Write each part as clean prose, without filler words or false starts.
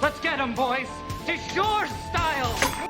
Let's get him, boys. Dujour style.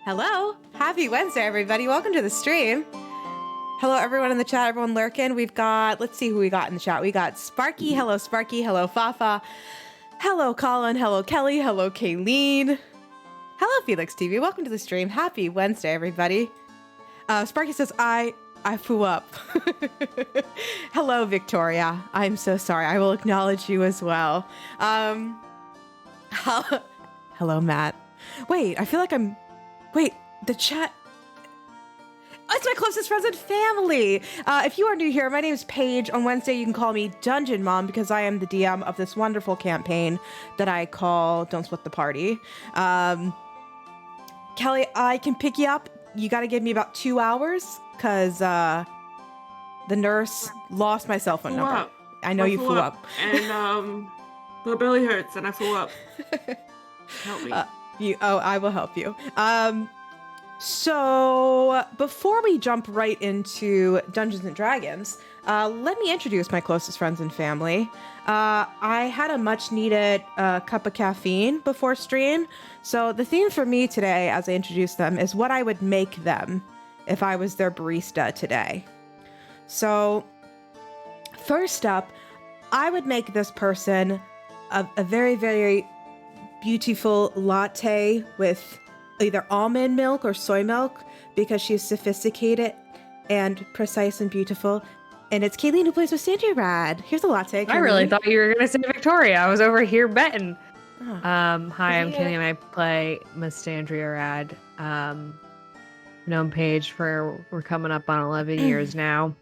Hello. Happy Wednesday, everybody. Welcome to the stream. Hello, everyone in the chat, everyone lurking. We've got, let's see who we got in the chat. We got Sparky. Hello, Sparky. Hello, Fafa. Hello, Colin. Hello, Kelly. Hello, Kayleen. Hello, Felix TV. Welcome to the stream. Happy Wednesday, everybody. Sparky says, I foo up. Hello, Victoria. I'm so sorry. I will acknowledge you as well. Hello, Matt. Wait, I feel like Wait, the chat. Oh, it's my closest friends and family. If you are new here, my name is Paige. On Wednesday, you can call me Dungeon Mom because I am the DM of this wonderful campaign that I call Don't Split the Party. Kelly, I can pick you up. You got to give me about 2 hours because the nurse lost my cell phone number. Up. I know you flew up. And my belly hurts and I flew up. Help me. I will help you. So before we jump right into Dungeons and Dragons, let me introduce my closest friends and family. I had a much needed cup of caffeine before stream. So the theme for me today, as I introduce them, is what I would make them if I was their barista today. So first up, I would make this person a very, very beautiful latte with either almond milk or soy milk because she's sophisticated and precise and beautiful. And it's Kayleen who plays with Sandra Rad. Here's a latte. Kayleen. I really thought you were going to say Victoria. I was over here betting. Oh. Hi, I'm Kaylee and I play Miss Sandria Rad. Known Paige for, we're coming up on 11 years now.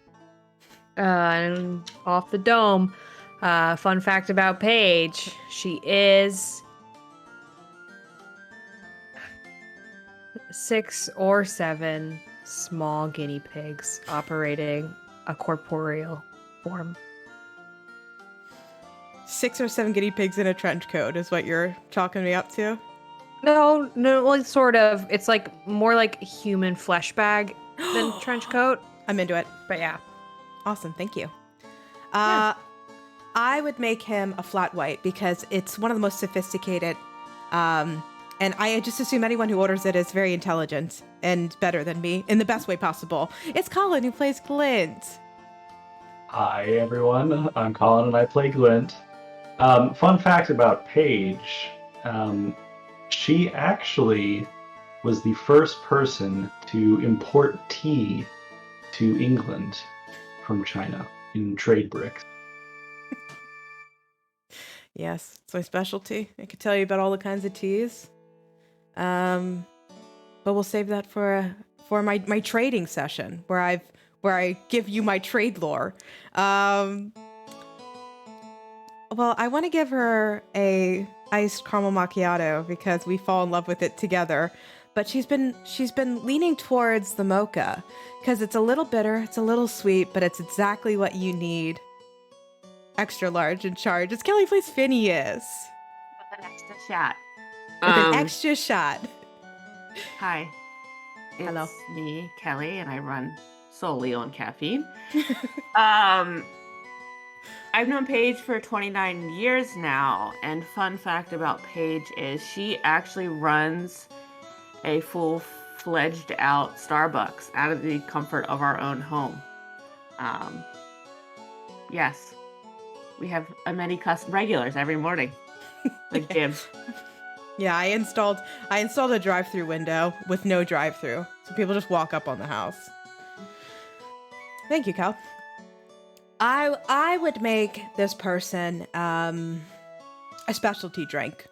And off the dome, fun fact about Paige, she is 6 or 7 small guinea pigs operating a corporeal form. 6 or 7 guinea pigs in a trench coat is what you're chalking me up to? No, well, it's sort of. It's like more like human flesh bag than trench coat. I'm into it. But yeah. Awesome, thank you. Yeah. I would make him a flat white because it's one of the most sophisticated, and I just assume anyone who orders it is very intelligent and better than me in the best way possible. It's Colin who plays Glint. Hi everyone, I'm Colin and I play Glint. Fun fact about Paige, she actually was the first person to import tea to England from China in trade bricks. Yes, it's my specialty. I could tell you about all the kinds of teas. But we'll save that for my trading session where I give you my trade lore. Well, I want to give her a iced caramel macchiato because we fall in love with it together. But she's been leaning towards the mocha because it's a little bitter, it's a little sweet, but it's exactly what you need. Extra large in charge. It's Kelly plays Phineas. With an extra shot. With an extra shot. Hi. It's Hello. me, Kelly, and I run solely on caffeine. I've known Paige for 29 years now, and fun fact about Paige is she actually runs a full-fledged out Starbucks out of the comfort of our own home. Yes. We have many regulars every morning. Like Jim. Yeah, I installed a drive-through window with no drive-through, so people just walk up on the house. Thank you, Cal. I would make this person a specialty drink.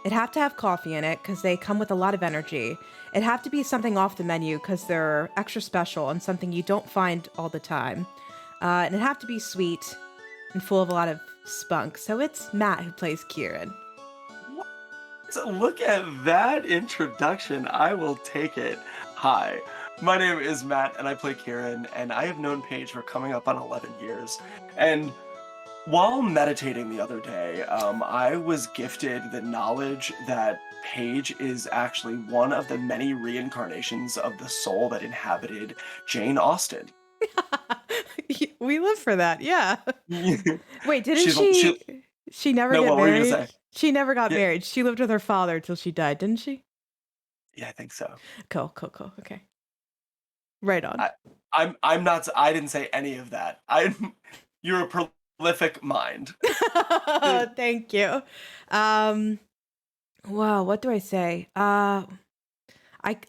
It'd have to have coffee in it because they come with a lot of energy. It'd have to be something off the menu because they're extra special and something you don't find all the time. And it'd have to be sweet and full of a lot of spunk. So it's Matt who plays Kieran. So look at that introduction. I will take it. Hi, my name is Matt, and I play Kieran, and I have known Paige for coming up on 11 years. And while meditating the other day, I was gifted the knowledge that Paige is actually one of the many reincarnations of the soul that inhabited Jane Austen. We live for that, yeah. Wait, didn't she never No, get what were you married? gonna say? She never got Yeah. married. She lived with her father till she died, didn't she? Yeah, I think so. Cool. Okay. Right on. I'm not. I didn't say any of that. You're a prolific mind. Thank you. Wow, what do I say? I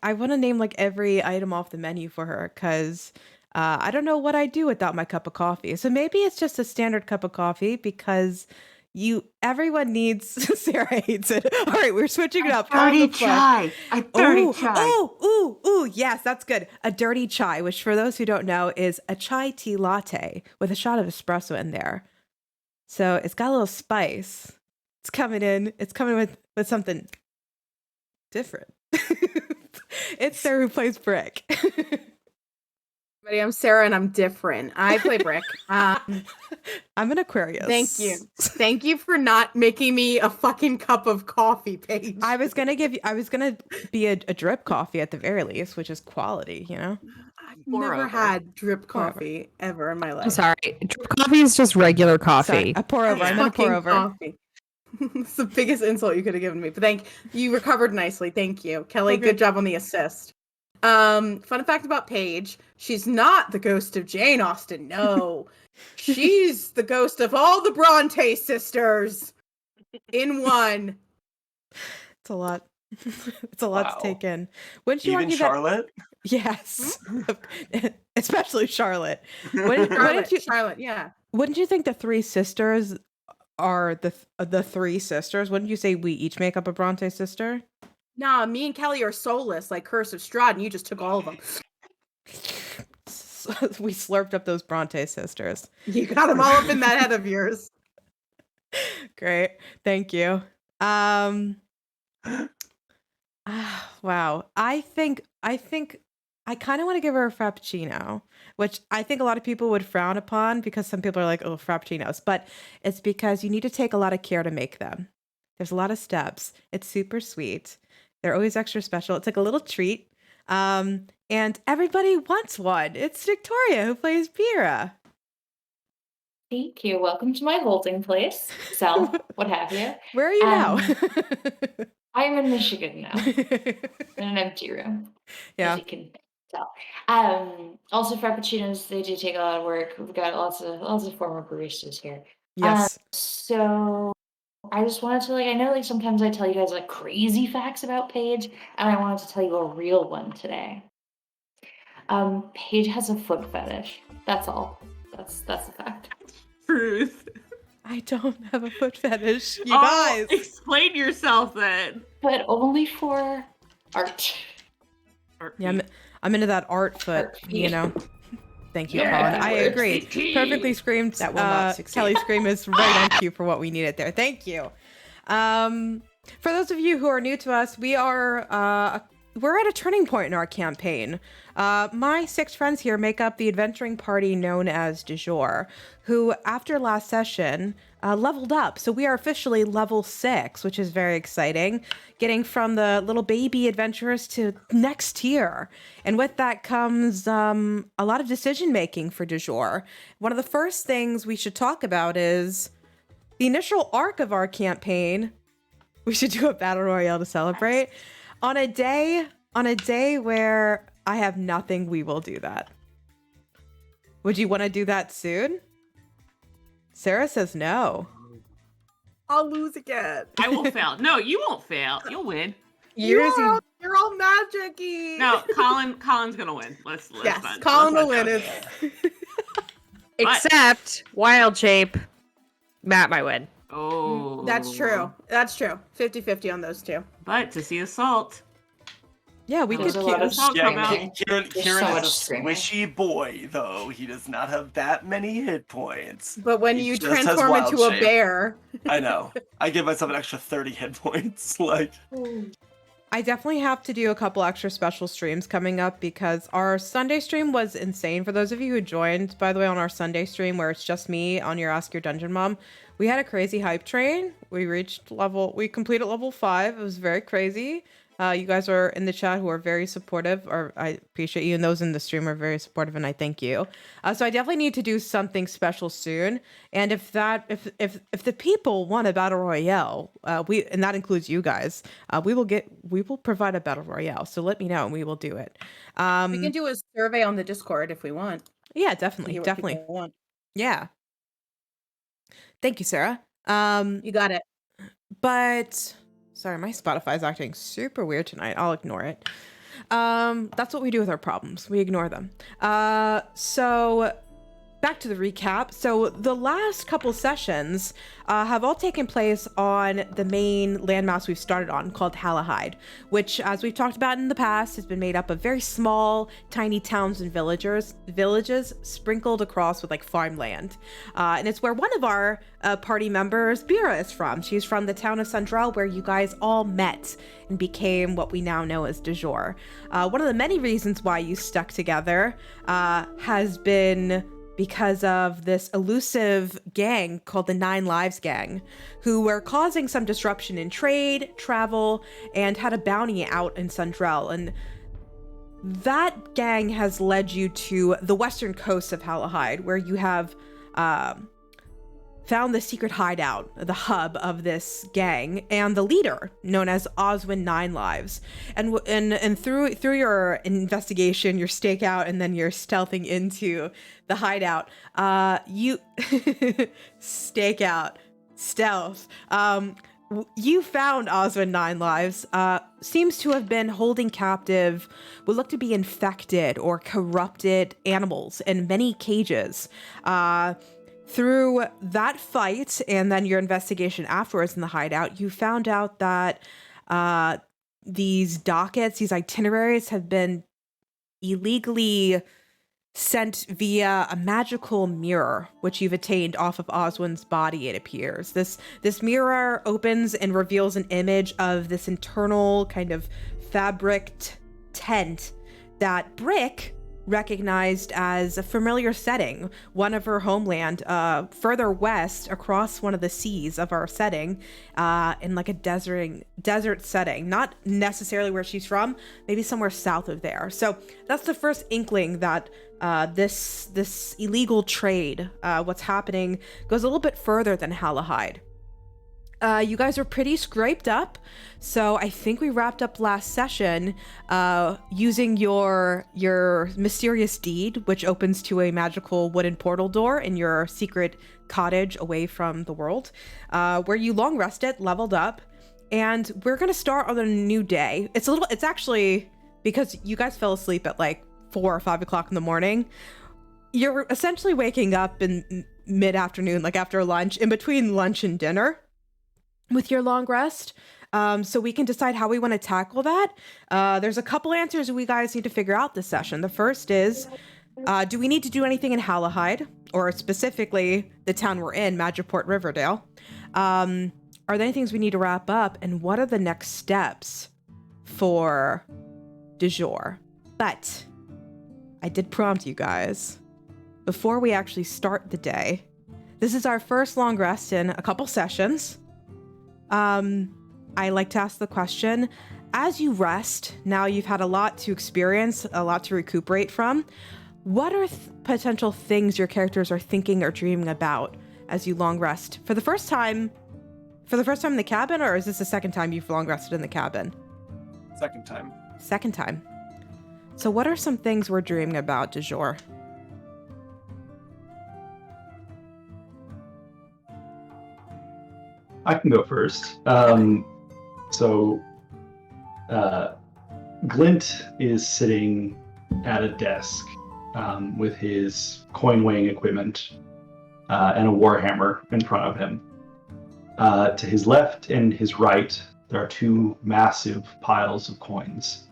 want to name like every item off the menu for her because I don't know what I'd do without my cup of coffee. So maybe it's just a standard cup of coffee because everyone needs. Sarah hates it. All right, we're switching it up. Dirty chai. A dirty chai. Ooh, yes, that's good. A dirty chai, which for those who don't know is a chai tea latte with a shot of espresso in there. So it's got a little spice. It's coming in. It's coming with something different. It's Sarah who plays Brick. I'm Sarah and I'm different. I play Brick. I'm an Aquarius. Thank you. Thank you for not making me a fucking cup of coffee, Paige. I was gonna be a drip coffee at the very least, which is quality, you know? I've never had drip coffee ever in my life. I'm sorry. Drip coffee is just regular coffee. Sorry, a pour over. I meant a pour Fucking over. coffee. It's the biggest insult you could have given me. But you recovered nicely. Thank you. Kelly, Okay. good job on the assist. Fun fact about Paige, she's not the ghost of Jane Austen. No. She's the ghost of all the Bronte sisters in one. It's a lot. It's a lot Wow. to take in. Wouldn't you Even argue Charlotte? that? Yes. Especially Charlotte. Charlotte, yeah. Wouldn't you think the three sisters are the three sisters? Wouldn't you say we each make up a Bronte sister? Nah, me and Kelly are soulless, like Curse of Strahd, and you just took all of them. We slurped up those Bronte sisters. You got them all up in that head of yours. Great. Thank you. Wow. I think I kind of want to give her a frappuccino, which I think a lot of people would frown upon because some people are like, oh, frappuccinos, but it's because you need to take a lot of care to make them. There's a lot of steps. It's super sweet. They're always extra special. It's like a little treat. And everybody wants one. It's Victoria who plays Pyrrha. Thank you. Welcome to my holding place. Cell, what have you. Where are you now? I am in Michigan now, in an empty room, Yeah. as you can tell. Also, frappuccinos, they do take a lot of work. We've got lots of former baristas here. Yes. So I just wanted to I know sometimes I tell you guys crazy facts about Paige, and I wanted to tell you a real one today. Paige has a foot fetish. That's all. That's a fact. Truth. I don't have a foot fetish. You Oh, guys. explain yourself then. But only for art. Yeah, I'm into that art foot, Art you feet. know. Thank you, Yeah, Colin. I words. agree. Perfectly screamed. That will not succeed. Kelly's scream is right on cue for what we needed there. Thank you. For those of you who are new to us, we're at a turning point in our campaign. My 6 friends here make up the adventuring party known as Dujour, who, after last session, leveled up. So we are officially level 6, which is very exciting, getting from the little baby adventurers to next tier. And with that comes a lot of decision making for Dujour. One of the first things we should talk about is the initial arc of our campaign. We should do a battle royale to celebrate. On a day where I have nothing, we will do that. Would you want to do that soon? Sarah says no. I'll lose again. I will fail. No, you won't fail. You'll win. You're all magic-y. No, Colin's gonna win. Let's Yes, not, Colin let's will not win. joke. Except wild shape, Matt might win. Oh. That's true. That's true. 50-50 on those two. But to see assault. Yeah, we There's could a lot of Assault come out. Kieran There's is so a much screaming. squishy boy, though. He does not have that many hit points. But when He you just has transform wild into a shape. bear, I know. I give myself an extra 30 hit points. Like, I definitely have to do a couple extra special streams coming up because our Sunday stream was insane. For those of you who joined, by the way, on our Sunday stream where it's just me on your Ask Your Dungeon Mom, we had a crazy hype train. We completed level 5. It was very crazy. You guys are in the chat who are very supportive, or I appreciate you, and those in the stream are very supportive, and I thank you. So I definitely need to do something special soon. And if the people want a battle royale, and that includes you guys, we will provide a battle royale. So let me know, and we will do it. we can do a survey on the Discord if we want. Yeah, definitely. Want. Yeah. Thank you, Sarah. You got it. But sorry, my Spotify is acting super weird tonight. I'll ignore it. That's what we do with our problems. We ignore them. So back to the recap. So the last couple sessions have all taken place on the main landmass we've started on called Halahide, which, as we've talked about in the past, has been made up of very small, tiny towns and villages sprinkled across with like farmland. And it's where one of our party members, Bira, is from. She's from the town of Sundrel, where you guys all met and became what we now know as Dujour. One of the many reasons why you stuck together has been because of this elusive gang called the 9 Lives Gang, who were causing some disruption in trade, travel, and had a bounty out in Sundrel. And that gang has led you to the western coast of Halahide, where you have found the secret hideout, the hub of this gang, and the leader, known as Oswin 9 Lives. And through your investigation, your stakeout, and then your stealthing into the hideout, you stakeout, stealth. You found Oswin 9 Lives. Seems to have been holding captive what look to be infected or corrupted animals in many cages. Through that fight and then your investigation afterwards in the hideout, you found out that these dockets, these itineraries have been illegally sent via a magical mirror, which you've attained off of Oswin's body, it appears. This mirror opens and reveals an image of this internal kind of fabric tent that Brick recognized as a familiar setting, one of her homeland, further west across one of the seas of our setting, in like a desert setting, not necessarily where she's from, maybe somewhere south of there. So that's the first inkling that this illegal trade, what's happening, goes a little bit further than Halahide. You guys are pretty scraped up, so I think we wrapped up last session using your mysterious deed, which opens to a magical wooden portal door in your secret cottage away from the world, where you long rested, leveled up, and we're gonna start on a new day. It's actually, because you guys fell asleep at like 4 or 5 o'clock in the morning, you're essentially waking up in mid-afternoon, like after lunch, in between lunch and dinner, with your long rest. So we can decide how we want to tackle that. There's a couple answers we guys need to figure out this session. The first is, do we need to do anything in Halahide, or specifically the town we're in, Magiport Riverdale? Are there any things we need to wrap up, and what are the next steps for Dujour? But I did prompt you guys before we actually start the day. This is our first long rest in a couple sessions. I like to ask the question, as you rest, now you've had a lot to experience, a lot to recuperate from, what are potential things your characters are thinking or dreaming about as you long rest? For the first time in the cabin, or is this the second time you've long rested in the cabin? Second time. Second time. So what are some things we're dreaming about, Dujour? I can go first. So, Glint is sitting at a desk with his coin weighing equipment and a warhammer in front of him. To his left and his right, there are two massive piles of coins.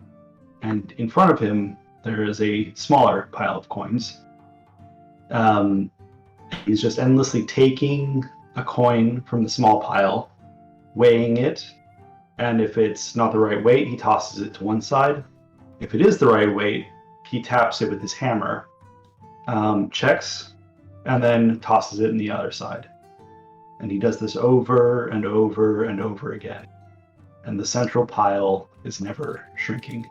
And in front of him, there is a smaller pile of coins. He's just endlessly taking a coin from the small pile, weighing it, and if it's not the right weight, he tosses it to one side. If it is the right weight, he taps it with his hammer, checks, and then tosses it in the other side. And he does this over and over and over again. And the central pile is never shrinking.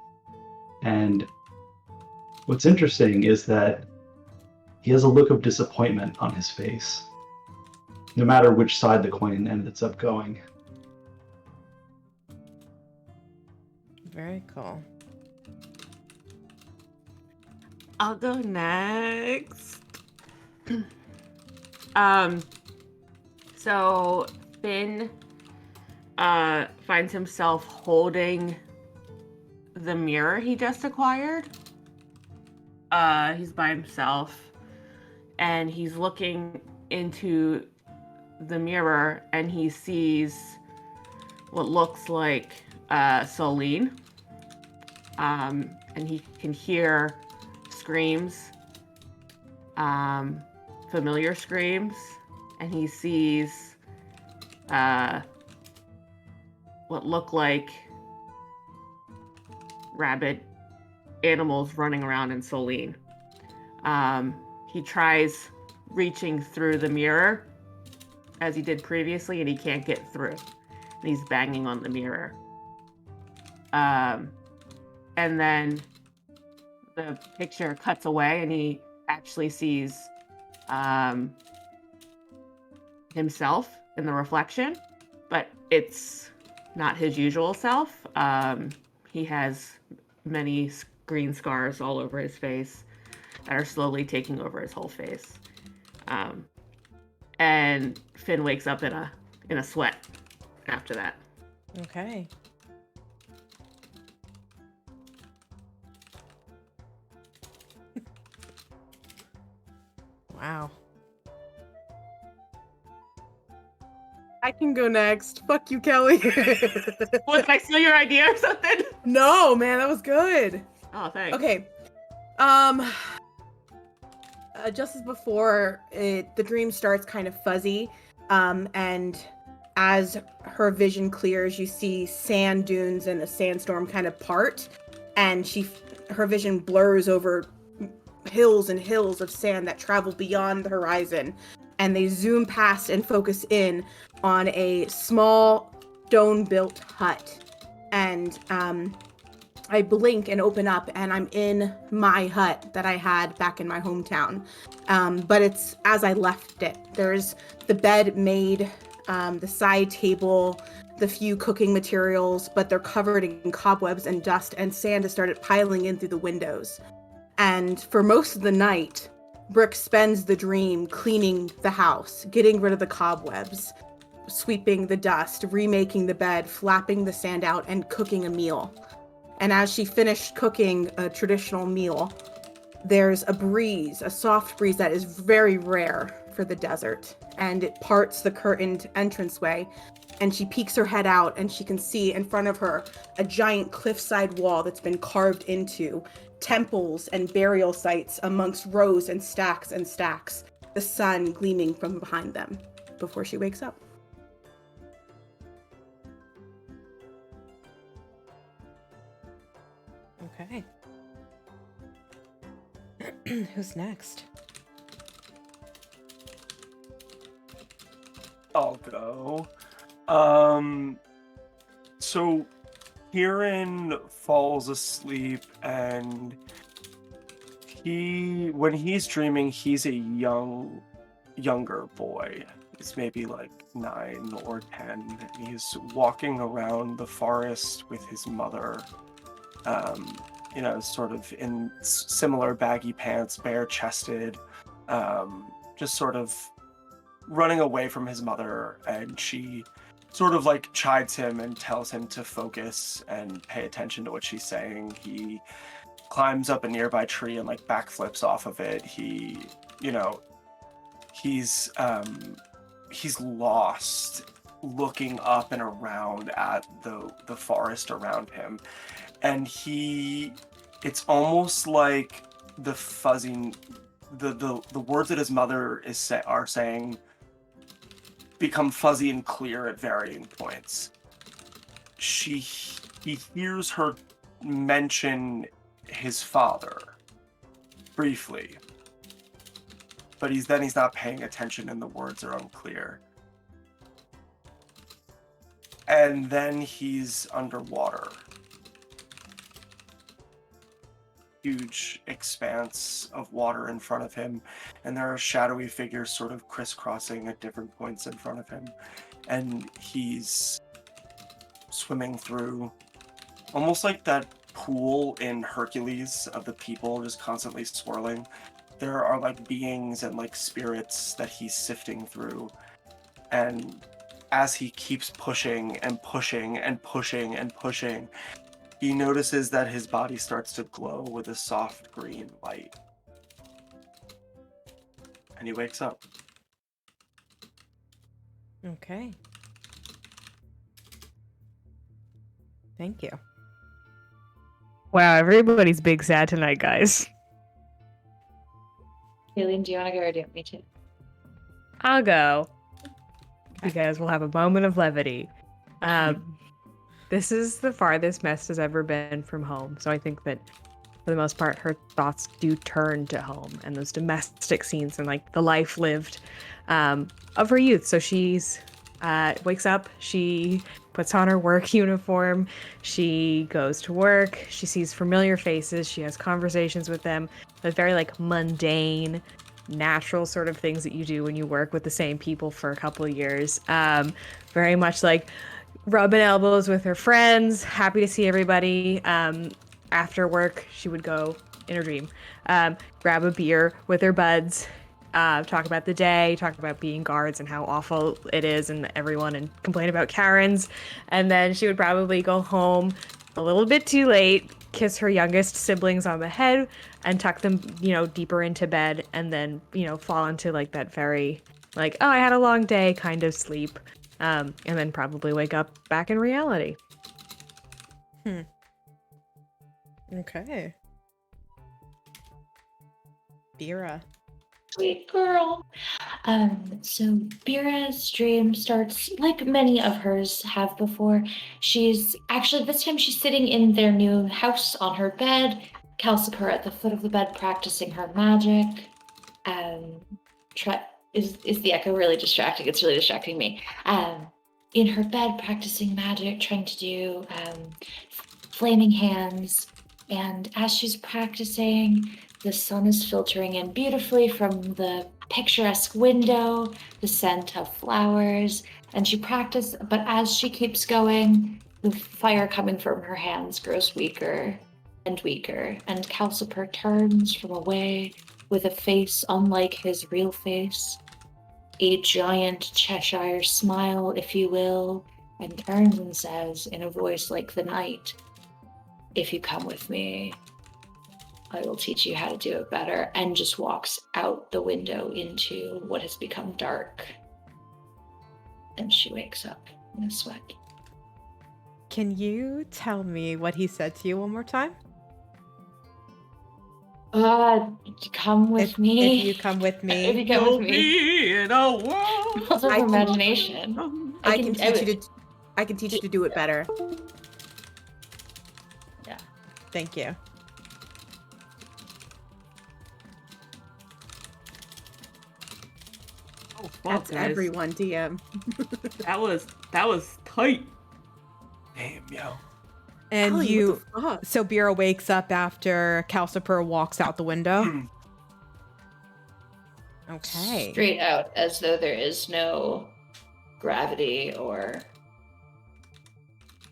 And what's interesting is that he has a look of disappointment on his face, no matter which side the coin ends up going. Very cool. I'll go next. So Finn finds himself holding the mirror he just acquired. He's by himself and he's looking into the mirror and he sees what looks like Solene. And he can hear screams, familiar screams, and he sees what look like rabid animals running around in Solene. He tries reaching through the mirror as he did previously, and he can't get through. And he's banging on the mirror. And then the picture cuts away, and he actually sees himself in the reflection, but it's not his usual self. He has many green scars all over his face that are slowly taking over his whole face. And Finn wakes up in a sweat after that. Okay. Wow. I can go next. Fuck you, Kelly. Was I steal your idea or something? No, man, that was good. Oh, thanks. Okay. Just as before, the dream starts kind of fuzzy, and as her vision clears, you see sand dunes and a sandstorm kind of part, and her vision blurs over hills and hills of sand that travel beyond the horizon, and they zoom past and focus in on a small stone-built hut, and I blink and open up, and I'm in my hut that I had back in my hometown. But it's as I left it. There's the bed made, the side table, the few cooking materials, but they're covered in cobwebs and dust, and sand has started piling in through the windows. And for most of the night, Brooke spends the dream cleaning the house, getting rid of the cobwebs, sweeping the dust, remaking the bed, flapping the sand out, and cooking a meal. And as she finished cooking a traditional meal, there's a breeze, a soft breeze that is very rare for the desert. And it parts the curtained entranceway. And she peeks her head out and she can see in front of her a giant cliffside wall that's been carved into temples and burial sites amongst rows and stacks, the sun gleaming from behind them before she wakes up. Okay. Who's next? I'll go. So Kieran falls asleep, and when he's dreaming, he's a younger boy. He's maybe like 9 or 10. He's walking around the forest with his mother. Sort of in similar baggy pants, bare-chested, just sort of running away from his mother, and she sort of like chides him and tells him to focus and pay attention to what she's saying. He climbs up a nearby tree and like backflips off of it. He, you know, he's lost looking up and around at the forest around him, and it's almost like the fuzzy the words that his mother are saying become fuzzy and clear at varying points. He hears her mention his father briefly, but he's not paying attention and the words are unclear. And then he's underwater. Huge expanse of water in front of him, and there are shadowy figures sort of crisscrossing at different points in front of him, and he's swimming through, almost like that pool in Hercules of the people just constantly swirling. There are like beings and like spirits that he's sifting through, and as he keeps pushing and pushing and pushing and pushing, he notices that his body starts to glow with a soft green light. And he wakes up. Okay. Thank you. Wow, everybody's big sad tonight, guys. Aileen, do you want to go or do you want me to? I'll go. You guys will have a moment of levity. This is the farthest Mest has ever been from home, so I think that for the most part, her thoughts do turn to home and those domestic scenes and like the life lived of her youth. So she's wakes up, she puts on her work uniform, she goes to work, she sees familiar faces, she has conversations with them, but very like mundane, natural sort of things that you do when you work with the same people for a couple of years. Very much like rubbing elbows with her friends, happy to see everybody. After work, she would go in her dream, grab a beer with her buds, talk about the day, talk about being guards and how awful it is and everyone, and complain about Karens. And then she would probably go home a little bit too late, kiss her youngest siblings on the head and tuck them, deeper into bed, and then, fall into like that very like, oh, I had a long day kind of sleep. And then probably wake up back in reality. Okay. Bira. Sweet girl. So Bira's dream starts like many of hers have before. She's actually, this time she's sitting in their new house on her bed, Calciper at the foot of the bed practicing her magic. Is the echo really distracting? It's really distracting me. In her bed practicing magic, trying to do flaming hands. And as she's practicing, the sun is filtering in beautifully from the picturesque window, the scent of flowers, and she practices, but as she keeps going, the fire coming from her hands grows weaker and weaker, and Calciper turns from away with a face unlike his real face, a giant Cheshire smile, if you will, and turns and says in a voice like the night, "If you come with me, I will teach you how to do it better," and just walks out the window into what has become dark. And she wakes up in a sweat. Can you tell me what he said to you one more time? Come with me. If you come with me. If you come with me. Be in a world. Also for imagination. I can teach you to do it better. Yeah. Thank you. Oh, fuck, That's guys. everyone, DM. That was tight. Damn, yo. And Allie, you, what the fuck? so Bira wakes up after Calciper walks out the window. Okay. Straight out, as though there is no gravity or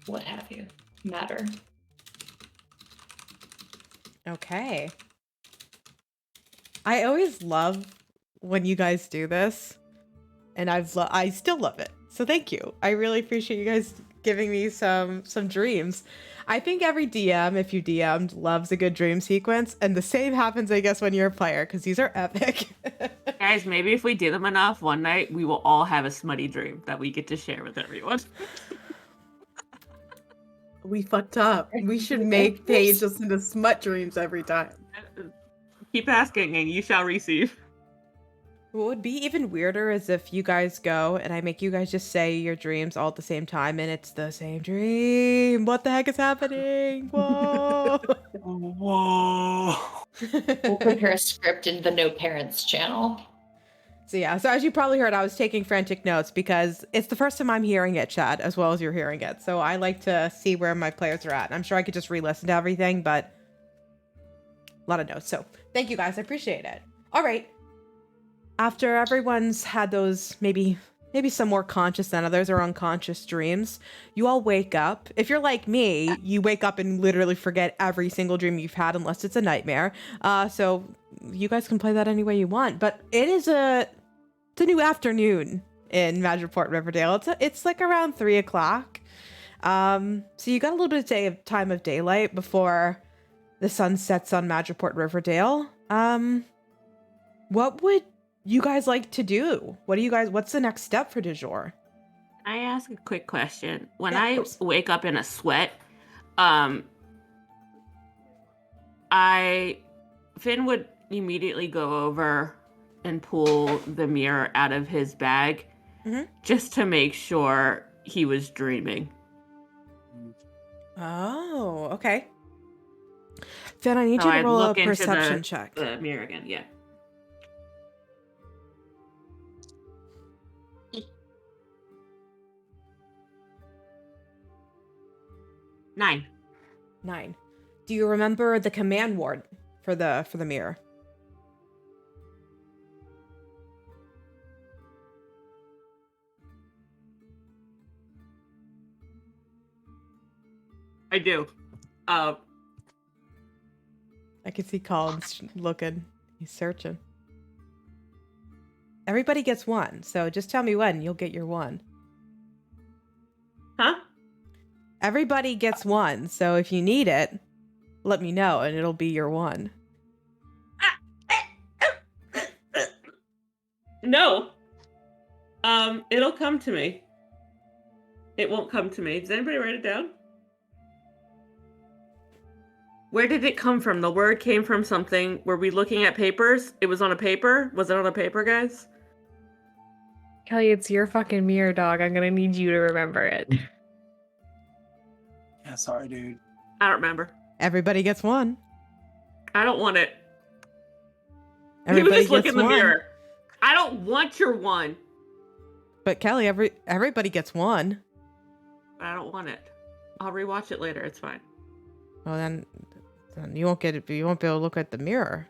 what have you, matter. Okay. I always love when you guys do this. and I still love it. So thank you. I really appreciate you guys giving me some dreams. I think every DM, if you DM'd, loves a good dream sequence, and the same happens, I guess, when you're a player, because these are epic. Guys, maybe if we do them enough, one night we will all have a smutty dream that we get to share with everyone. We fucked up. We should make Paige listen to smut dreams every time. Keep asking and you shall receive. What would be even weirder is if you guys go and I make you guys just say your dreams all at the same time and it's the same dream. What the heck is happening? Whoa. Whoa. We'll prepare a script in the No Parents channel. So yeah, so as you probably heard, I was taking frantic notes because it's the first time I'm hearing it, Chad, as well as you're hearing it. So I like to see where my players are at. And I'm sure I could just re-listen to everything, but a lot of notes. So thank you guys. I appreciate it. All right. After everyone's had those maybe some more conscious than others or unconscious dreams, you all wake up. If you're like me, you wake up and literally forget every single dream you've had unless it's a nightmare. So you guys can play that any way you want. But it's a new afternoon in Madripoort Riverdale. It's like around 3 o'clock. So you got a little bit of time of daylight before the sun sets on Madripoort Riverdale. What would you guys like to do? What's the next step for Dujour? I ask a quick question. When Yeah, of I course. wake up in a sweat, Finn would immediately go over and pull the mirror out of his bag just to make sure he was dreaming. Oh, okay. Finn, I need So you to I'd roll a look into perception check. The mirror again, yeah. Nine. 9. Do you remember the command word for the mirror? I do. I can see Colin's looking. He's searching. Everybody gets 1, so just tell me when you'll get your 1. Huh? Everybody gets 1, so if you need it, let me know and it'll be your 1. No. It'll come to me. It won't come to me. Does anybody write it down? Where did it come from? The word came from something. Were we looking at papers? It was on a paper? Was it on a paper, guys? Kelly, it's your fucking mirror, dog. I'm gonna need you to remember it. Yeah, sorry, dude. I don't remember. Everybody gets 1. I don't want it. Everybody You just look gets in the 1. mirror. I don't want your 1. But Kelly, everybody gets 1. I don't want it. I'll rewatch it later. It's fine. Well, then you won't get it. You won't be able to look at the mirror.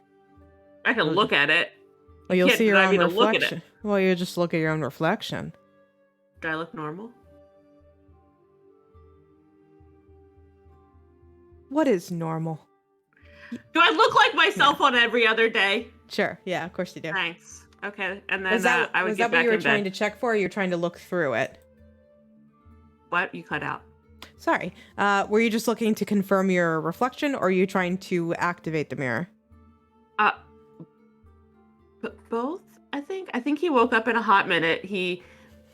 I can look at it. Well, you'll can't see your deny own me to look at it. reflection. Well, you just look at your own reflection. Do I look normal? What is normal? Do I look like myself on every other day? Sure. Yeah, of course you do. Thanks. Okay. And then Was that, I would was get that what back you were in trying bed. to check for? Or you were trying to look through it? What? You cut out. Sorry. Were you just looking to confirm your reflection, or are you trying to activate the mirror? Both, I think. I think he woke up in a hot minute. He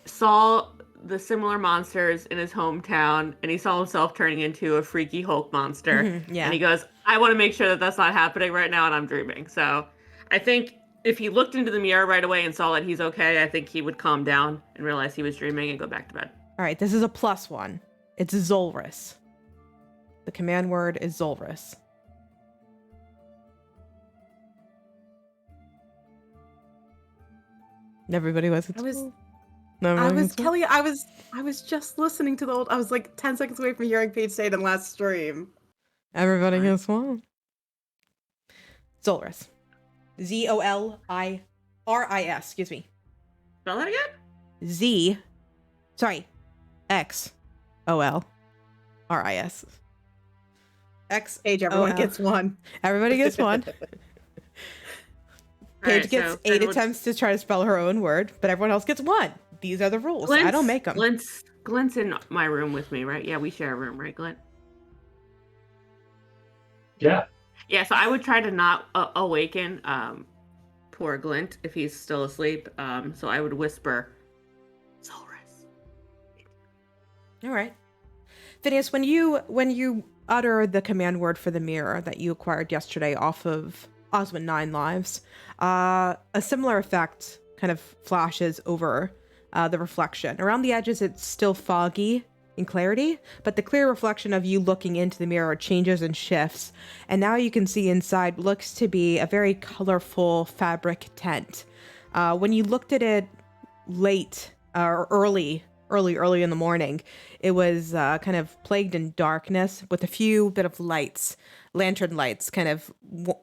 saw the similar monsters in his hometown, and he saw himself turning into a freaky Hulk monster. Yeah. And he goes, I want to make sure that that's not happening right now, and I'm dreaming. So I think if he looked into the mirror right away and saw that he's okay, I think he would calm down and realize he was dreaming and go back to bed. All right. This is a +1. It's Zolrus. The command word is Zolrus. Everybody was. Kelly, I was just listening to the old. I was like 10 seconds away from hearing Paige say it in last stream. Everybody gets 1. Zolrus. Zolriris. Excuse me. Spell that again? XOLRIS. Paige, everyone XOL. gets 1. Everybody gets 1. Paige right, gets so 8 we'll- attempts to try to spell her own word, but everyone else gets 1. These are the rules. I don't make them. Glint's in my room with me, right? Yeah, we share a room, right, Glint? Yeah. Yeah, so I would try to not awaken poor Glint if he's still asleep. So I would whisper, Solris. All right. Phineas, when you utter the command word for the mirror that you acquired yesterday off of Osmond 9 Lives, a similar effect kind of flashes over the reflection. Around the edges, it's still foggy in clarity, but the clear reflection of you looking into the mirror changes and shifts, and now you can see inside looks to be a very colorful fabric tent. When you looked at it late or early in the morning, it was kind of plagued in darkness with a few bit of lights, lantern lights, kind of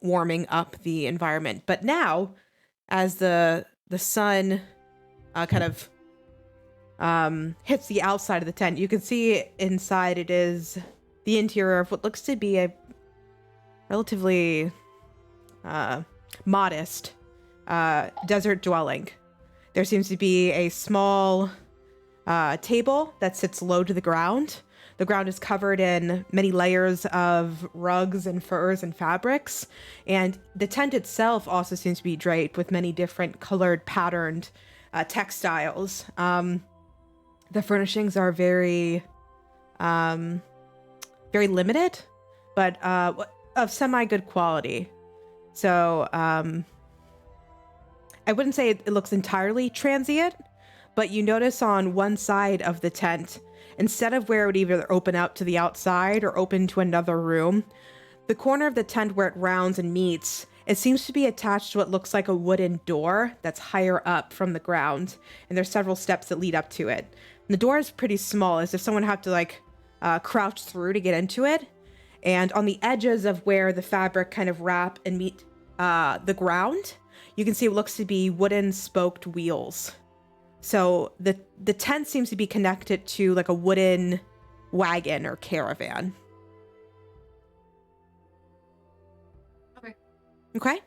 warming up the environment. But now, as the sun kind of hits the outside of the tent, you can see inside it is the interior of what looks to be a relatively modest desert dwelling. There seems to be a small table that sits low to the ground. The ground is covered in many layers of rugs and furs and fabrics, and the tent itself also seems to be draped with many different colored, patterned textiles. The furnishings are very limited, but of semi-good quality. So I wouldn't say it looks entirely transient, but you notice on one side of the tent, instead of where it would either open out to the outside or open to another room, the corner of the tent where it rounds and meets, it seems to be attached to what looks like a wooden door that's higher up from the ground, and there's several steps that lead up to it. And the door is pretty small, as if someone had to crouch through to get into it. And on the edges of where the fabric kind of wrap and meet the ground, you can see it looks to be wooden spoked wheels. So the tent seems to be connected to like a wooden wagon or caravan. Okay.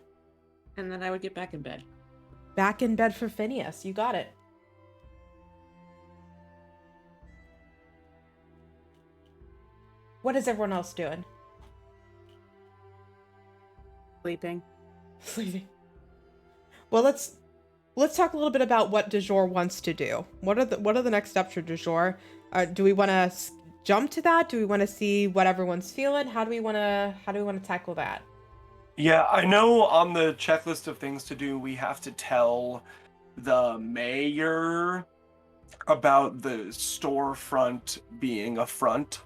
And then I would get back in bed. Back in bed for Phineas. You got it. What is everyone else doing? Sleeping. Sleeping. Well, let's talk a little bit about what Dujour wants to do. What are the next steps for Dujour? Do we want to jump to that? Do we want to see what everyone's feeling? How do we want to tackle that? Yeah, I know on the checklist of things to do, we have to tell the mayor about the storefront being a front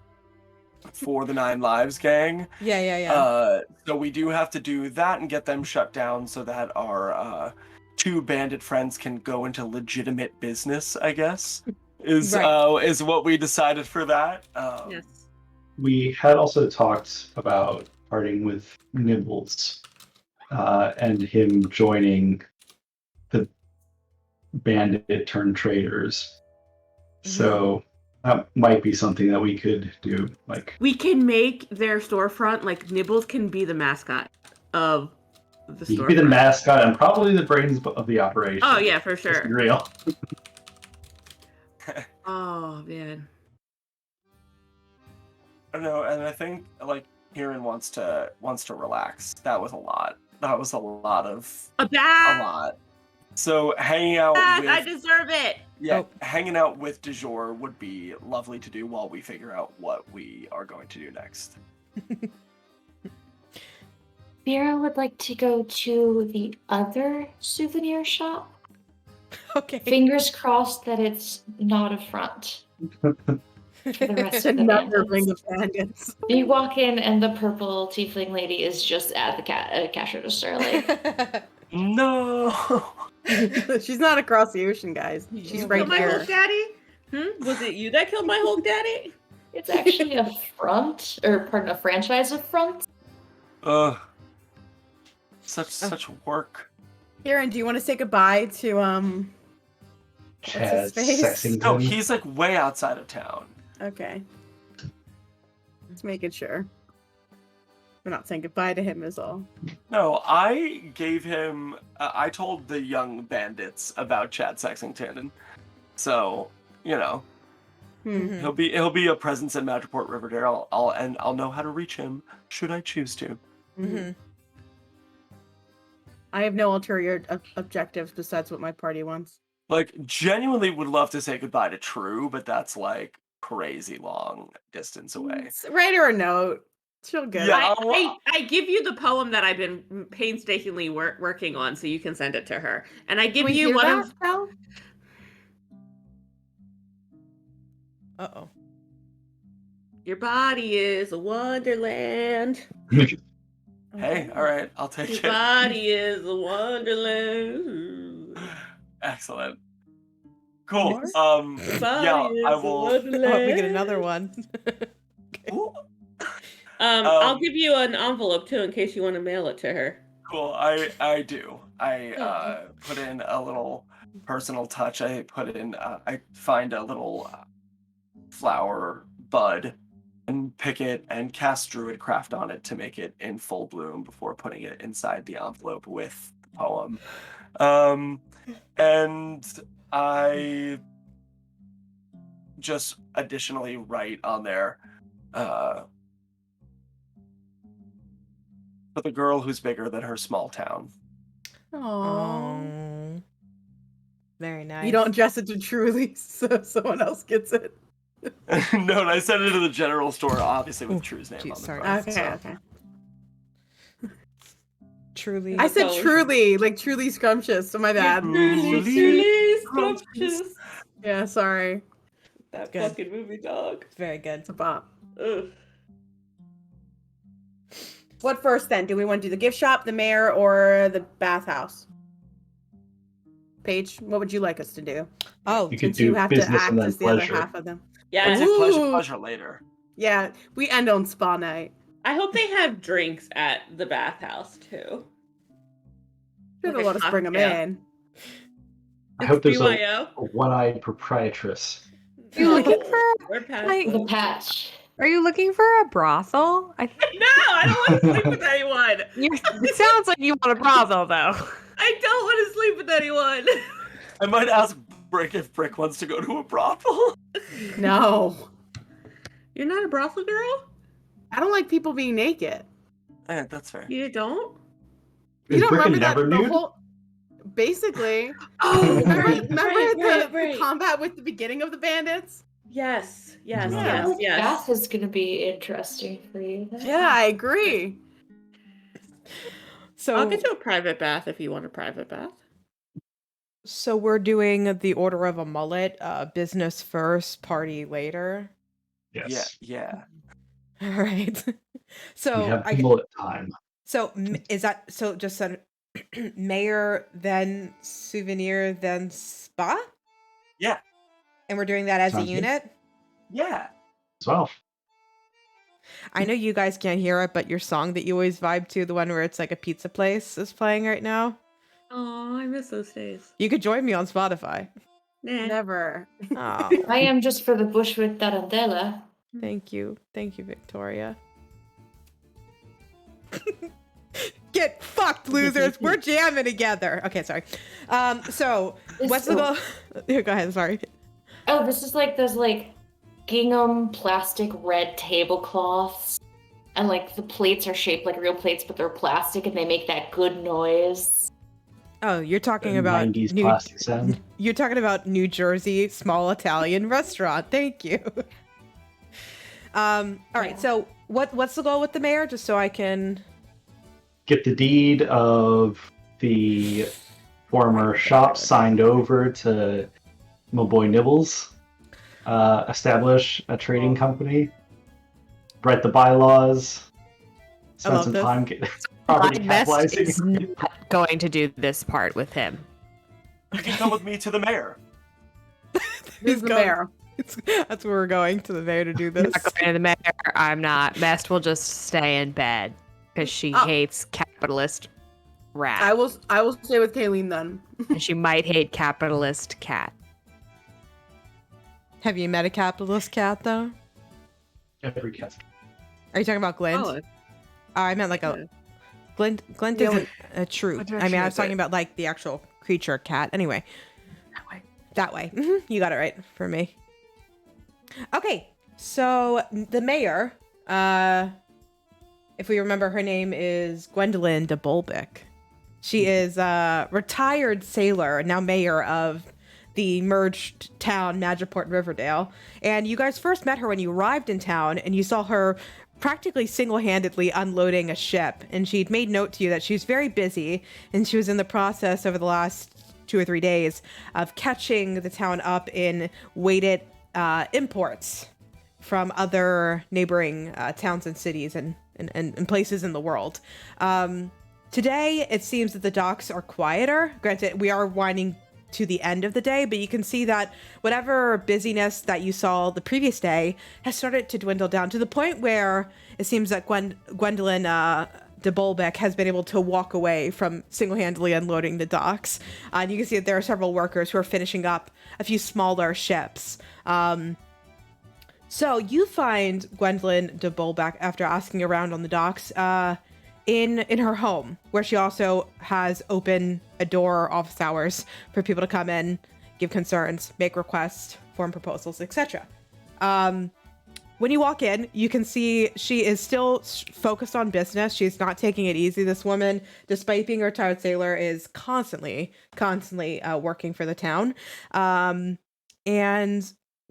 for the 9 Lives gang. Yeah. So we do have to do that and get them shut down so that our 2 bandit friends can go into legitimate business, I guess, is what we decided for that. Yes. We had also talked about parting with Nibbles and him joining the bandit turned traders. Mm-hmm. So that might be something that we could do. Like, We can make their storefront, like Nibbles can be the mascot of the he storefront. could be the mascot and probably the brains of the operation. Oh yeah, for Let's be sure. real. Oh man. I don't know, and I think like Kieran wants to relax. That was a lot. That was a lot of A a bat! lot. So hanging out I with deserve it! hanging out with Dujour would be lovely to do while we figure out what we are going to do next. Vera would like to go to the other souvenir shop. Okay. Fingers crossed that it's not a front. For the rest of the Another bandits. ring of bandits. You walk in and the purple tiefling lady is just at the cash register. Like, No. She's not across the ocean, guys. She's You right killed my here. Hulk daddy? Was it you that killed my Hulk daddy? it's actually a front, or pardon, a franchise of fronts. Ugh. Such work. Kieran, do you want to say goodbye to Chad his face? Sexington. No, he's like way outside of town. Okay. Just making sure. We're not saying goodbye to him is all. No, I gave him. I told the young bandits about Chad Sexington, so Mhm. he'll be a presence in Madripoort Riverdale. I'll know how to reach him should I choose to. Mhm. I have no ulterior objectives besides what my party wants. Like, genuinely would love to say goodbye to True, but that's like crazy long distance away. Write her a note. She'll get Yeah. it. I give you the poem that I've been painstakingly working on, so you can send it to her. And I Can give we you hear one that, of. Val? Uh-oh. Your body is a wonderland. Hey, all right, I'll take Your it. body is a wonderland. Excellent. Cool. More? Your body Yeah, is I a will. wonderland. Oh, we get another one. Ooh, I'll give you an envelope too in case you want to mail it to her. cool. I do. I put in a little personal touch. I find a little flower bud and pick it and cast Druidcraft on it to make it in full bloom before putting it inside the envelope with the poem. And I just additionally write on there, for the girl who's bigger than her small town. Aww. Very nice. You don't address it to Truly, so someone else gets it. No, and I sent it to the general store, obviously with True's name geez, on the sorry. front. Okay. Truly. I said So- Truly, like Truly Scrumptious, so my bad. Truly scrumptious. Yeah, sorry. That Good. fucking movie dog. Very good. It's a bop. Ugh. What first then? Do we want to do the gift shop, the mayor, or the bathhouse? Paige, what would you like us to do? Oh, You could Since you do have to business act and then as the other pleasure. half of them. Yeah, Let's do Ooh. pleasure later. Yeah, we end on spa night. I hope they have drinks at the bathhouse too. Sure, Like they'll a let us bring them cocktail. in. I hope there's a BYO. one-eyed proprietress. Are you looking for? We're past Like- The patch. Are you looking for a brothel? No, I don't want to sleep with anyone. It sounds like you want a brothel, though. I don't want to sleep with anyone. I might ask Brick if Brick wants to go to a brothel. No. You're not a brothel girl? I don't like people being naked. That's fair. You don't? Is you don't Brick remember that never the nude? whole Oh, basically remember the combat with the beginning of the bandits? Yes, Yeah. Bath is going to be interesting for you. then. Yeah, I agree. So I'll get you a private bath if you want a private bath. So we're doing the order of a mullet, business first, party later. Yes. Yeah. All right. We So have I bullet time. so is that so? Just said mayor, then souvenir, then spa, Yeah. and we're doing that as Sounds a good. unit. Yeah. As well. I know you guys can't hear it, but your song that you always vibe to, the one where it's like a pizza place, is playing right now. Oh, I miss those days. You could join me on Spotify. Nah. Never. Oh, I am just for the bush with Tarantella. thank you, Victoria. Get fucked, losers. We're jamming together. Okay, sorry. So This- what's the goal? Yeah, go ahead. Sorry. Oh, this is like those like gingham plastic red tablecloths. And like the plates are shaped like real plates, but they're plastic and they make that good noise. Oh, you're talking The about 90s plastic sound. You're talking about New Jersey small Italian restaurant. Thank you. All right. Yeah. So what's the goal with the mayor? Just so I can. Get the deed of the former shop signed over to my boy Nibbles. Establish a trading company. Write the bylaws. Spend love some this. time property My best capitalizing. is not going to do this part with him. You can come with me to the mayor. Who's the going- mayor? That's where we're going to the mayor to do I'm this. not going to the mayor. I'm not. Best will just stay in bed because she Oh. hates capitalist rat. I will stay with Kayleen then. And she might hate capitalist cat. Have you met a capitalist cat though? Every cat. Are you talking about Glint? Oh, I meant like a glint. Glint The isn't a true. What I mean, direction I was is talking it? about like the actual creature cat. Anyway, That way. that way. You got it right for me. Okay, so the mayor, if we remember, her name is Gwendolyn de Bolbic. She is a retired sailor, now mayor of the merged town Magiport Riverdale. And you guys first met her when you arrived in town, and you saw her practically single-handedly unloading a ship. And she'd made note to you that she was very busy, and she was in the process over the last 2 or 3 days of catching the town up in weighted imports from other neighboring towns and cities and places in the world. Today, it seems that the docks are quieter. Granted, we are winding to the end of the day, but you can see that whatever busyness that you saw the previous day has started to dwindle down to the point where it seems that Gwendolyn de Bolbeck has been able to walk away from single-handedly unloading the docks. And you can see that there are several workers who are finishing up a few smaller ships. So you find Gwendolyn de Bolbeck, after asking around on the docks, in her home, where she also has open a door office hours for people to come in, give concerns, make requests, form proposals, etc. When you walk in, you can see she is still focused on business. She's not taking it easy. This woman, despite being a retired sailor, is constantly working for the town. And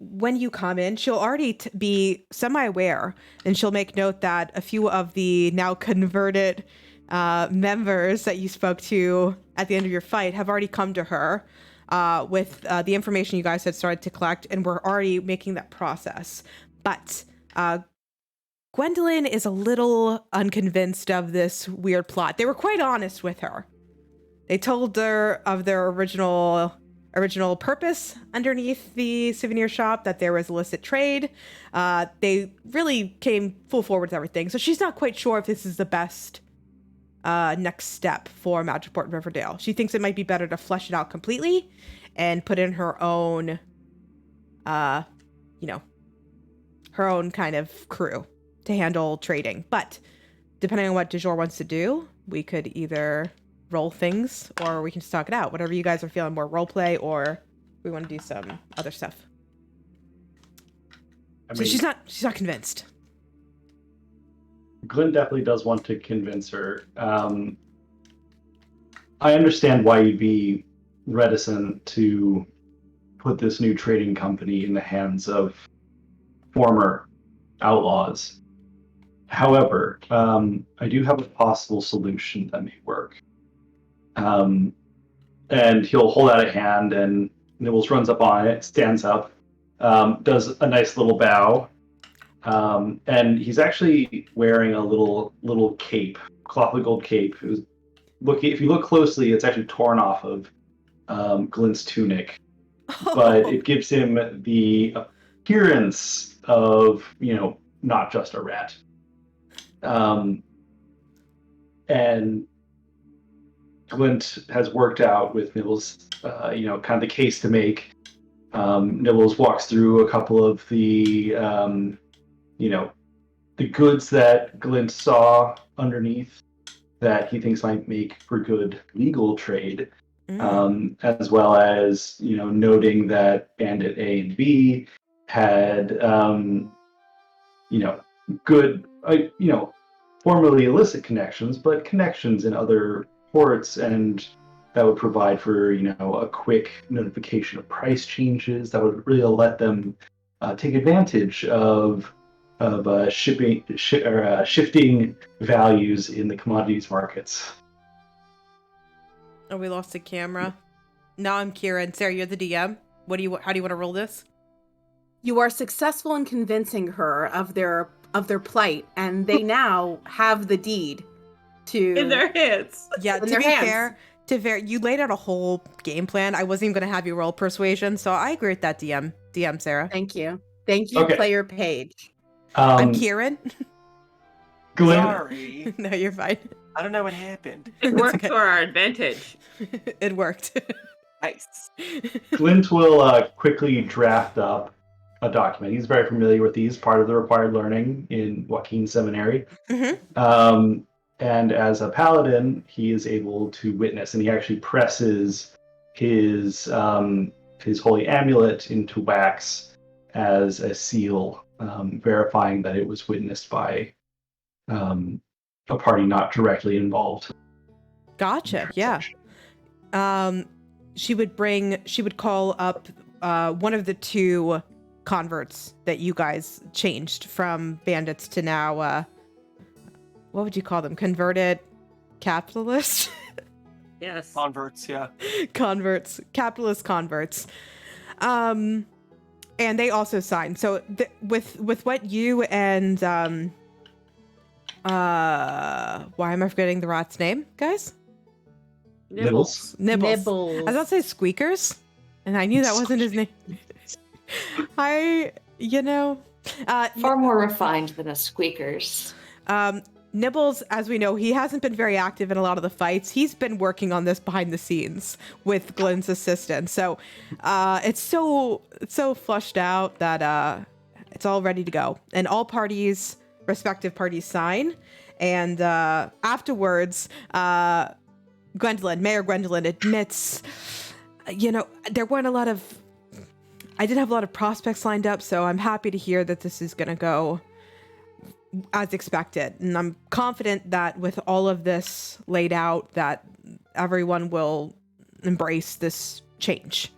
when you come in, she'll already be semi-aware, and she'll make note that a few of the now converted members that you spoke to at the end of your fight have already come to her with the information you guys had started to collect, and we're already making that process. But Gwendolyn is a little unconvinced of this weird plot. They were quite honest with her. They told her of their original purpose underneath the souvenir shop, that there was illicit trade. They really came full forward with everything. So she's not quite sure if this is the best next step for Magiport Riverdale. She thinks it might be better to flesh it out completely and put in her own, her own kind of crew to handle trading. But depending on what Dujour wants to do, we could either roll things or we can just talk it out. Whatever you guys are feeling, more role play, or we want to do some other stuff. So she's not convinced. Glenn definitely does want to convince her. I understand why you'd be reticent to put this new trading company in the hands of former outlaws. However, I do have a possible solution that may work. And he'll hold out a hand, and Nibbles runs up on it, stands up, does a nice little bow, and he's actually wearing a little cape, cloth of gold cape. If you look closely, it's actually torn off of Glenn's tunic, but it gives him the appearance of, not just a rat. And Glint has worked out with Nibbles, kind of the case to make. Nibbles walks through a couple of the, the goods that Glint saw underneath that he thinks might make for good legal trade, as well as, noting that Bandit A and B had, good, formerly illicit connections, but connections in other ports, and that would provide for a quick notification of price changes that would really let them take advantage of shifting values in the commodities markets. Oh, we lost the camera. Now I'm Kieran. Sarah, you're the DM. How do you want to roll this? You are successful in convincing her of their plight, and they now have the deed In their hands. Yeah, In to their be hands. fair, you laid out a whole game plan. I wasn't even going to have you roll persuasion, so I agree with that, DM Sarah. Thank you. Thank you, Okay. player Paige. I'm Kieran. Glenn, Sorry. No, you're fine. I don't know what happened. It worked okay. for our advantage. It worked. Nice. Glint will quickly draft up a document. He's very familiar with these, part of the required learning in Joaquin Seminary. And as a paladin, he is able to witness, and he actually presses his holy amulet into wax as a seal, verifying that it was witnessed by a party not directly involved. Gotcha. Yeah. She would call up one of the two converts that you guys changed from bandits to now, what would you call them? Converted capitalists? Yes. Converts, yeah. Converts. Capitalist converts. And they also signed. So with what you and why am I forgetting the rat's name, guys? Nibbles. Nibbles. I was about to say Squeakers, and I knew that wasn't his name. Far more refined than a Squeakers. Nibbles, as we know, he hasn't been very active in a lot of the fights. He's been working on this behind the scenes with Glenn's assistance. So it's so flushed out that it's all ready to go. And all parties, respective parties, sign. And afterwards, Mayor Gwendolyn admits, there weren't I didn't have a lot of prospects lined up, so I'm happy to hear that this is going to go as expected. And I'm confident that with all of this laid out, that everyone will embrace this change.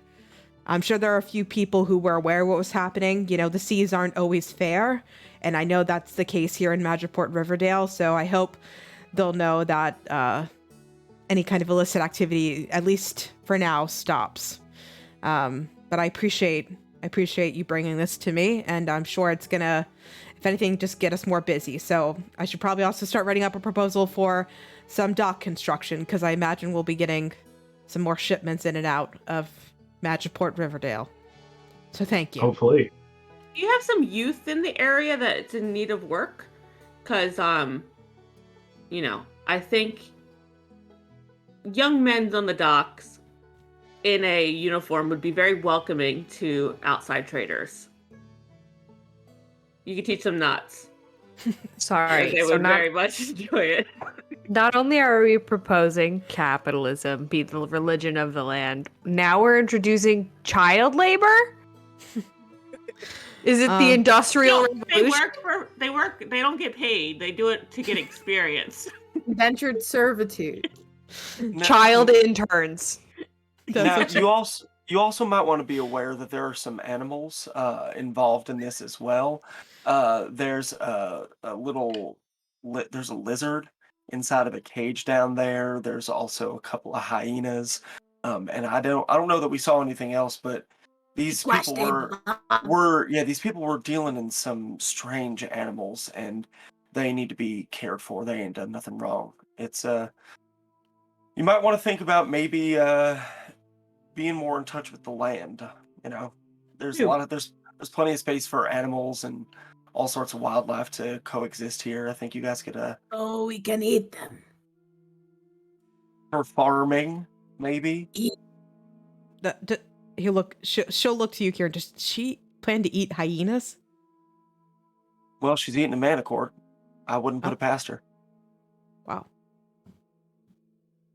I'm sure there are a few people who were aware of what was happening. The seas aren't always fair, and I know that's the case here in Magiport Riverdale, so I hope they'll know that any kind of illicit activity, at least for now, stops. But I appreciate you bringing this to me, and I'm sure it's gonna, if anything, just get us more busy. So I should probably also start writing up a proposal for some dock construction, because I imagine we'll be getting some more shipments in and out of Magiport Riverdale. So thank you. Hopefully. Do you have some youth in the area that's in need of work? Because, I think young men on the docks in a uniform would be very welcoming to outside traders. You could teach them nuts. Sorry. They would very much enjoy it. Not only are we proposing capitalism be the religion of the land, now we're introducing child labor? Is it the industrial revolution? They don't get paid. They do it to get experience. Indentured servitude. Child interns. Now, you also might want to be aware that there are some animals involved in this as well. There's a lizard inside of a cage down there. There's also a couple of hyenas, and I don't know that we saw anything else, but these people were dealing in some strange animals, and they need to be cared for. They ain't done nothing wrong. It's you might want to think about maybe being more in touch with the land. There's there's plenty of space for animals and all sorts of wildlife to coexist here. I think you guys could Oh, we can eat them. for farming, maybe. She'll look to you, Kieran. Does she plan to eat hyenas? Well, she's eating a manicord. I wouldn't put it past her. Wow.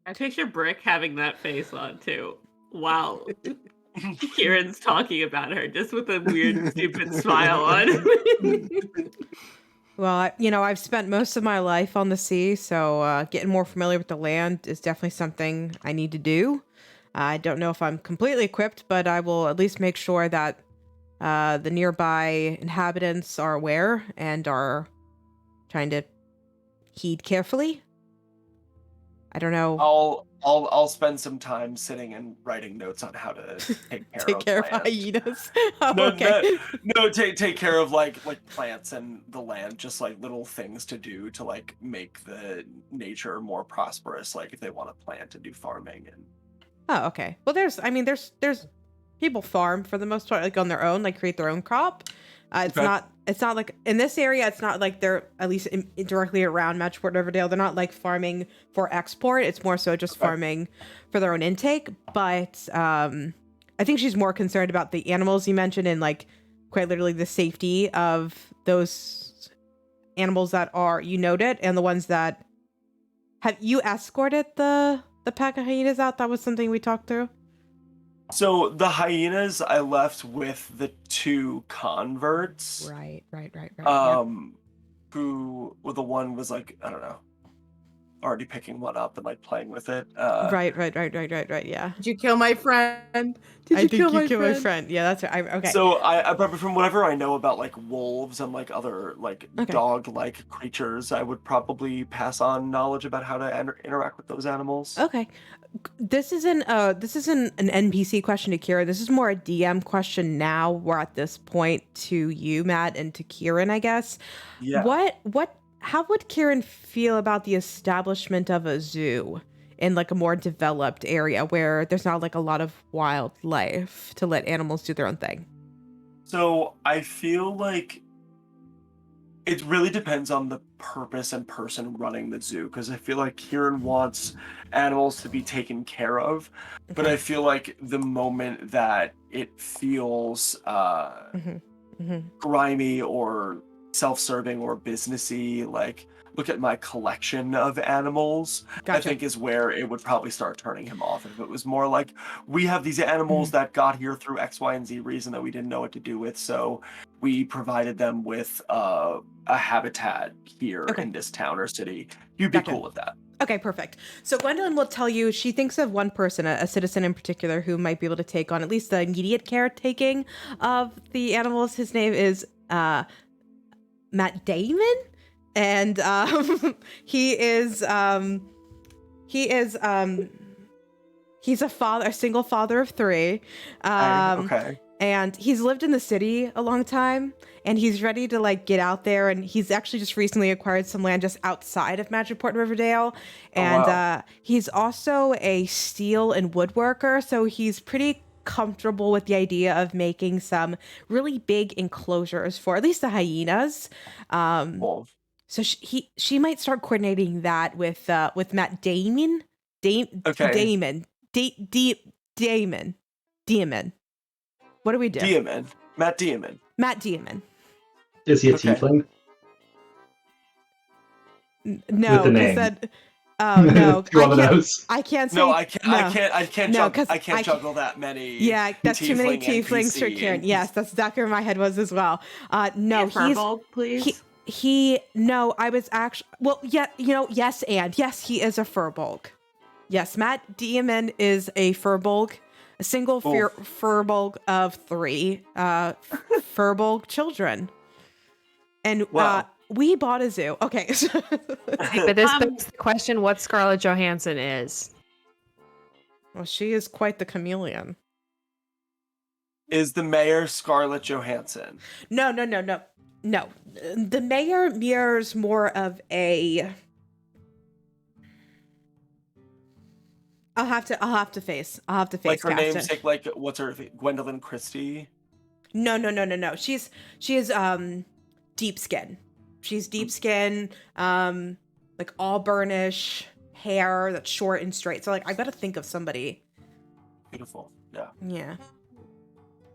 I picture Brick having that face on too. Wow. Kieran's talking about her just with a weird, stupid smile on. Well, I've spent most of my life on the sea, so getting more familiar with the land is definitely something I need to do. I don't know if I'm completely equipped, but I will at least make sure that the nearby inhabitants are aware and are trying to heed carefully. I don't know. I'll spend some time sitting and writing notes on how to take care of hyenas. Take care of like plants and the land, just like little things to do to like make the nature more prosperous. Like if they want to plant and do farming and. Oh, okay. Well, there's people farm for the most part, like on their own, like create their own crop. It's not like in this area. It's not like they're at least directly around Magiport Riverdale. They're not like farming for export. It's more so just farming for their own intake. But I think she's more concerned about the animals you mentioned and like quite literally the safety of those animals that are you noted and the ones that have you escorted the pack of hyenas out? That was something we talked through. So the hyenas I left with the 2 converts. Right. Yep. Who, well, the one was like, I don't know, already picking one up and like playing with it. Right. Yeah. Did you kill my friend? Did I you think kill you my killed friend? my friend. Yeah, that's right. Okay. So but from whatever I know about like wolves and like other like Okay. dog-like creatures, I would probably pass on knowledge about how to interact with those animals. Okay. This isn't an NPC question to Kira. This is more a DM question now. We're at this point to you, Matt, and to Kieran, I guess. Yeah. How would Kieran feel about the establishment of a zoo in like a more developed area where there's not like a lot of wildlife to let animals do their own thing? So I feel like it really depends on the purpose and person running the zoo, because I feel like Kieran wants animals to be taken care of, but I feel like the moment that it feels grimy or self-serving or businessy, like look at my collection of animals, Gotcha. I think is where it would probably start turning him off. If it was more like, we have these animals that got here through X, Y, and Z reason that we didn't know what to do with, so we provided them with a habitat here in this town or city. You'd be cool with that. Okay, perfect. So Gwendolyn will tell you she thinks of one person, a citizen in particular, who might be able to take on at least the immediate caretaking of the animals. His name is Matt Damon, and he's a single father of 3. Okay. And he's lived in the city a long time, and he's ready to like get out there. And he's actually just recently acquired some land just outside of Magicport and Riverdale. And he's also a steel and woodworker, so he's pretty comfortable with the idea of making some really big enclosures for at least the hyenas. So she might start coordinating that with Matt Damon. Damon. What do we do? Matt Diamond. Matt Diamond. Is he a tiefling? No, with the name. No. Do you want those? I can't say. No, I can't juggle that many. Yeah, that's too many tieflings for Kieran. Yes, that's exactly where my head was as well. No, he's Furbolg, please. No, I was actually yes, he is a furbolg. Yes, Matt Diamond is a furbolg. A single furbolg of 3 furbolg children. And we bought a zoo. Okay. But this begs the question what Scarlett Johansson is. Well, she is quite the chameleon. Is the mayor Scarlett Johansson? No. The mayor mirrors more of a... I'll have to face like her cast namesake, like what's her Gwendolyn Christie? No. She is deep skin. She's deep skin, like auburnish hair that's short and straight. So like I gotta think of somebody. Beautiful. Yeah. Yeah.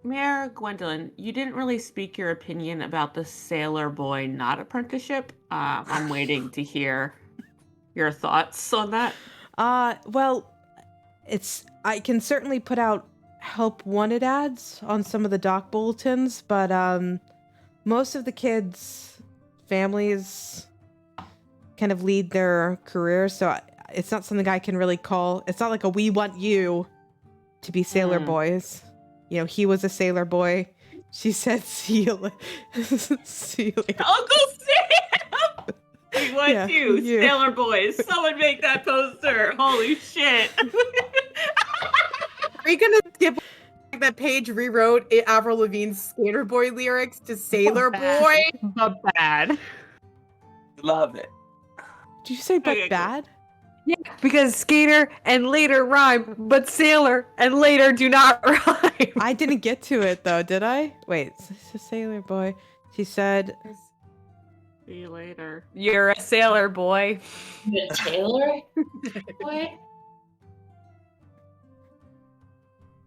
Mayor Gwendolyn, you didn't really speak your opinion about the Sailor Boy not apprenticeship. I'm waiting to hear your thoughts on that. Well, I can certainly put out help wanted ads on some of the dock bulletins, but most of the kids' families kind of lead their careers, so it's not something I can really call. It's not like we want you to be sailor boys. You know, he was a sailor boy. She said, see you later. Uncle Sam! We want you, Sailor Boys. Someone make that poster. Holy shit. Are you gonna skip that Paige rewrote Avril Lavigne's Skater Boy lyrics to Sailor Boy? But bad. Love it. Did you say bad? Yeah, because skater and later rhyme, but sailor and later do not rhyme. I didn't get to it though, did I? Wait, it's a sailor boy. She said, see you later. You're a sailor boy. The Taylor boy?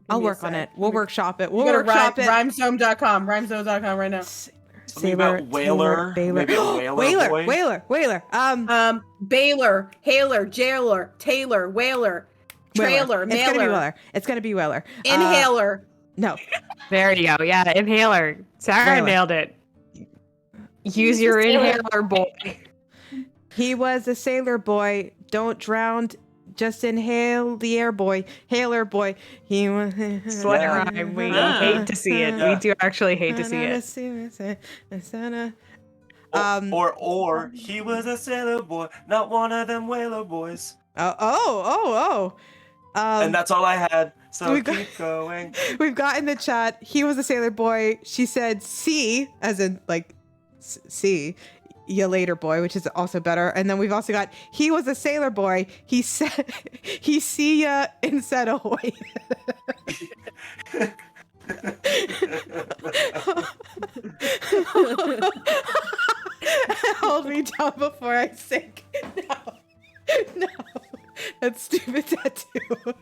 I'll me a work on sec. it. We'll workshop it. You We'll go to workshop it. rhymezone.com. Rhymezone.com right now. Something about Whaler, Baylor. maybe a Whaler boy. Whaler. Baylor, Haler, Jailer, Taylor, Whaler, Trailer, It's gonna be Mailer, Weller. It's gonna be Weller. Inhaler. No. There you go. Yeah, inhaler. Sarah Whaler. nailed it. Use your inhaler, boy. He was a sailor boy. Don't drown. Just inhale the air, boy. Hailer boy. He was. Slut rhyme. We hate to see it. We do actually hate to see it. Or he was a sailor boy, not one of them whaler boys. And that's all I had. So keep going. We've got in the chat. He was a sailor boy. She said, "See," as in like, "See ya later, boy," which is also better. And then we've also got, he was a sailor boy. He said, "He see ya and said ahoy." Hold me down before I sink. No, that's stupid tattoo.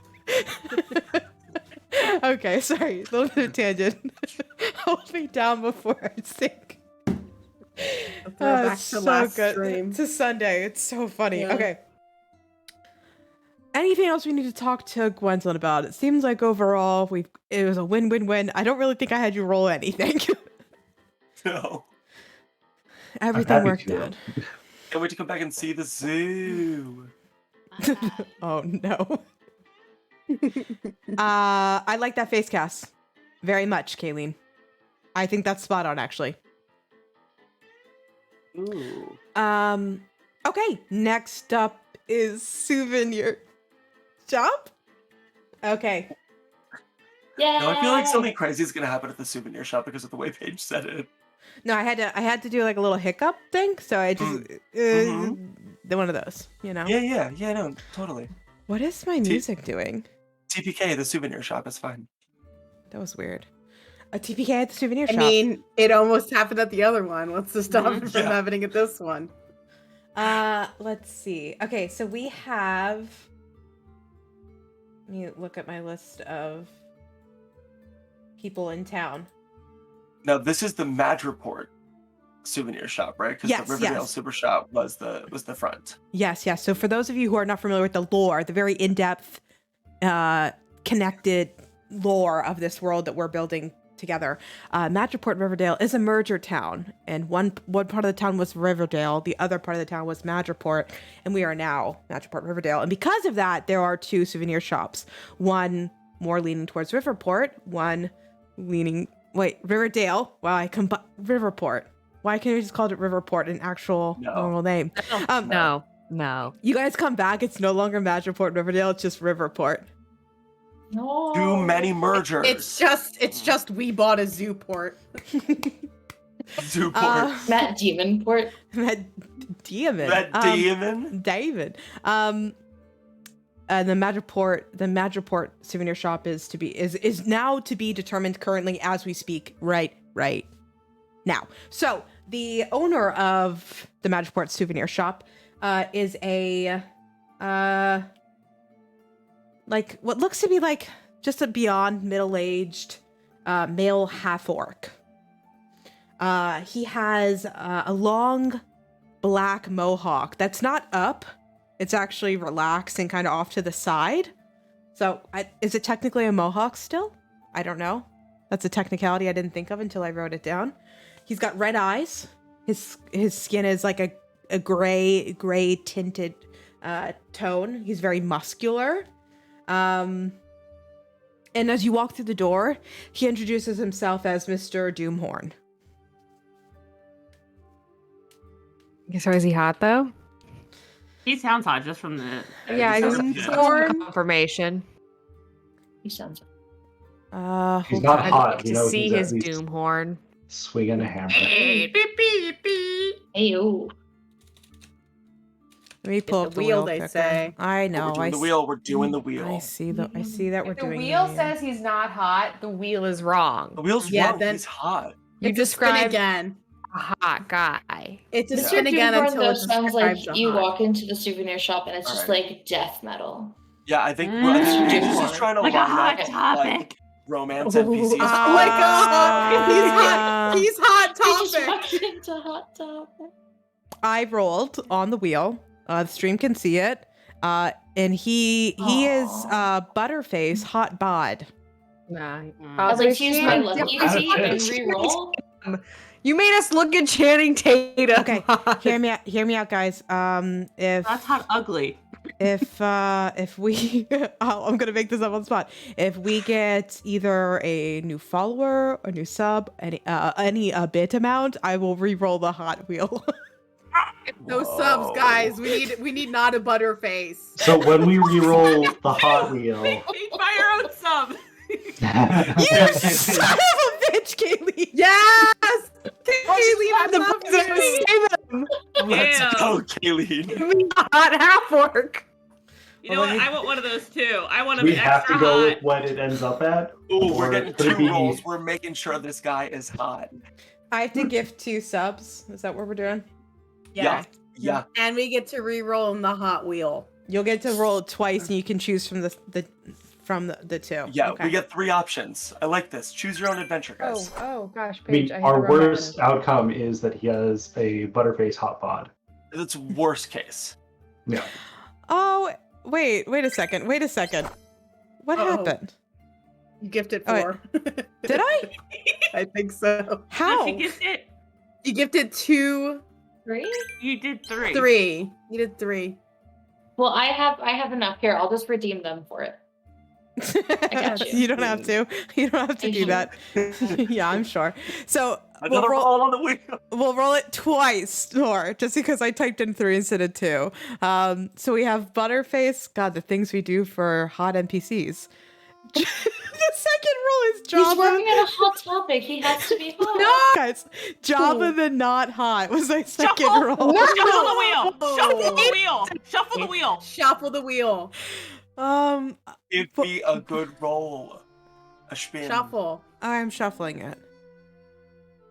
Okay, sorry, a little bit of tangent. Hold me down before I sink. Back It's to so last good. stream. It's a Sunday. It's so funny. Yeah. Okay. Anything else we need to talk to Gwendolyn about? It seems like overall it was a win-win-win. I don't really think I had you roll anything. No. Everything worked out. Can't wait to come back and see the zoo. Oh no. I like that face cast very much, Kayleen. I think that's spot on, actually. Ooh. Okay, next up is souvenir shop. Okay. Yeah. No, I feel like something crazy is gonna happen at the souvenir shop because of the way Paige said it. No, I had to do like a little hiccup thing, so I just one of those, you know. Yeah, no, totally. What is my music doing? TPK, the souvenir shop, is fine. That was weird. A TPK at the souvenir shop. I mean, it almost happened at the other one. What's to stop it from Yeah. happening at this one? Let's see. Okay, so we have. Let me look at my list of people in town. Now, this is the Madripoort souvenir shop, right? Because Yes, the Riverdale yes. Super Shop was the front. Yes. So for those of you who are not familiar with the lore, the very in-depth, connected lore of this world that we're building together, Madripoort Riverdale is a merger town, and one part of the town was Riverdale, the other part of the town was Madripoort, and we are now Madripoort Riverdale. And because of that, there are two souvenir shops, one more leaning towards Riverport, one leaning Riverdale. Wow, Riverport. Why can't we just call it Riverport, an actual normal name? No. You guys come back, it's no longer Madripoort Riverdale, it's just Riverport. No. Too many mergers. It's just we bought a Zooport. Zooport. Matt Demonport. David. The Madripoort souvenir shop is now to be determined currently as we speak right now. So the owner of the Madripoort souvenir shop is a like what looks to be like just a beyond middle-aged male half-orc. He has a long black mohawk that's not up. It's actually relaxed and kind of off to the side. So is it technically a mohawk still? I don't know. That's a technicality I didn't think of until I wrote it down. He's got red eyes. His skin is like a gray tinted tone. He's very muscular. And as you walk through the door, he introduces himself as Mr. Doomhorn. So is he hot though? He sounds hot just from the. Yeah, he he's sounds good. confirmation. He sounds. He's not I'd hot. like You to know, see he's at his least doom horn. swinging a hammer. Hey, yo. Let me pull It's up the the wheel, wheel they quicker. say. I know. We're doing the wheel. We're doing the wheel. I see that we're If the doing wheel the says he's not hot, the wheel is wrong. The wheel's Yeah, wrong. then- He's hot. You It's a spin described again. a hot guy. It's a Mr. spin again Doomhorn, until though, it sounds like describes a you hot. walk into the souvenir shop and it's just Alright. like death metal. Yeah, I think Paige is just trying to Like a line hot up topic. like romance NPCs. Oh my god! He's hot I just topic. walked into Hot Topic. I rolled on the wheel. The stream can see it. And he is Butterface Hot Bod. Nah. I'd like to use my Channing- lucky seat and re-roll. You made us look at Channing Tatum. Okay, hear me out, guys. If That's hot ugly. if we, I'm gonna make this up on the spot. If we get either a new follower, a new sub, any bit amount, I will re-roll the hot wheel. No subs, guys. We need not a butterface. So when we re-roll the hot wheel, Made by your own sub. You son of a bitch, Kaylee! Yes! Kaylee, I love you. Let's Damn. go, Kayleen. Hot half work. You know what? I want one of those too. I want to we be have extra to go hot. with what it ends up at. Ooh, we're Or getting could it 2 be- rolls. We're making sure this guy is hot. I have to gift 2 subs. Is that what we're doing? Yeah. Yeah. And we get to re-roll in the hot wheel. You'll get to roll it twice, and you can choose from the 2. Yeah, Okay. we get 3 options. I like this. Choose your own adventure, guys. Oh gosh, I mean, Paige. our worst outcome is that he has a Butterface hot bod. That's worst case. Yeah. Oh, wait a second. What Uh-oh. happened? You gifted Oh, wait. 4. Did I? I think so. How? Did you get it? You gifted 2, 3? You did 3. 3. You did 3. Well, I have enough here. I'll just redeem them for it. got you. You don't have to. You don't have to do that. Yeah, I'm sure. So Another roll on the wheel. we'll roll it twice more, just because I typed in 3 instead of 2. So we have Butterface. God, the things we do for hot NPCs. The second roll is Java. He's working on a Hot Topic. He has to be hot. Guys, Java the not hot was my second Shuffle. roll. Shuffle the wheel. Shuffle the wheel. Shuffle the wheel. Shuffle the wheel. It'd be a good roll. A spin. Shuffle. I'm shuffling it.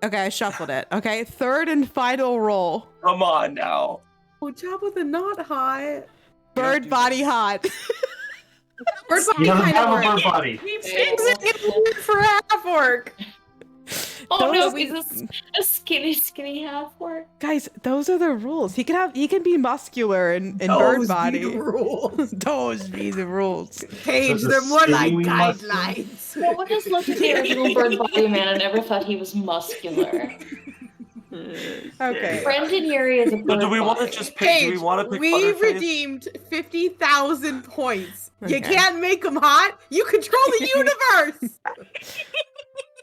Okay, I shuffled it. Okay, third and final roll. Come on now. Oh, job with the not hot. Bird body hot. Bird He body doesn't kind have of a bird works. body. We Hey, fixed it. For half work. Oh no, Those- is this a skinny half work? Guys, those are the rules. He can be muscular in bird Those body. be the rules. Those be the rules. Paige, So they're more like skinny muscle. guidelines. No one has looked at the original Bird Body Man and never thought he was muscular. Okay. Brendan Urie is a So bird do we want to body. just pick? Do we want to pick we Butterface? redeemed 50,000 points. You Okay. can't make them hot. You control the universe.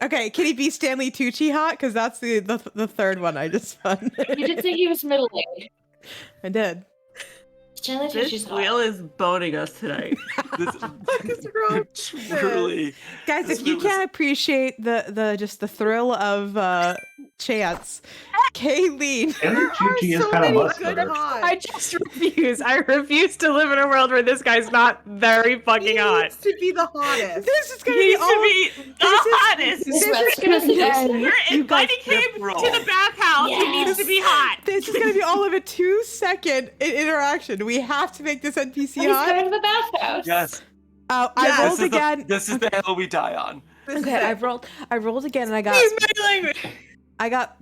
Okay, can he be Stanley Tucci hot? Because that's the third one I just found. You did say he was middle-aged. I did. Stanley This Tucci's hot. wheel is boning us tonight. This, is wrong with truly. Guys, This if you wheel is- can't appreciate the just the thrill of chance, Kayleen. And Chuchi is so kind of many muscular. good hot. I just refuse. I refuse to live in a world where this guy's not very fucking He hot. needs to be the hottest. This is He gonna be needs all. to be the hottest. This is gonna be We're You guys inviting him flip roll. to the bathhouse. He needs to be hot. This is gonna be all of a 2-second interaction. We have to make this NPC He's hot. going to the bathhouse. Yes. I Yes. rolled This again. is the hill we die on. This is Okay, it. I rolled again, and I got Please, my language. I got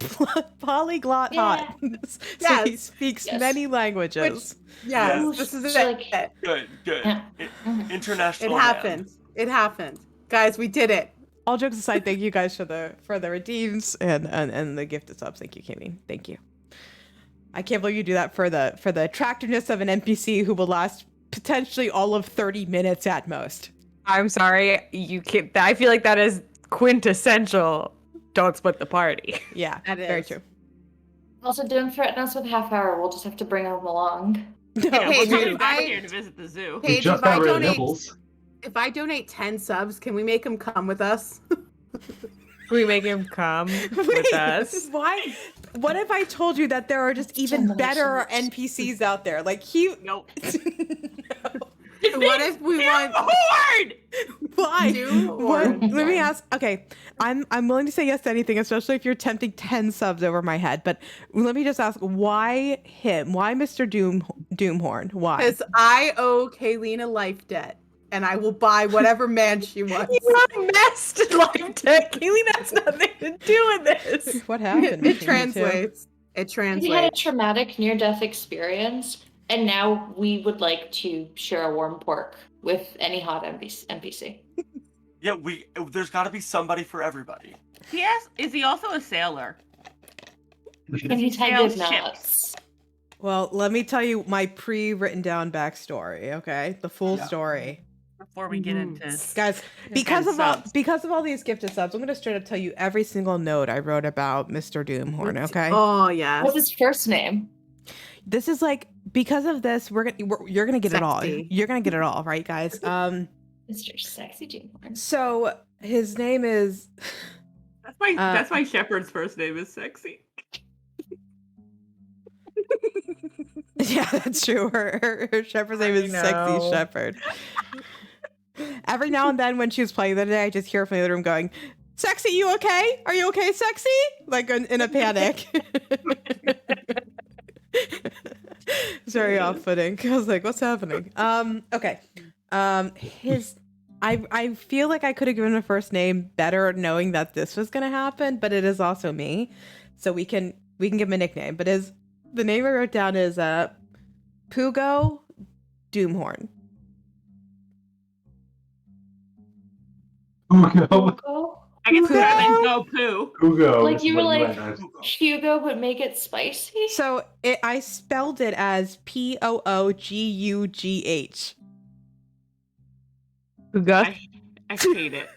polyglot hot. So he Yes. speaks Yes. many languages. Yes, Yes. this is It's it. like- Good, good. Yeah. It International. happened. It happened. Guys, we did it. All jokes aside, thank you guys for the redeems and the gifted subs. Thank you, Kimmy. Thank you. I can't believe you do that for the attractiveness of an NPC who will last potentially all of 30 minutes at most. I'm sorry, you can't. I feel like that is quintessential. Don't split the party. Yeah, That very is. true. Also, don't threaten us with a half hour. We'll just have to bring him along. No, Yeah, Hey, we're dude, coming back I- here to visit the zoo. We Paige, just if got I rid of donate, Nibbles. if I donate 10 subs, can we make him come with us? Can we make him come with us? Why? What if I told you that there are just even better NPCs out there? Like he. Nope. What if we want Horde! Why? two or What? Let me ask. Okay, I'm willing to say yes to anything, especially if you're tempting 10 subs over my head. But let me just ask, why him? Why Mr. Doomhorn. Why? Because I owe Kayleen a life debt, and I will buy whatever man she wants. You messed life debt. Kaylee has nothing to do with this. What happened? It between you two? translates. It We had a translates. traumatic near-death experience, and now we would like to share a warm pork with any hot NPC. Yeah, there's got to be somebody for everybody. Is he also a sailor? And he Sales tended ships. nuts. Well, let me tell you my pre-written down backstory. Okay, the full story. Before we get into Guys, because of subs. all these gifted subs, I'm gonna straight up tell you every single note I wrote about Mr. Doomhorn. Okay. Oh yes. What's his first name? This is like because of this, you're gonna get it all. Sexy. You're gonna get it all, right, guys? Mr. Sexy Doomhorn. So his name is. That's why Shepard's first name is Sexy. Yeah, that's true. Her Shepherd's name is Sexy Shepherd. Every now and then when she was playing the other day, I just hear her from the other room going, "Sexy, you okay? Are you okay, Sexy?" Like in a panic. It's very off-putting. I was like, "What's happening?" Okay. I feel like I could have given a first name better knowing that this was gonna happen, but it is also me, so we can give him a nickname. But the name I wrote down is Pugo Doomhorn. Hugo. Oh, I guess that means go poo. Hugo. like is you were what like meant. Hugo, but make it spicy. So I spelled it as Poogugh. I hate it.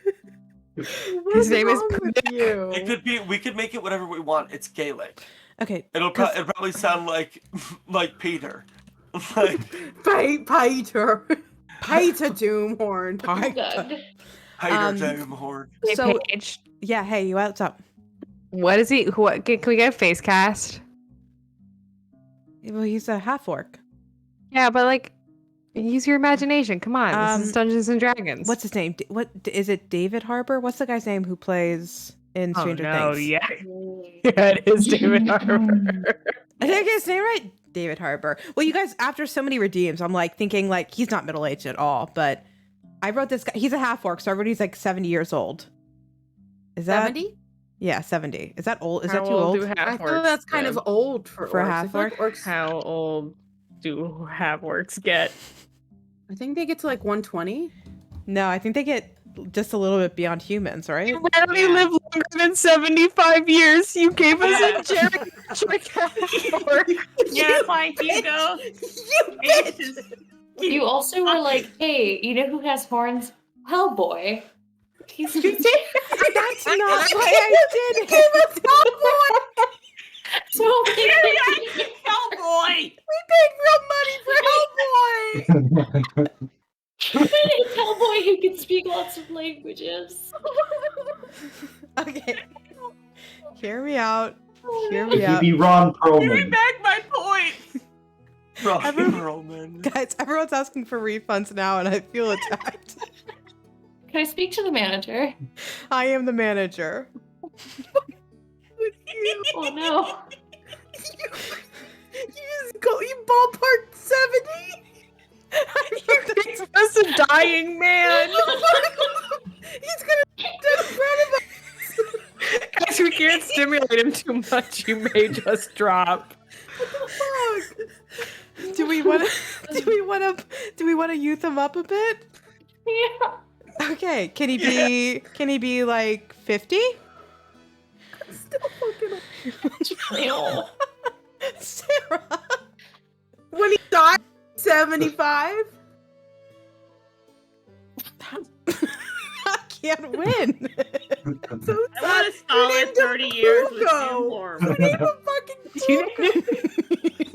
His name is you. It could be. We could make it whatever we want. It's Gaelic. Okay. It'll probably sound like Peter. Like Peter. Peter Doomhorn. Doug. Peter Doomhorn. Hey, So Paige, yeah, hey, what's up? what is he? What can we get a face cast? Well, he's a half orc. Yeah, but like, use your imagination. Come on, this is Dungeons and Dragons. What's his name? What is it? David Harbour? What's the guy's name who plays in Stranger Things? Yeah, yeah, it is David Harbour. I think I get his name right. David Harbour. Well, you guys, after so many redeems, I'm like thinking like he's not middle aged at all. But I wrote this guy. He's a half orc, so everybody's like 70 years old. Is that 70? Yeah, 70. Is that old? Is How that too old? do I half feel that's kind of old for For a orcs. half I feel like orcs. How old do half orcs get? I think they get to like 120. No, I think they get just a little bit beyond humans, right? You rarely live longer than 75 years. You gave us a geriatric half orc. Yeah, like Hugo. You also were like, hey, you know who has horns? Hellboy. He's That's not why I did it. so Hellboy! We paid real money for Hellboy. Hellboy who can speak lots of languages. Okay. Hear me out. Hear Could me he out. be Ron Give me Perlman? back my points! Roman. Guys, everyone's asking for refunds now, and I feel attacked. Can I speak to the manager? I am the manager. Oh no. You ballparked 70. It's just a dying man. He's gonna dead in front of us. Guys, we can't stimulate him too much. You may just drop. Fuck. Do we want to youth him up a bit? Yeah. Okay. Can he be like 50? Still fucking Real. Sarah. when he died, 75. I can't win. So I want a solid 30 years with Hugo. Hugo. We need a fucking Hugo.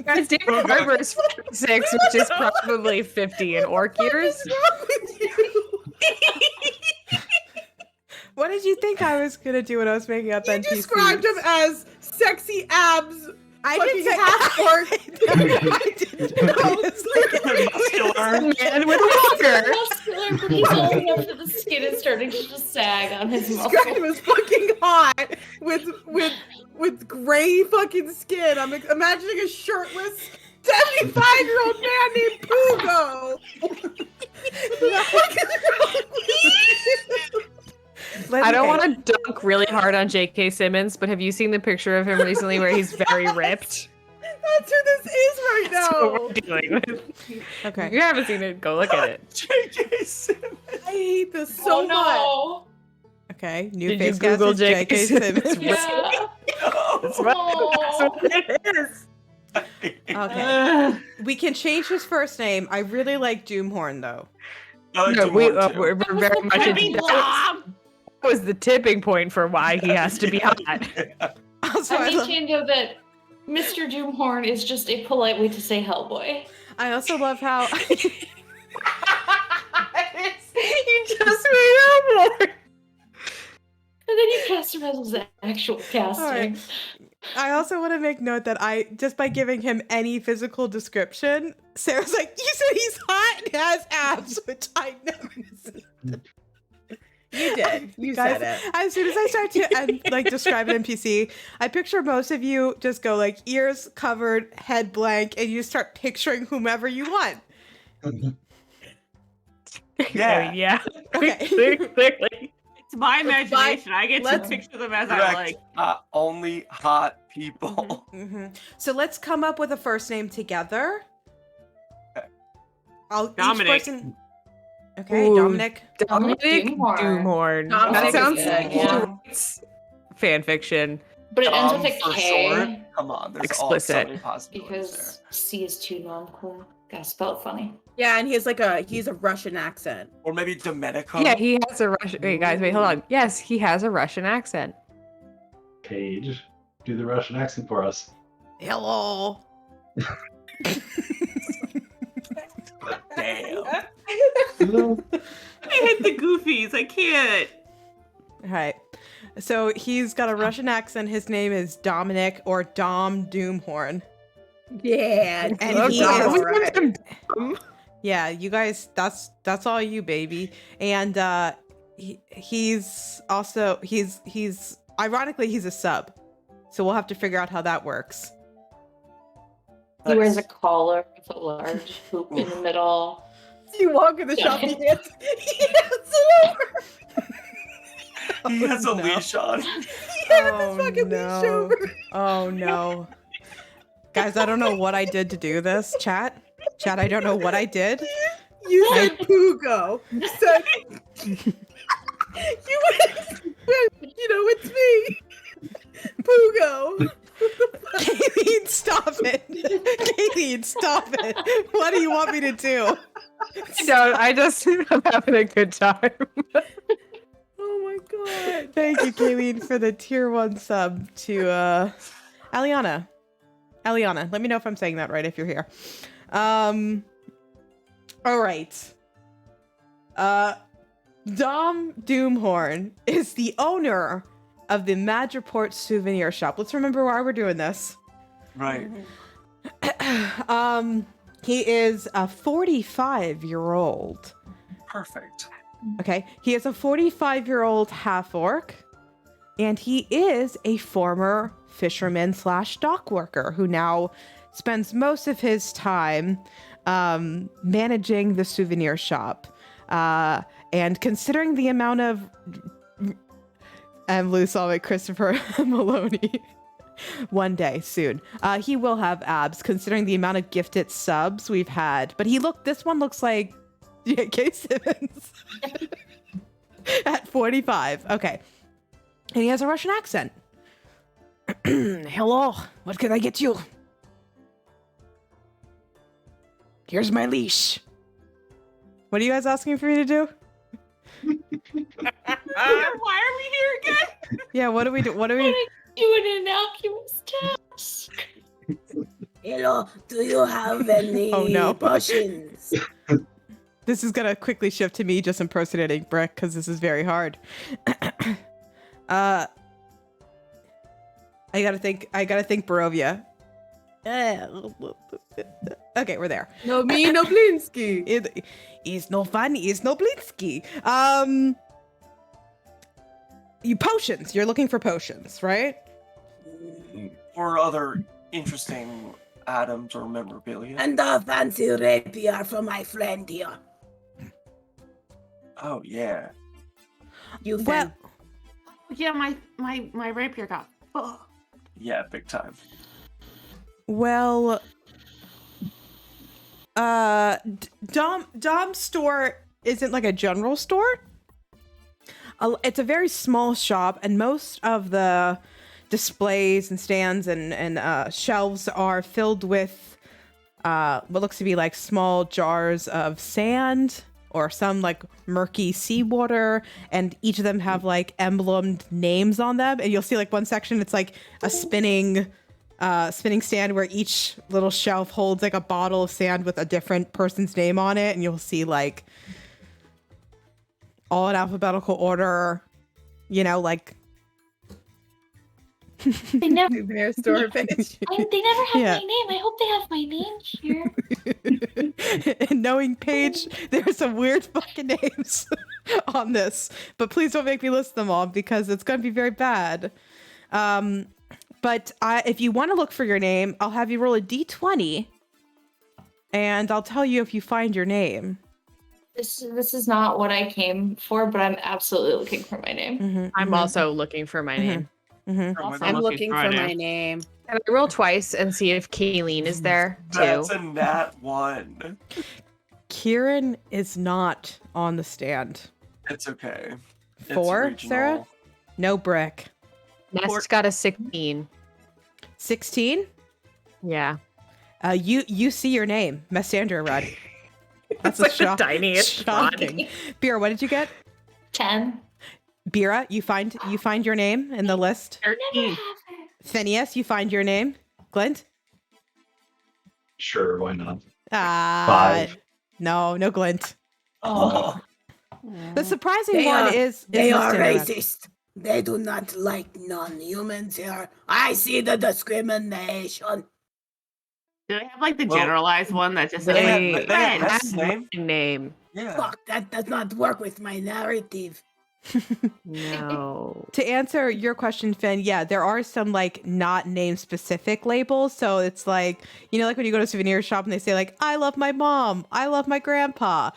Guys, David Harbour is 46, which is probably 50 in orc years. What's wrong with you? What did you think I was gonna do when I was making up You NPCs? described him as sexy abs. I fucking didn't say half orc. Muscular. Man with a walker. Muscular, but he's old enough that the skin is starting to just sag on his Described him muscles. as fucking hot with gray fucking skin. I'm imagining a shirtless 75-year-old man named Pugo. I don't want to dunk really hard on J.K. Simmons, but have you seen the picture of him recently where he's very ripped? That's who this is right That's what now. we're dealing with. Okay. If you haven't seen it, go look at it. J.K. Simmons. I hate this so Oh Okay. New Did face you Google cast is J.K. J.K. Simmons. no! Yeah. That's what it is. Okay. We can change his first name. I really like Doomhorn though. I like No, Dujour, too. we're very much into that was the tipping point for why he has to be hot. Also, I need to know that Mr. Doomhorn is just a polite way to say Hellboy. I also love how You just made up more. And then you cast him as his actual casting. Alright. I also want to make note that I just by giving him any physical description, Sarah's like, you said he's hot and has abs, which I never said. You did. You Guys, said it. as soon as I start to like describe an NPC, I picture most of you just go like ears covered, head blank, and you start picturing whomever you want. Yeah. Yeah. Okay. Clearly. It's my imagination. I get to let's- picture them as I Correct. like. Only hot people. hmm So let's come up with a first name together. Each Dominic. person. Okay, Ooh, Dominic. Dominic Doomhorn. Doomhorn. Dominic That is sounds good, like yeah. fan fiction. But it ends Dom with a for K short. Come on, there's so Explicit. many possibilities because C is too non-cool. Gotta spell it funny. Yeah, and he's a Russian accent. there. Or maybe Domenico. Yeah, he has a Russian. Wait, guys, wait, hold on. Yes, he has a Russian accent. Paige, do the Russian accent for us. Hello. Damn. I hit the goofies. I can't. All right. So he's got a Russian accent. His name is Dominic or Dom Doomhorn. Yeah, And he Dom, is- alright. Yeah, you guys, that's all you, baby. And he's also he's ironically he's a sub. So we'll have to figure out how that works. He wears a collar with a large hoop in the middle. You walk in the shop, he hands it over. He has a Oh, no. leash on. He hands Oh, his fucking leash no. over. Oh no. Guys, I don't know what I did to do this. Chat, I don't know what I did. You said Pugo. You said you went, it's me. Pugo. Kayleen, stop it. Kayleen, stop it. What do you want me to do? No, I'm having a good time. Oh my god. Thank you, Kayleen, for the tier 1 sub to Aliana. Aliana, let me know if I'm saying that right if you're here. All right. Dom Doomhorn is the owner of the Madripoort souvenir shop. Let's remember why we're doing this. Right. He is a 45-year-old. Perfect. Okay, he is a 45-year-old half-orc, and he is a former fisherman / dock worker who now spends most of his time managing the souvenir shop. And considering the amount of... I'm loose on it, Christopher Maloney. One day soon. He will have abs, considering the amount of gifted subs we've had. But this one looks like J.K. Simmons. At 45. Okay. And he has a Russian accent. Hello, what can I get you? Here's my leash. What are you guys asking for me to do? Why are we here again? Yeah, what do we do? What do I'm we... gonna do an innocuous task. Hello, do you have any Oh, no. potions? This is gonna quickly shift to me just impersonating Brick, because this is very hard. I gotta think Barovia. Okay, we're there. No me, no Blinsky. It is no fun, is no blitzky. You potions. You're looking for potions, right? Or other interesting items or memorabilia? And a fancy rapier for my friend here. Oh yeah. You Well, think? Yeah, my rapier got fucked. Yeah, big time. well, Dom's store isn't like a general store. It's a very small shop, and most of the displays and stands and shelves are filled with what looks to be like small jars of sand or some like murky seawater, and each of them have like emblemed names on them. And you'll see like one section, it's like a spinning stand where each little shelf holds like a bottle of sand with a different person's name on it, and you'll see like all in alphabetical order, you know, like They never, Souvenir store page. they never have Yeah. my name. I hope they have my name here. and knowing Paige, there's some weird fucking names on this, but please don't make me list them all because it's going to be very bad. But if you want to look for your name, I'll have you roll a d20 and I'll tell you if you find your name. This is not what I came for, but I'm absolutely looking for my name. Mhm, I'm mhm, also looking for my name. mhm. Also I'm looking for my my name. Can I roll twice and see if Kayleen is there too? That's a nat 1. Kieran is not on the stand. It's okay. It's 4, regional. Sarah? No brick. Nest got a 16. 16? Yeah. You see your name, Messandra Red. That's It's like the tiniest shocking. Bira, what did you get? 10. Bira, you find your name in the list. Never 13. have it. Phineas, you find your name. Glint? Sure, why not? 5. No Glint. Oh, The surprising They one are- is They are Messandra Red. racist. They do not like non-humans here. I see the discrimination. Do they have like the Well, generalized one that just says They, like they had red? Nest's name. name. Yeah. Fuck, that does not work with my narrative. No. To answer your question, Finn, yeah, there are some like not name specific labels. So it's like, you know, like when you go to a souvenir shop and they say like, I love my mom, I love my grandpa.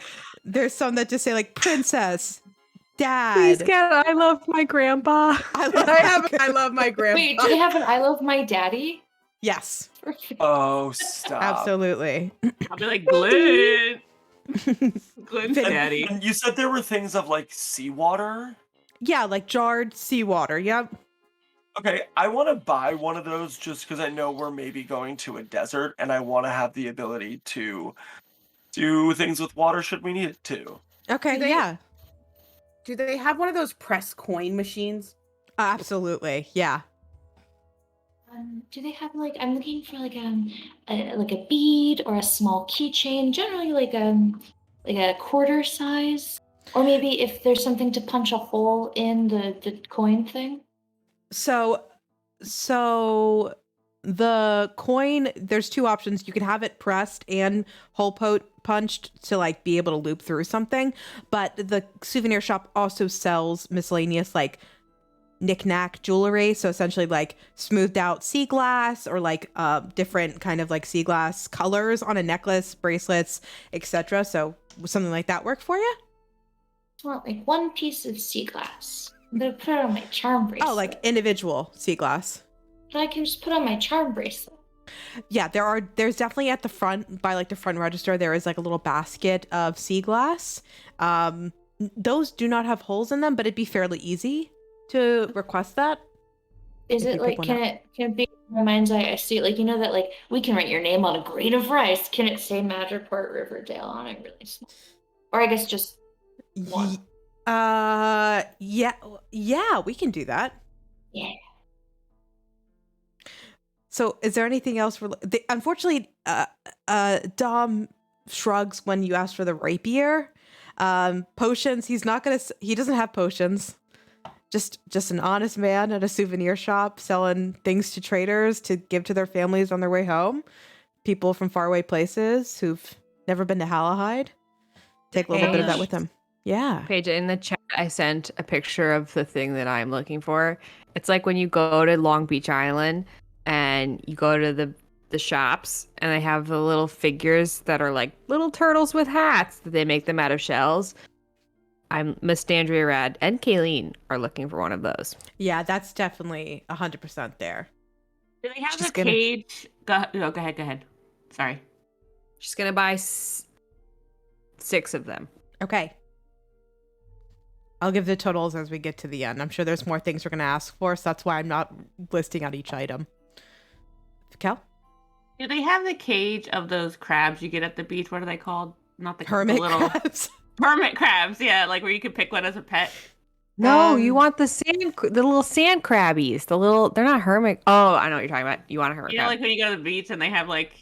There's some that just say like princess, dad. Please get I love my grandpa. I love I love my grandpa. Wait, do they have an I love my daddy? Yes, Oh, stop. absolutely. I'll be like Glint. Glint's Finn- daddy. And you said there were things of like seawater? Yeah, like jarred seawater. Yep. Okay, I want to buy one of those just because I know we're maybe going to a desert and I want to have the ability to do things with water should we need it to. Okay, Do they- yeah. Do they have one of those press coin machines? Absolutely. Yeah. Do they have like I'm looking for like a bead or a small keychain, generally like a quarter size, or maybe if there's something to punch a hole in the coin thing. So the coin, there's 2 options. You can have it pressed and punched to like be able to loop through something, but the souvenir shop also sells miscellaneous like knick-knack jewelry, so essentially like smoothed out sea glass or like different kind of like sea glass colors on a necklace, bracelets, etc. So would something like that work for you? I want like one piece of sea glass. I'm gonna put it on my charm bracelet. Oh, like individual sea glass. That I can just put on my charm bracelet. Yeah, there's definitely at the front, by like the front register, there is like a little basket of sea glass. Those do not have holes in them, but it'd be fairly easy to request that. Is If it you like pick one can it be in my mind's eye? I see like you know that like we can write your name on a grain of rice. Can it say Madripoor Riverdale on it really small? Or I guess just one. Yeah, we can do that. Yeah. So is there anything else? Unfortunately, Dom shrugs when you ask for the rapier. Potions, he doesn't have potions. Just an honest man at a souvenir shop selling things to traders to give to their families on their way home. People from faraway places who've never been to Halahide. Take a little bit of that Paige. with them. Yeah. Paige, in the chat, I sent a picture of the thing that I'm looking for. It's like when you go to Long Beach Island and you go to the shops, and they have the little figures that are like little turtles with hats that they make them out of shells. I'm Miss Dandria Rad and Kayleen are looking for one of those. Yeah, that's definitely 100% there. Do they have She's a gonna- cage? Go ahead. Sorry. She's gonna buy 6 of them. Okay. I'll give the totals as we get to the end. I'm sure there's more things we're going to ask for, so that's why I'm not listing out each item. Cal? Do they have the cage of those crabs you get at the beach? What are they called? Not the Hermit the little crabs. hermit crabs. Yeah, like where you could pick one as a pet. No, you want the little sand crabbies. They're not hermit. Oh, I know what you're talking about. You want a hermit You know, crab. like when you go to the beach and they have like,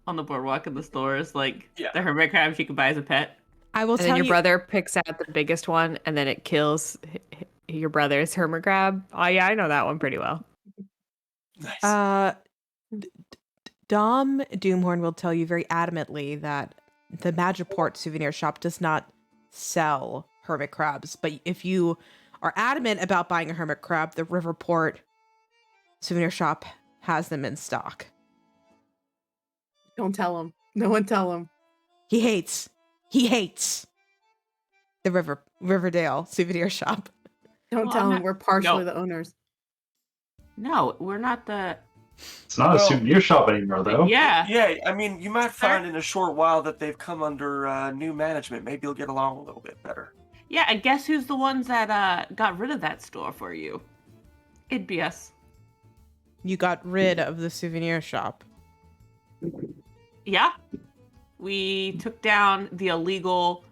on the boardwalk in the stores, like Yeah. the hermit crabs you could buy as a pet. I will And tell then your you. brother picks out the biggest one, and then it kills your brother's hermit crab. Oh yeah, I know that one pretty well. Nice. Dom Doomhorn will tell you very adamantly that the Madripoort souvenir shop does not sell hermit crabs. But if you are adamant about buying a hermit crab, the Riverport souvenir shop has them in stock. Don't tell him. No one tell him. He hates the Riverdale souvenir shop. Don't Well, tell I'm him not- we're partially No. the owners. No, we're not the. It's not a Well- souvenir shop anymore, though. Yeah. Yeah, I mean, you might find in a short while that they've come under new management. Maybe you'll get along a little bit better. Yeah, I guess who's the ones that got rid of that store for you? It'd be us. You got rid of the souvenir shop. Yeah. We took down the illegal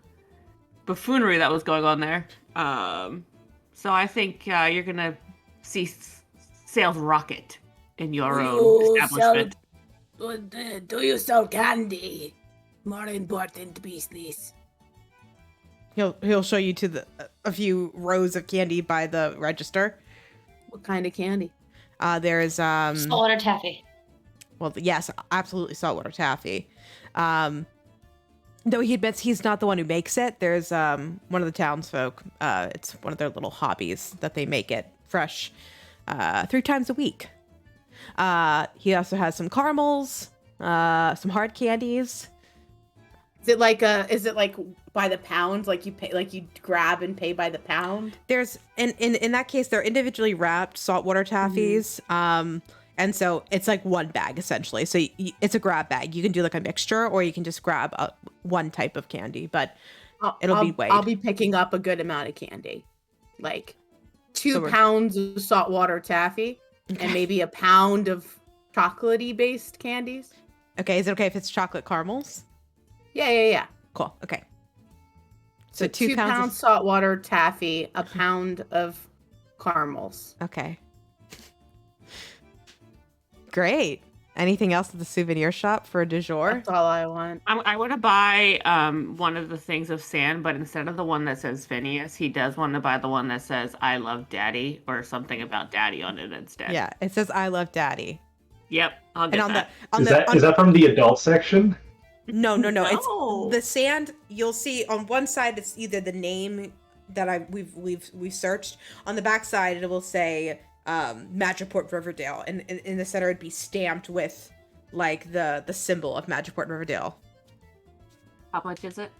buffoonery that was going on there. So I think you're gonna see sales rocket in your own You establishment. do you sell candy? More important business. He'll show you to a few rows of candy by the register. What kind of candy? There's Saltwater taffy. well, yes, absolutely saltwater taffy. Though he admits he's not the one who makes it. There's one of the townsfolk. It's one of their little hobbies that they make it fresh 3 times a week. He also has some caramels, some hard candies. Is it like by the pound? Like you pay, like you grab and pay by the pound? There's in that case they're individually wrapped saltwater taffies. And so it's like one bag essentially. So it's a grab bag. You can do like a mixture, or you can just grab one type of candy, but it'll be weighed. I'll be picking up a good amount of candy, like 2 So we're- pounds of saltwater taffy and maybe a pound of chocolatey based candies. Okay, is it okay if it's chocolate caramels? Yeah. Cool. Okay. So 2 2 pounds pounds saltwater taffy, a pound of caramels. Okay. Great. Anything else at the souvenir shop for Dujour? That's all I want. I want to buy one of the things of sand, but instead of the one that says Phineas, he does want to buy the one that says "I love Daddy" or something about Daddy on it instead. Yeah, it says "I love Daddy." Yep, I'll And get on that. Is that from the adult section? No. No. It's the sand. You'll see on one side it's either the name that we've searched. On the back side it will say Madripoort Riverdale, and in the center it'd be stamped with like the symbol of Madripoort Riverdale. How much is it?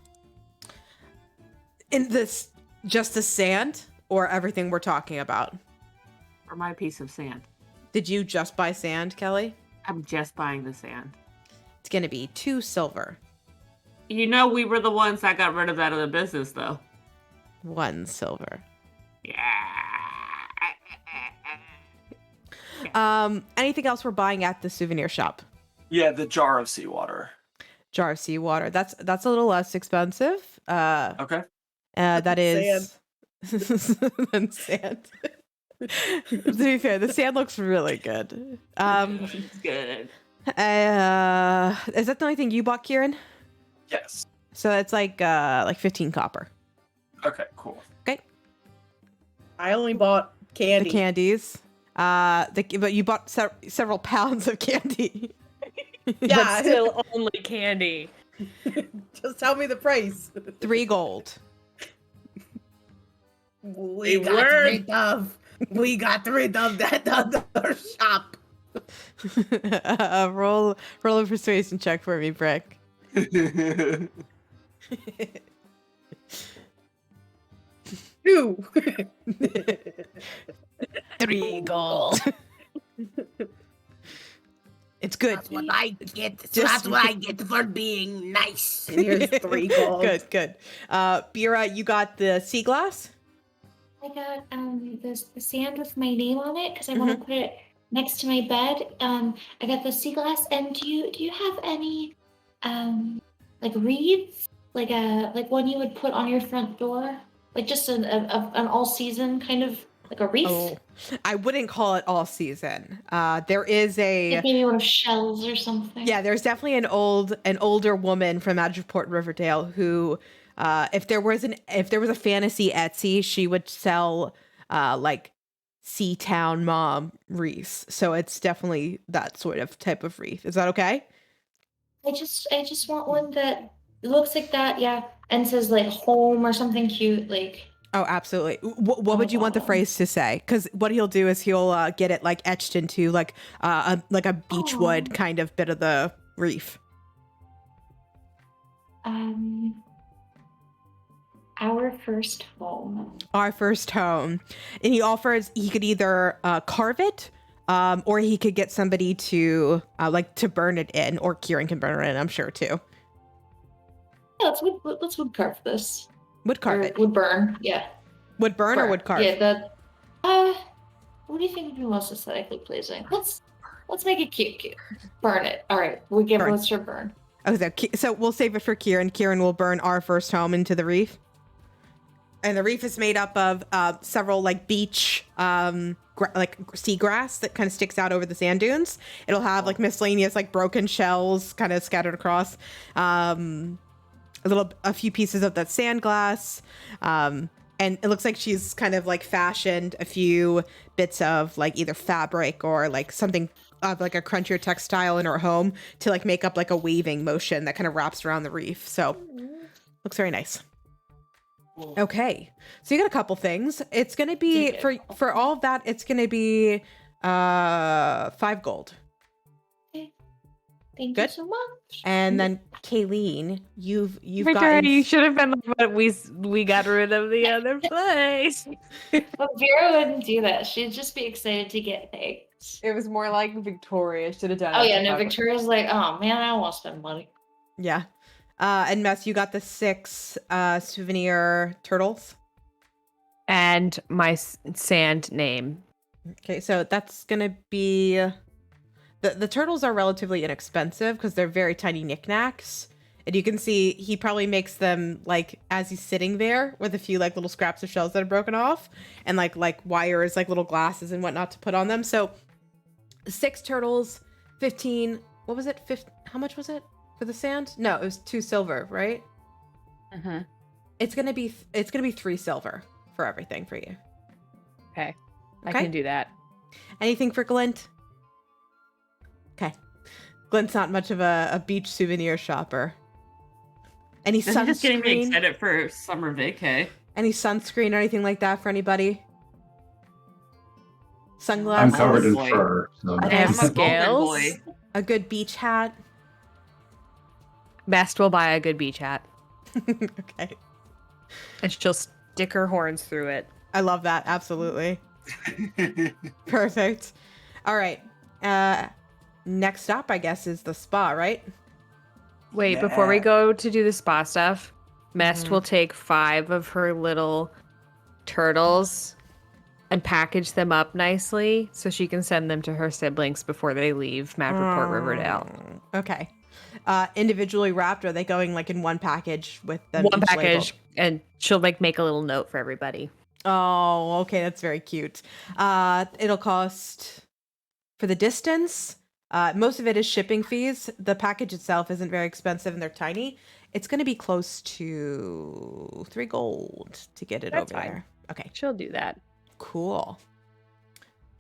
In this, just the sand or everything we're talking about? For my piece of sand. Did you just buy sand, Kelly? I'm just buying the sand. It's gonna be 2 silver, You know, we were the ones that got rid of that other business, though. 1 silver. Yeah. Anything else we're buying at the souvenir shop? Yeah, the jar of seawater. Jar of seawater. That's a little less expensive. Okay. That is than sand. To be fair, the sand looks really good. It's good. Is that the only thing you bought, Kieran? Yes. So it's like 15 copper. Okay, cool. I only bought candy. The candies. But you bought several pounds of candy. Yeah, But still only candy. just tell me the price. 3 gold. We got rid of that other shop. Roll a persuasion check for me, Brick. 2. 3 gold. It's good. That's what I get. Just- That's what I get for being nice. And here's 3 gold. Good. Bira, you got the sea glass? I got the sand with my name on it because I want to put it next to my bed. I got the sea glass. And do you have any like reeds, like one you would put on your front door, like just an all season kind of like a wreath? Oh, I wouldn't call it all season. There is Like maybe one of shells or something. Yeah, there's definitely an older woman from out of Port Riverdale who, if there was a fantasy Etsy, she would sell like Sea Town Mom wreaths. So it's definitely that sort of type of wreath. Is that okay? I just want one that looks like that, yeah, and says like home or something cute, like. Oh, absolutely. What would you want the phrase to say? Because what he'll do is he'll get it like etched into like a beechwood kind of bit of the reef. Our first home. Our first home. And he offers he could either carve it or he could get somebody to to burn it in, or Kieran can burn it in, I'm sure too. Yeah, let's wood carve this. Would carve Or it. would burn, yeah. Would burn or would carve? Yeah, that. What do you think would be most aesthetically pleasing? Let's make it cute. Burn it. All right, we give Burn. let's for burn. Okay, so we'll save it for Kieran. Kieran will burn our first home into the reef. And the reef is made up of several like beach, like seagrass that kind of sticks out over the sand dunes. It'll have like miscellaneous like broken shells kind of scattered across. A few pieces of that sand glass. And it looks like she's kind of like fashioned a few bits of like either fabric or like something of like a crunchier textile in her home to like make up like a waving motion that kind of wraps around the reef. So looks very nice. Okay, so you got a couple things. It's gonna be for all of that. It's gonna be 5 gold. Thank Good. you so much. And then Kayleen, you've Victoria, gotten. you should have been like, but we got rid of the other place. But Vera wouldn't do that. She'd just be excited to get things. It was more like Victoria should have done Oh yeah, no, Victoria's like, oh man, I don't want to spend money. Yeah. And Mess, you got the 6 souvenir turtles. And my sand name. Okay, so that's gonna be the turtles are relatively inexpensive because they're very tiny knickknacks. And you can see he probably makes them like as he's sitting there with a few like little scraps of shells that are broken off and like wires, like little glasses and whatnot to put on them. So 6 turtles, 15. What was it? How much was it for the sand? No, it was 2 silver, right? Mm-hmm. It's gonna be 3 silver for everything for you. Okay. I Okay. can do that. Anything for Glint? Okay. Glint's not much of a beach souvenir shopper. Any I'm just getting me sunscreen? excited for summer vacay. Any sunscreen or anything like that for anybody? I'm Sunglasses? covered in Boy. fur. So I have I'm a golden scales. boy. A good beach hat? Best will buy a good beach hat. Okay. And she'll stick her horns through it. I love that. Absolutely. Perfect. All right. Next up, I guess, is the spa, right? Wait, before we Yeah. go to do the spa stuff, Mest will take 5 of her little turtles and package them up nicely so she can send them to her siblings before they leave Madripoor Riverdale. Okay. Individually wrapped, or are they going like in one package with them One each package, labeled? and she'll make a little note for everybody. Oh, okay, that's very cute. It'll cost for the distance. Most of it is shipping fees. The package itself isn't very expensive, and they're tiny. It's going to be close to 3 gold to get it That's over fine. there. Okay, She'll do that. cool.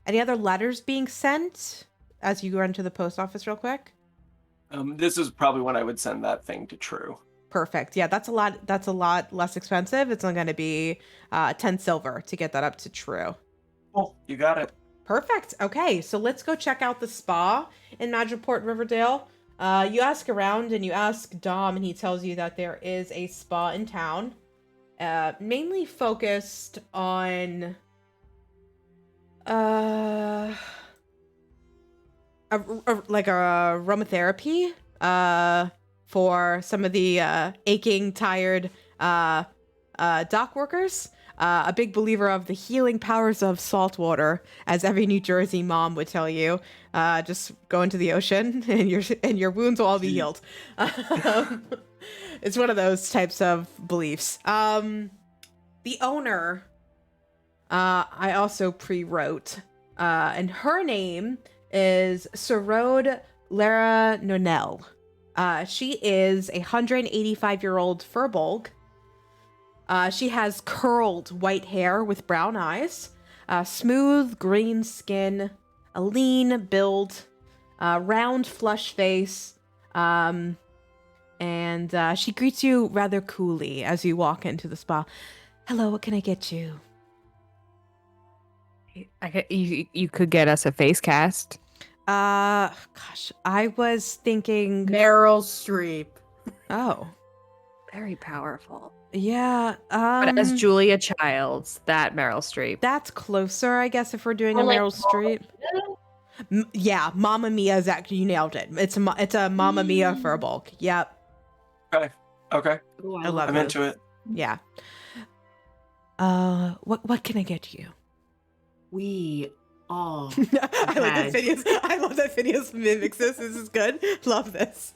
Any other letters being sent as you run to the post office real quick? This is probably when I would send that thing to True. Perfect. Yeah, that's a lot. That's a lot less expensive. It's only going to be 10 silver to get that up to True. Oh, you got it. Perfect. Okay, so let's go check out the spa in Madripoort, Riverdale. You ask around and you ask Dom, and he tells you that there is a spa in town, mainly focused on like a aromatherapy for some of the aching, tired dock workers. A big believer of the healing powers of salt water, as every New Jersey mom would tell you. Just go into the ocean and your wounds will all be healed. It's one of those types of beliefs. The owner, I also pre-wrote, and her name is Sarode Lara Nonell. She is a 185-year-old furbolg. She has curled white hair with brown eyes, smooth green skin, a lean build, round flush face, and she greets you rather coolly as you walk into the spa. Hello, what can I get you? You could get us a face cast. Gosh, I was thinking Meryl Streep. Oh, Very powerful. yeah. But as Julia Childs, that Meryl Streep. That's closer, I guess, if we're doing Or a like Meryl Streep. Yeah, Mamma Mia is actually, you nailed it. It's a Mamma Mia for a bulk. Yep. Okay. Ooh, I love I'm it. into it. Yeah. What can I get you? We all I like that had- Phineas. I love that Phineas mimics this. This is good. Love this.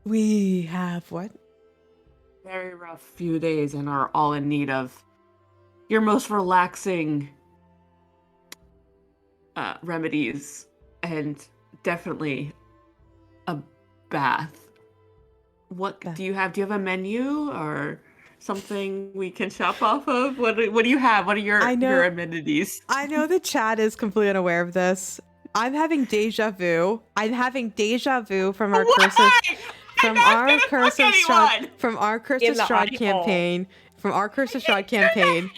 We have what? very rough few days and are all in need of your most relaxing remedies and definitely a bath. What Bath. do you have? Do you have a menu or something we can shop off of? What do you have? What are your I know- your amenities? I know the chat is completely unaware of this. I'm having deja vu. I'm having deja vu from our curses. From our Curse of Strahd, from our Curse of In the Strahd eye campaign, from our Curse of Strahd campaign,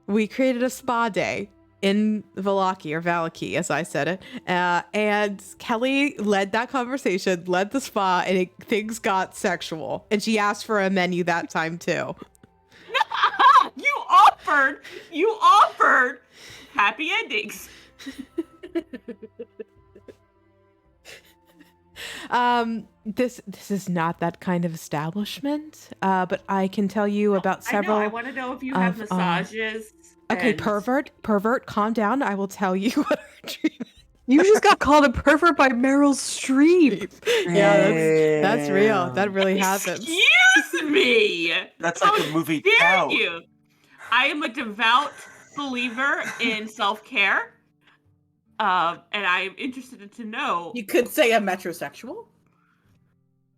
we created a spa day in Valaki, or Valaki, as I said it, and Kelly led that conversation, led the spa, and things got sexual, and she asked for a menu that time too. You offered happy endings. This is not that kind of establishment, but I can tell you about several. I want to know if you have of, massages. Okay, and- pervert, calm down. I will tell you what our treatment. You just got called a pervert by Meryl Streep. Yeah, that's real. That really happens. Excuse me. That's like How the movie dare Doubt. you? I am a devout believer in self-care, and I'm interested to know You could say a metrosexual.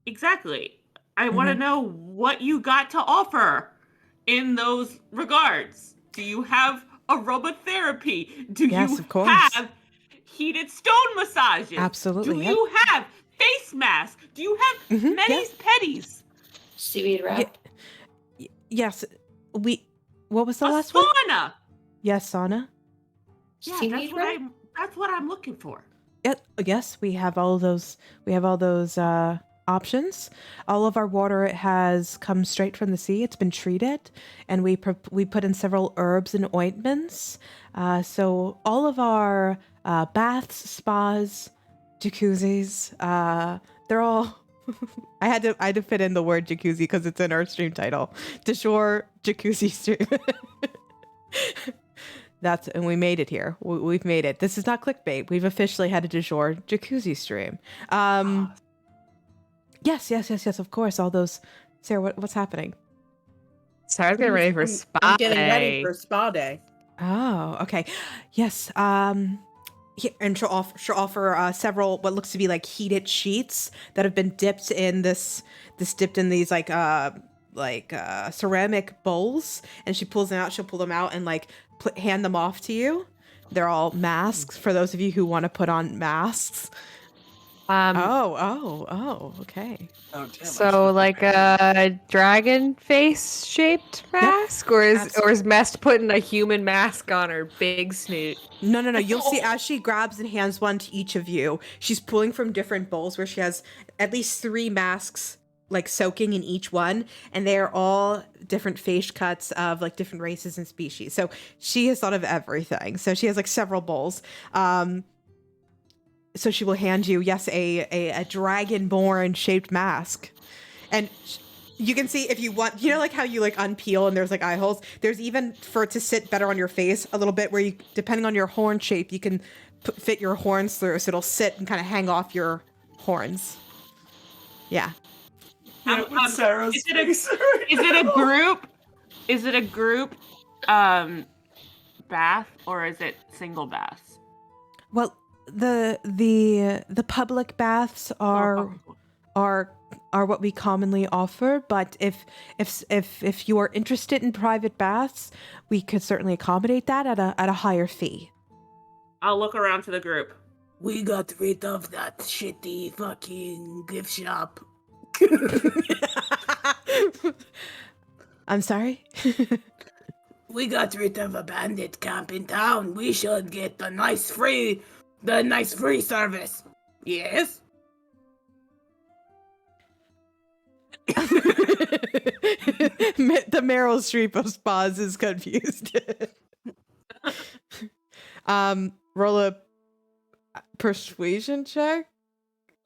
exactly. I want to know what you got to offer in those regards. Do you have aromatherapy? Do Yes, you of course. have heated stone massages? Absolutely, Do yep. you have face masks? Do you have Mhm, Menis petties? Seaweed wrap. Yes, what was the A last one? sauna. Yes, sauna. Yeah, Seaweed wrap. that's what I'm looking for. Yes, we have all those. We have all those options. All of our water has come straight from the sea. It's been treated, and we put in several herbs and ointments. So all of our baths, spas, jacuzzis, they're all. I had to fit in the word jacuzzi because it's in our stream title. Dujour jacuzzi stream. And we made it here. We've made it. This is not clickbait. We've officially had a Dujour jacuzzi stream. Yes, of course. All those. Sarah, what's happening? Sarah's getting ready for spa I'm getting ready day. for spa day. Oh, okay. Yes. Yeah, and she'll offer several what looks to be like heated sheets that have been dipped in dipped in these ceramic bowls, and she pulls them out. She'll pull them out and hand them off to you. They're all masks for those of you who want to put on masks. Okay. Oh, damn. I So should've like prepared. a dragon face shaped mask, or is Mest putting a human mask on her big snoot? No. You'll see as she grabs and hands one to each of you, she's pulling from different bowls where she has at least 3 masks like soaking in each one, and they are all different face cuts of like different races and species. So she has thought of everything. So she has like several bowls. So she will hand you, yes, a dragonborn shaped mask. And you can see if you want, you know, like how you like unpeel and there's like eye holes. There's even for it to sit better on your face a little bit where you, depending on your horn shape, you can fit your horns through. So it'll sit and kind of hang off your horns. Yeah. Sarah's is it a group? Is it a group bath or is it single baths? Well, the public baths are what we commonly offer, but if you are interested in private baths, we could certainly accommodate that at a higher fee. I'll look around to the group. We got rid of that shitty fucking gift shop. I'm sorry? We got rid of a bandit camp in town. We should get the nice free service. Yes? The Meryl Streep of spas is confused. Roll a persuasion check.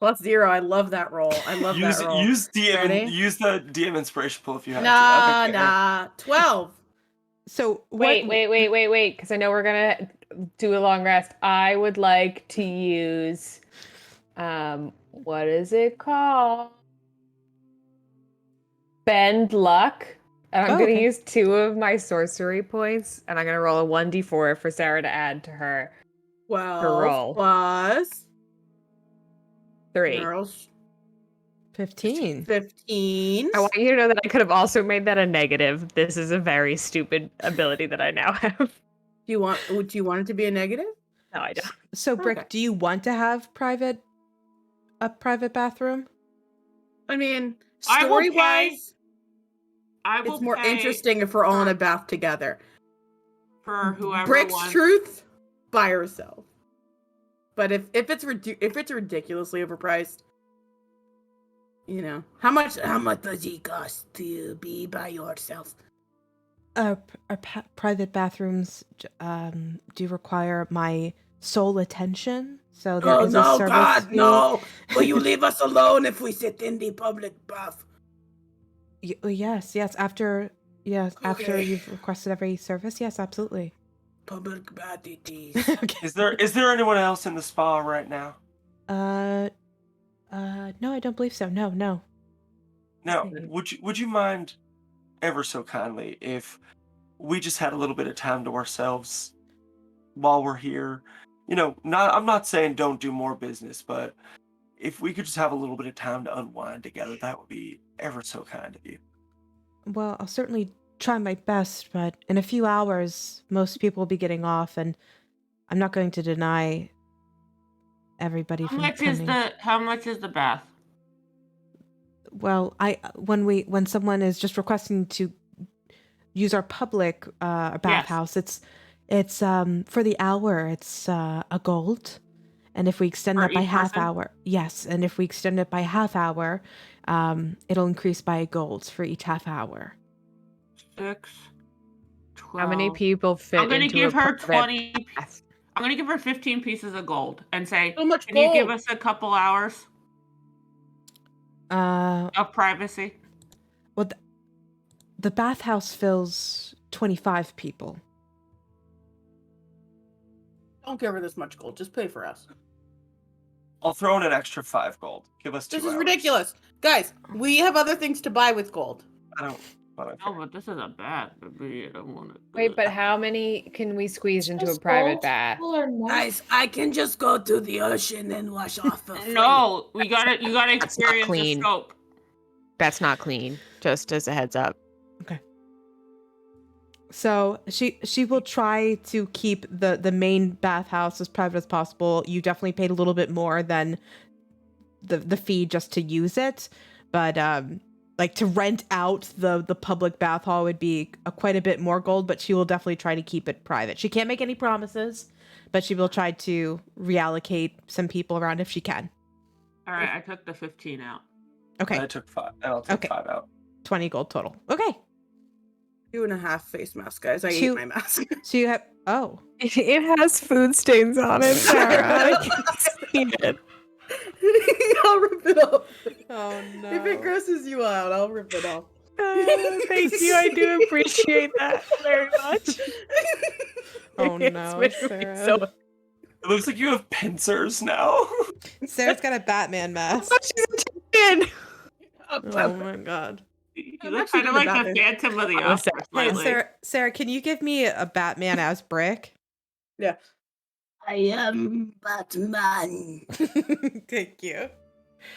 +0. I love that roll. I love that roll. Use Ready? use the DM inspiration pool if you have to. Nah. 12. So Wait, because I know we're gonna do a long rest. I would like to use, what is it called? Bend luck, and I'm gonna use 2 of my sorcery points, and I'm gonna roll a 1d4 for Sarah to add to her. 12 roll. plus 3. Merle's 15. 15. I want you to know that I could have also made that a negative. This is a very stupid ability that I now have. Do you want it to be a negative? No, I don't. So Brick, Okay. do you want to have a private bathroom? I mean, I will pay- story-wise, I will it's more pay interesting if we're all in a bath together. for whoever Brick's wants. truth by herself. But if it's ridiculously overpriced, you know, How much does it cost to be by yourself? Our private bathrooms do require my sole attention. So there Oh is no, a service God, fee. no! Will you leave us alone if we sit in the public bath? Yes. After Okay. you've requested every service, yes, absolutely. Public bath it is. Okay. Is there anyone else in the spa right now? No, I don't believe so. No. Now, would you mind ever so kindly if we just had a little bit of time to ourselves while we're here? You know, I'm not saying don't do more business, but if we could just have a little bit of time to unwind together, that would be ever so kind of you. Well, I'll certainly try my best, but in a few hours, most people will be getting off, and I'm not going to deny everybody How from much coming. is the bath? Well, when someone is just requesting to use our public bathhouse, it's for the hour, it's a gold, and if we extend For that by each half person? hour, yes, and if we extend it by half hour, it'll increase by a gold for each half hour. 6, 12. How many people fit I'm gonna into give a her private 20. bath? I'm gonna give her 15 pieces of gold and say, So much "Can you give gold. us a couple hours of privacy?" Well, the bathhouse fills 25 people. don't give her this much gold. Just pay for us. I'll throw in an extra 5 gold. Give us 2 This is hours. ridiculous. Guys, we have other things to buy with gold. I don't. No, but this is a bad baby. I don't want it. Wait, but how many can we squeeze into a Just private gold? bath? People are nice. Guys, I can just go to the ocean and wash off for free. No, you gotta That's not experience the clean. soap. That's not clean. Just as a heads up. So she will try to keep the main bathhouse as private as possible. You definitely paid a little bit more than the fee just to use it, but like to rent out the public bath hall would be quite a bit more gold, but she will definitely try to keep it private. She can't make any promises, but she will try to reallocate some people around if she can. All right, I took the 15 out. Okay. I took 5, and I'll take 5 out. 20 gold total. Okay. 2.5 face masks, guys. I Two- ate my mask. So you have It has food stains on it, Sarah. I can see it. I'll rip it off. Oh no. If it grosses you out, I'll rip it off. Thank you. I do appreciate that very much. Oh It's no, made me Sarah. so It looks like you have pincers now. Sarah's got a Batman mask. she's a champion. Oh my god. You I'm look actually kind of gonna like bat the it. Phantom of the I'm a Opera. Sarah- Hey, slightly. Sarah, can you give me a Batman as Brick? I am Batman. Thank you.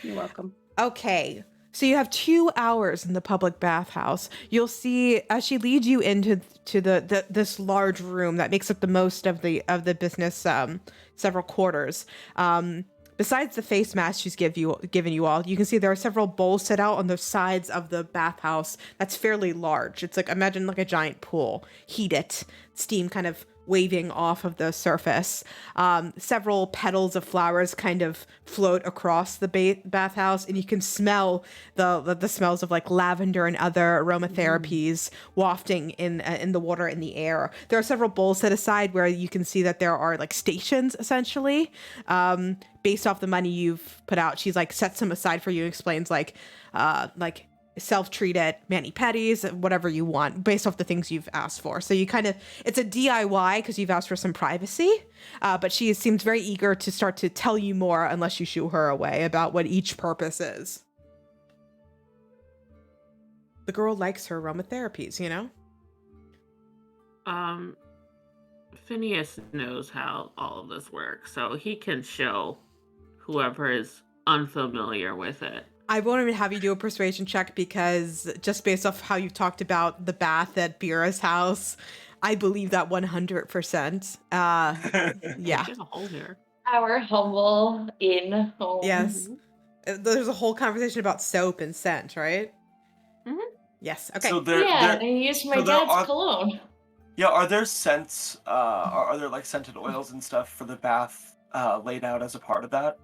You're welcome. Okay. So you have 2 hours in the public bathhouse. You'll see as she leads you into this large room that makes up the most of the business several quarters. Besides the face mask she's given you all, you can see there are several bowls set out on the sides of the bathhouse. That's fairly large. It's like, imagine like a giant pool, heated, steam kind of waving off of the surface. Several petals of flowers kind of float across the bathhouse, and you can smell the smells of like lavender and other aromatherapies wafting in the water in the air. There are several bowls set aside where you can see that there are like stations essentially. Based off the money you've put out, she's like sets some aside for you, explains like self-treated mani-pedis, whatever you want, based off the things you've asked for. So you kind of, it's a DIY because you've asked for some privacy, but she seems very eager to start to tell you more unless you shoo her away about what each purpose is. The girl likes her aromatherapies, you know? Phineas knows how all of this works, so he can show whoever is unfamiliar with it. I won't even have you do a persuasion check because just based off how you've talked about the bath at Bira's house, I believe that 100%. Yeah. There's a hole here. Our humble in home. Yes. There's a whole conversation about soap and scent, right? Mhm. Yes. Okay. So Yeah, I used my so there dad's are- cologne. Yeah, are there scents? Are there like scented oils and stuff for the bath laid out as a part of that?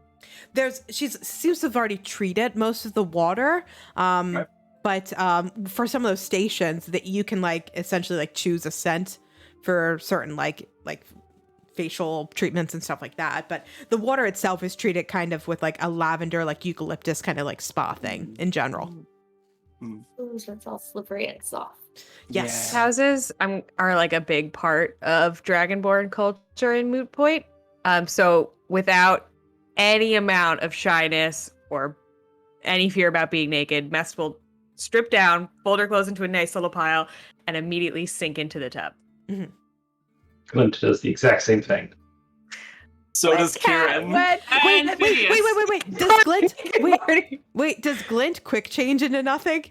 She seems to have already treated most of the water. Right. But for some of those stations that you can like essentially like choose a scent for certain like facial treatments and stuff like that. But the water itself is treated kind of with like a lavender, like eucalyptus kind of like spa thing in general. Ooh, so it's all slippery and soft. Yes. Yeah. Houses are like a big part of Dragonborn culture in Moot Point. So without any amount of shyness or any fear about being naked, Mest will strip down, fold her clothes into a nice little pile, and immediately sink into the tub. Glint does the exact same thing. So does Kieran. Wait. Does Glint does Glint quick change into nothing?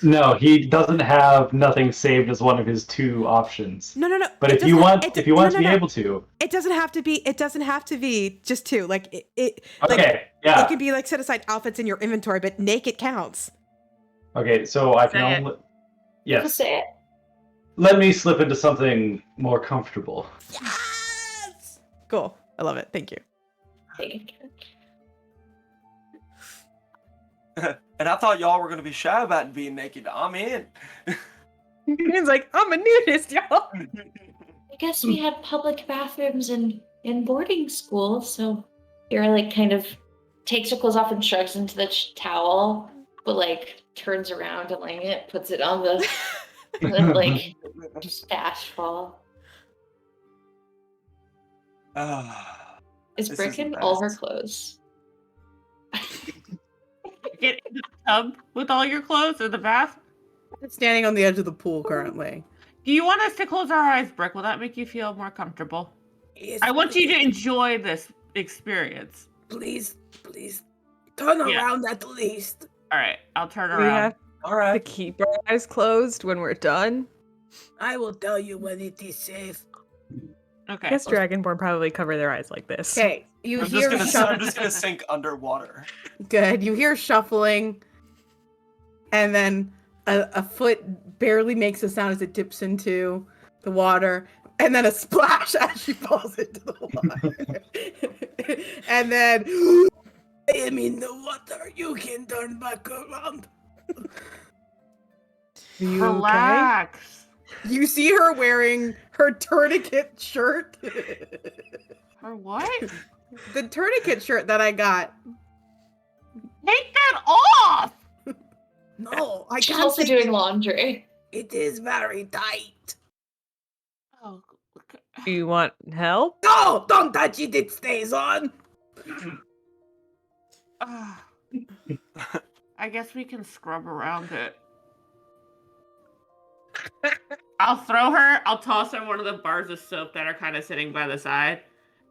No, he doesn't have nothing saved as one of his 2 options. No. But It if you doesn't- want, if you want to be able to, It doesn't have to be. It doesn't have to be just 2. Like it. Like, okay, yeah, it could be like set aside outfits in your inventory, but naked counts. okay. So I Say can it. only, Just yes. say it. Let me slip into something more comfortable. Yes. Cool. I love it. Thank you. Think. And I thought y'all were gonna be shy about being naked. I'm in. Kieran's like, I'm a nudist, y'all. I guess we had public bathrooms in boarding school, so Kira like kind of takes her clothes off and shrugs into the towel, but like turns around and like puts it on the like just bashful. Is This Brick is the in all her best. clothes? Get in the tub with all your clothes or the bath. I'm standing on the edge of the pool currently. Do you want us to close our eyes, Brick? Will that make you feel more comfortable? Yes, I want you to please. enjoy this experience. Please, turn Yeah. around at least. All right, I'll turn We around. have All to right. keep our eyes closed when we're done. I will tell you when it is safe. I Okay. guess Dragonborn probably cover their eyes like this. Okay, you I'm hear just gonna sink underwater. Good. You hear shuffling, and then a foot barely makes a sound as it dips into the water, and then a splash as she falls into the water. And then I am in the water. You can turn back around. Are you okay? Relax. you see her wearing her tourniquet shirt. Or what? The tourniquet shirt that I got. Take that off! No, I She's can't also say doing laundry. it is very tight. Oh, Do you want help? No, don't touch it. It stays on. I guess we can scrub around it. I'll toss her one of the bars of soap that are kind of sitting by the side.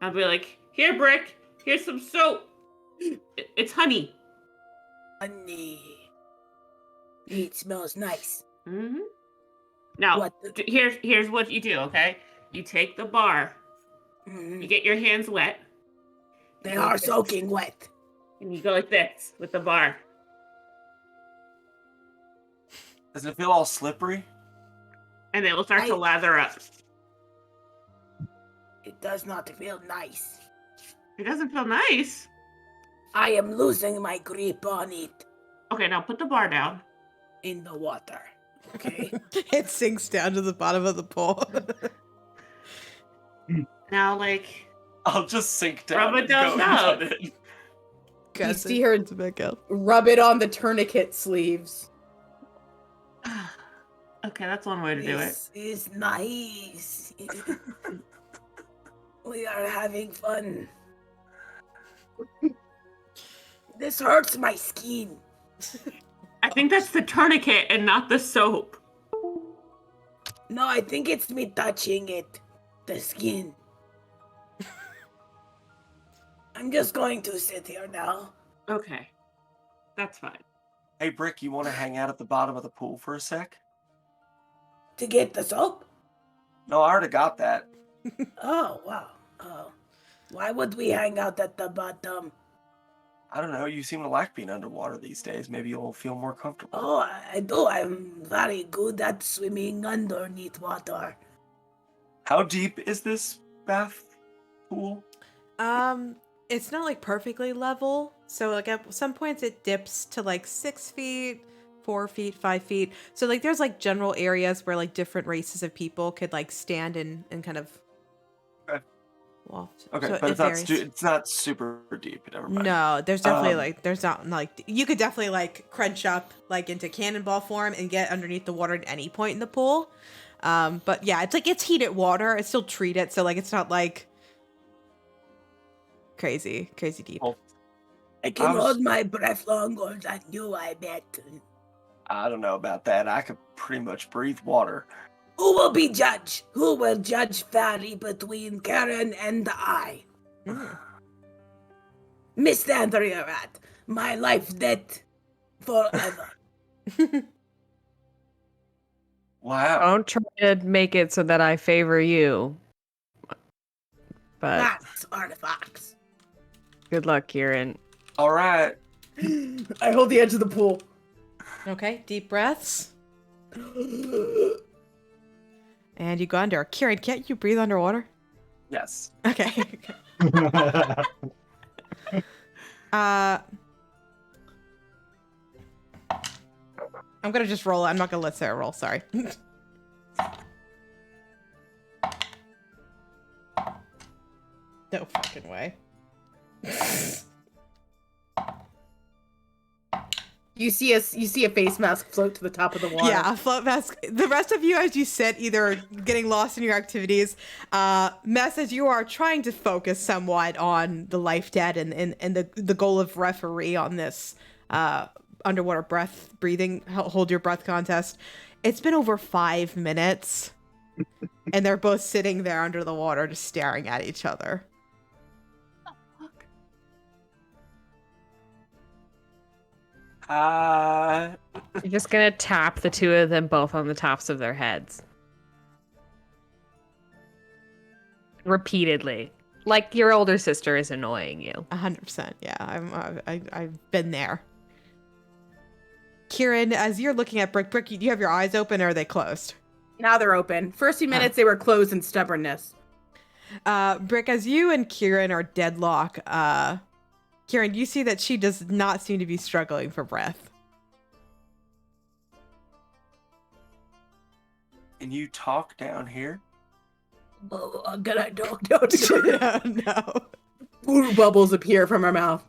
I'll be like, here, Brick, here's some soap. It's honey. Honey. It smells nice. Mm-hmm. Now, What the- here's what you do, okay? You take the bar, you get your hands wet, They are soaking wet. and you go like this with the bar. Does it feel all slippery? And they will start to lather up. It does not feel nice. It doesn't feel nice. I am losing my grip on it Okay, now put the bar down. in the water. Okay? It sinks down to the bottom of the pool. Now, like, I'll just sink down. Rub it and down go now. down in. You see her to back up. rub it on the tourniquet sleeves. okay, that's one way to do it. This is nice. We are having fun. This hurts my skin. I think that's the tourniquet and not the soap. No, I think it's me touching it. The skin. I'm just going to sit here now. Okay, that's fine. Hey, Brick, you want to hang out at the bottom of the pool for a sec? To get the soap? No, I already got that. Oh, wow. Oh. Why would we hang out at the bottom? I don't know. You seem to like being underwater these days. Maybe you'll feel more comfortable. Oh, I do. I'm very good at swimming underneath water. How deep is this bath pool? It's not like perfectly level. So like at some points it dips to like 6 feet, 4 feet, 5 feet. So like there's like general areas where like different races of people could like stand and kind of waft. Okay, So but it it's not, varies. it's not super deep. Never mind. No, there's definitely there's not like you could definitely like crunch up like into cannonball form and get underneath the water at any point in the pool. But yeah, it's like it's heated water. It's still treated, so like it's not like crazy deep. Well, I can hold my breath longer than you, I bet. I don't know about that. I could pretty much breathe water. Who will be judge? Who will judge fairly between Karen and I? Miss Andrea Rat, my life debt forever. Wow. Don't try to make it so that I favor you. But That's artifacts. good luck, Kieran. All right. I hold the edge of the pool. Okay, deep breaths. And you go under. Kieran, can't you breathe underwater? Yes. Okay. I'm gonna just roll it. I'm not gonna let Sarah roll, sorry. No fucking way. You see a face mask float to the top of the water. Yeah, float mask. The rest of you, as you sit, either getting lost in your activities, Mess, as you are trying to focus somewhat on the life debt and the goal of referee on this underwater breathing, hold your breath contest. It's been over 5 minutes, and they're both sitting there under the water, just staring at each other. You're just gonna tap the two of them both on the tops of their heads. repeatedly. Like your older sister is annoying you. 100%. Yeah, I've been there. Kieran, as you're looking at Brick, do you have your eyes open or are they closed? Now they're open. First few minutes, they were closed in stubbornness. Brick, as you and Kieran are deadlock, Kieran, you see that she does not seem to be struggling for breath. Can you talk down here? Oh, can I talk down here? No. Blue bubbles appear from her mouth.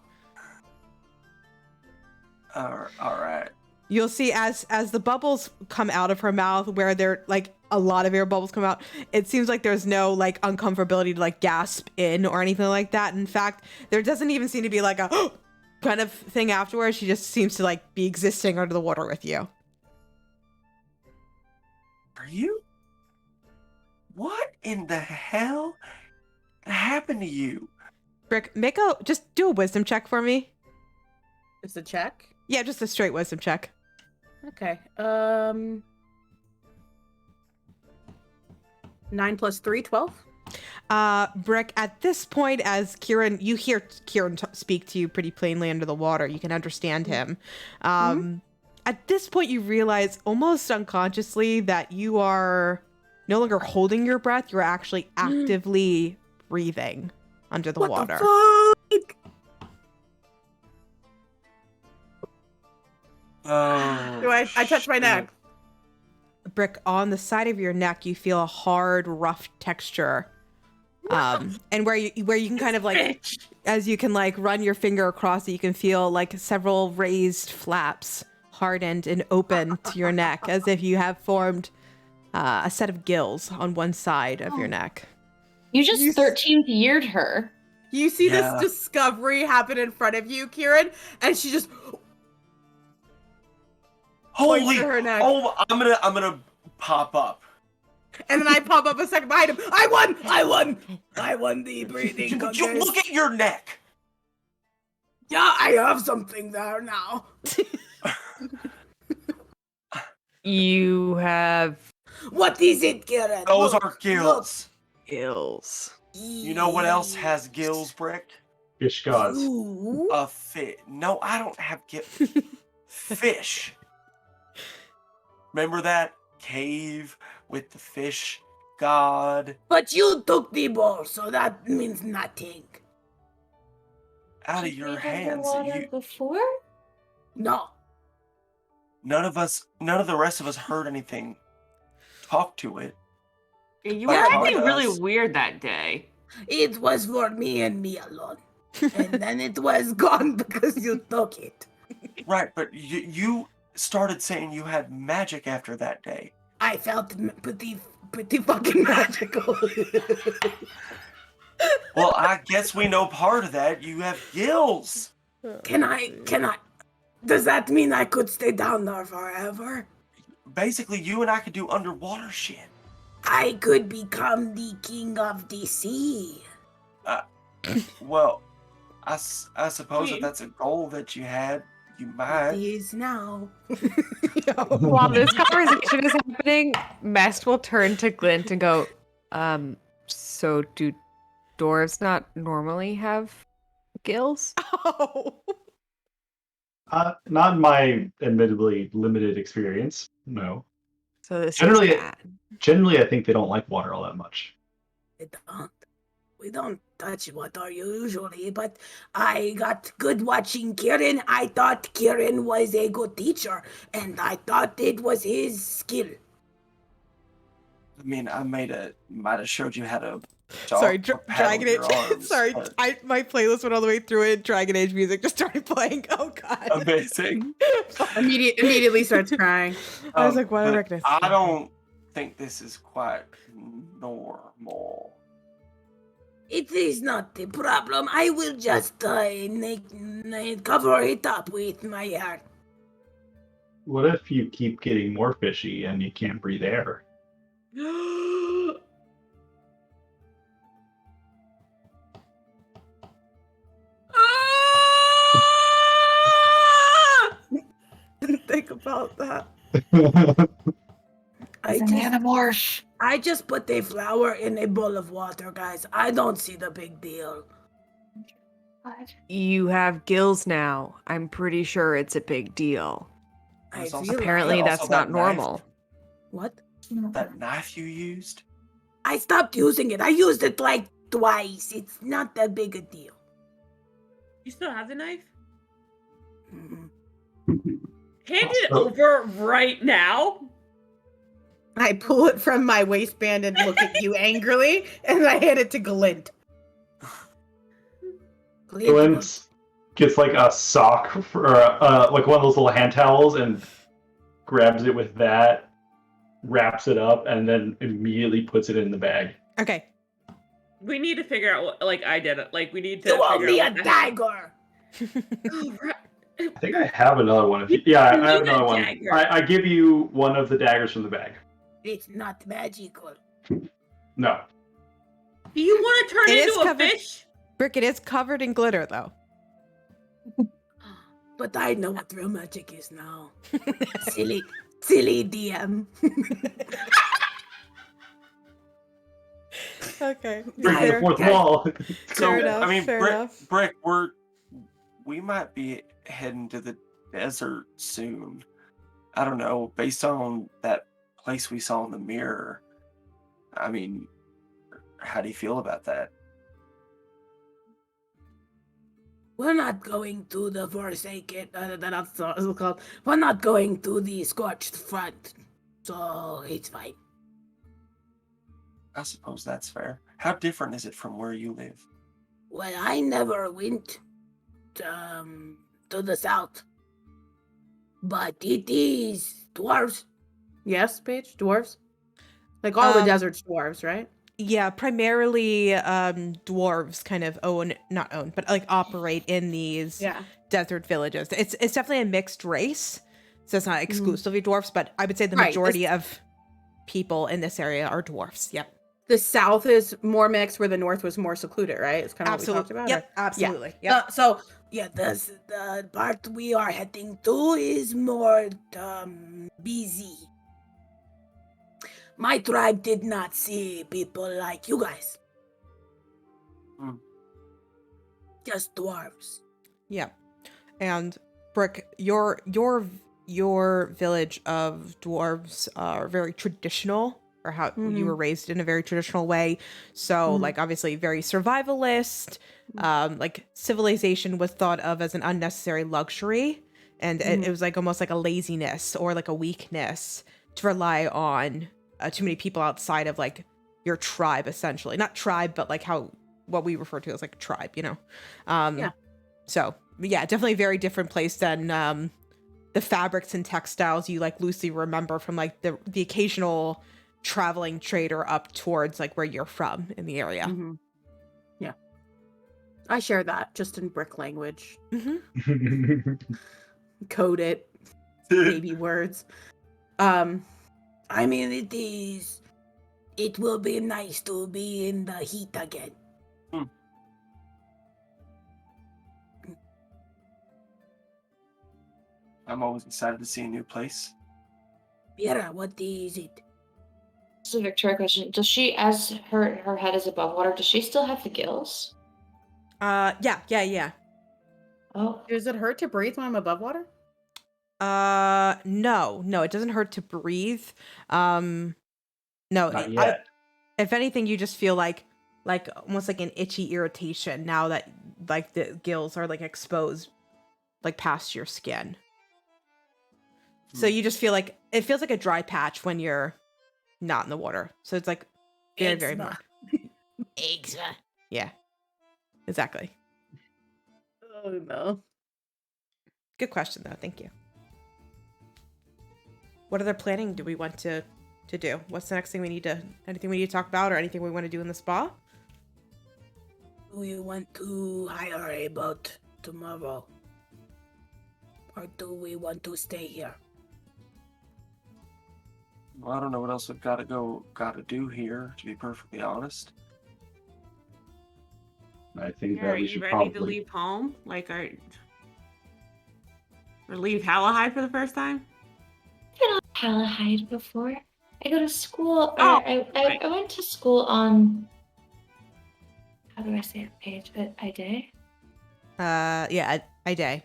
All right. You'll see as the bubbles come out of her mouth, where they're like a lot of air bubbles come out, it seems like there's no like uncomfortability to like gasp in or anything like that. In fact, there doesn't even seem to be like a kind of thing afterwards. She just seems to like be existing under the water with you. Are you? What in the hell happened to you? Brick, just do a wisdom check for me. Just a check. Yeah, just a straight wisdom check. Okay. 9 plus 3, 12. Brick, at this point, as Kieran, you hear Kieran speak to you pretty plainly under the water. You can understand him. At this point, you realize almost unconsciously that you are no longer holding your breath. You're actually actively breathing under the water. The fuck? Oh, I touch my neck. Brick, on the side of your neck, you feel a hard, rough texture. And where you can kind of like, as you can like run your finger across it, you can feel like several raised flaps hardened and open to your neck, as if you have formed a set of gills on one side of your neck. You just 13th yeared her. You see this discovery happen in front of you, Kieran, and she just holy! her neck. Oh, I'm gonna pop up. And then I pop up a second behind him. I won the breathing contest. You look at your neck. Yeah, I have something there now. You have What is it, Kieran? Those Look, are gills. gills. You know what else has gills, Brick? Fish gods. Ooh. A fish. No, I don't have gills. Fish. Remember that cave with the fish god? But you took the ball, so that means nothing. Out of your hands. Before? No. None of the rest of us heard anything. Talk to it. Yeah, you But were taught acting really us. weird that day. It was for me and me alone. And then it was gone because you took it. Right, but you started saying you had magic after that day. I felt pretty fucking magical. Well, I guess we know part of that. You have gills. Can I? Does that mean I could stay down there forever? Basically, you and I could do underwater shit. I could become the king of the sea. Well, I suppose if that's a goal that you had, you might. It is now. While this conversation is happening, Mest will turn to Glint and go, so do dwarves not normally have gills? Oh. Not in my admittedly limited experience. No. So this Generally- is bad. Generally, I think they don't like water all that much. We don't touch water usually, but I got good watching Kieran. I thought Kieran was a good teacher, and I thought it was his skill. I mean, I might have showed you how to. Sorry, talk or paddle Dragon your Age. arms, Sorry, but- my playlist went all the way through it. Dragon Age music just started playing. Oh god. Amazing. Immediately starts crying. I was like, what? But recognize. I don't think this is quite normal. It is not a problem. I will just cover it up with my hair. What if you keep getting more fishy and you can't breathe air? Didn't think about that. As an animorph. I just put a flower in a bowl of water, guys. I don't see the big deal. What? You have gills now. I'm pretty sure it's a big deal. I There's also- realize- Apparently, also that's that not knife. normal. What? That knife you used? I stopped using it. I used it like twice. It's not that big a deal. You still have the knife? Mhm. Hand it Also- over right now. I pull it from my waistband and look at you angrily, and I hand it to Glint. Glint gets like a sock or like one of those little hand towels and grabs it with that, wraps it up, and then immediately puts it in the bag. Okay. We need to figure out what, like I did it. Like we need to You owe figure me a out what the heck- dagger. Oh, right. I think I have another one. Yeah, I have need a another one. dagger. I give you one of the daggers from the bag. It's not magical. No. Do you want to turn It is into a covered- fish? Brick, it is covered in glitter, though. But I know what real magic is now. silly DM. Okay. Breaking the Fair. fourth wall. So, Fair enough, I mean, fair Brick, enough. Brick, we might be heading to the desert soon. I don't know, based on that place we saw in the mirror. I mean, how do you feel about that? We're not going to the Forsaken. That's what it's called. We're not going to the Scorched Front. So it's fine. I suppose that's fair. How different is it from where you live? Well, I never went to the south. But it is dwarves. Yes, Paige? Dwarves? Like all the Um, desert's dwarves, right? Yeah, primarily dwarves kind of not own, but like operate in these Yeah. desert villages. It's definitely a mixed race, so it's not exclusively dwarfs, but I would say the Right, majority of people in this area are dwarfs. Yep, The south is more mixed, where the north was more secluded, right? It's kind of what we talked absolutely. about. Yep, or- absolutely. Yep. So yeah, the part we are heading to is more busy. My tribe did not see people like you guys. Hmm. Just dwarves. Yeah, and Brick, your village of dwarves are very traditional, or how you were raised in a very traditional way. So, like, obviously, very survivalist. Like, civilization was thought of as an unnecessary luxury, and it was like almost like a laziness or like a weakness to rely on too many people outside of like your tribe, essentially. Not tribe, but like what we refer to as like a tribe, you know. Yeah. So yeah, definitely a very different place than the fabrics and textiles you like loosely remember from like the occasional traveling trader up towards like where you're from in the area. Mhm. Yeah. I share that just in brick language. Code it. Baby words. I mean, it will be nice to be in the heat again. I'm always excited to see a new place. Vera, what is it? This is a Victoria question. Does she, as her head is above water, does she still have the gills? Yeah. Oh, Does it hurt to breathe when I'm above water? No, it doesn't hurt to breathe. No, Not yet. if anything, you just feel like almost like an itchy irritation now that like the gills are like exposed like past your skin. So you just feel like it feels like a dry patch when you're not in the water. So it's like very Eczema. Eczema. yeah, exactly. Oh no. Good question though. Thank you. What other planning do we want to do? What's the next thing anything we need to talk about, or anything we want to do in the spa? Do you want to hire a boat tomorrow? Or do we want to stay here? Well, I don't know what else we've got to do here, to be perfectly honest. I think Are that we you should ready probably. to leave home? Like, or leave Halahide for the first time? I've been on Palahide before. I go to school, or Oh, I went to school on, how do I say it, Paige? I day? Yeah, I day.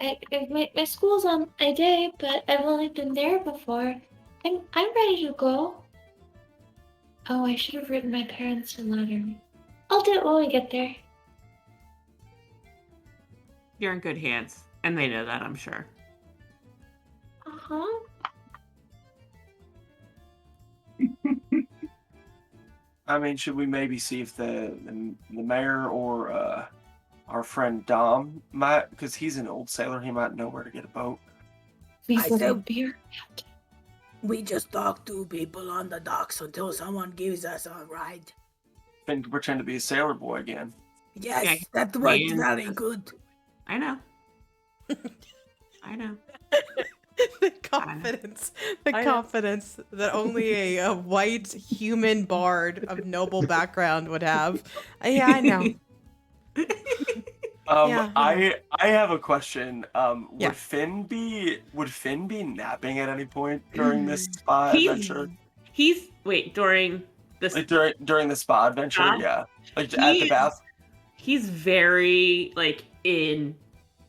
My school's on a day, but I've only been there before. I'm ready to go. Oh, I should have written my parents a letter. I'll do it when we get there. you're in good hands, and they know that, I'm sure. Uh-huh. I mean, should we maybe see if the mayor or our friend Dom might, because he's an old sailor, he might know where to get a boat. Please I let me said- beer. We just talk to people on the docks until someone gives us a ride. And pretend to be a sailor boy again. Yes, Yeah, that worked man. very good. I know. I know. The confidence, I know. confidence that only a white human bard of noble background would have. Yeah, I know. Yeah. I have a question. Yeah. Would Finn be napping at any point during this spa adventure? Wait, during this, Like during the spa adventure, Spa? yeah. Like at the He- bath. he's very like in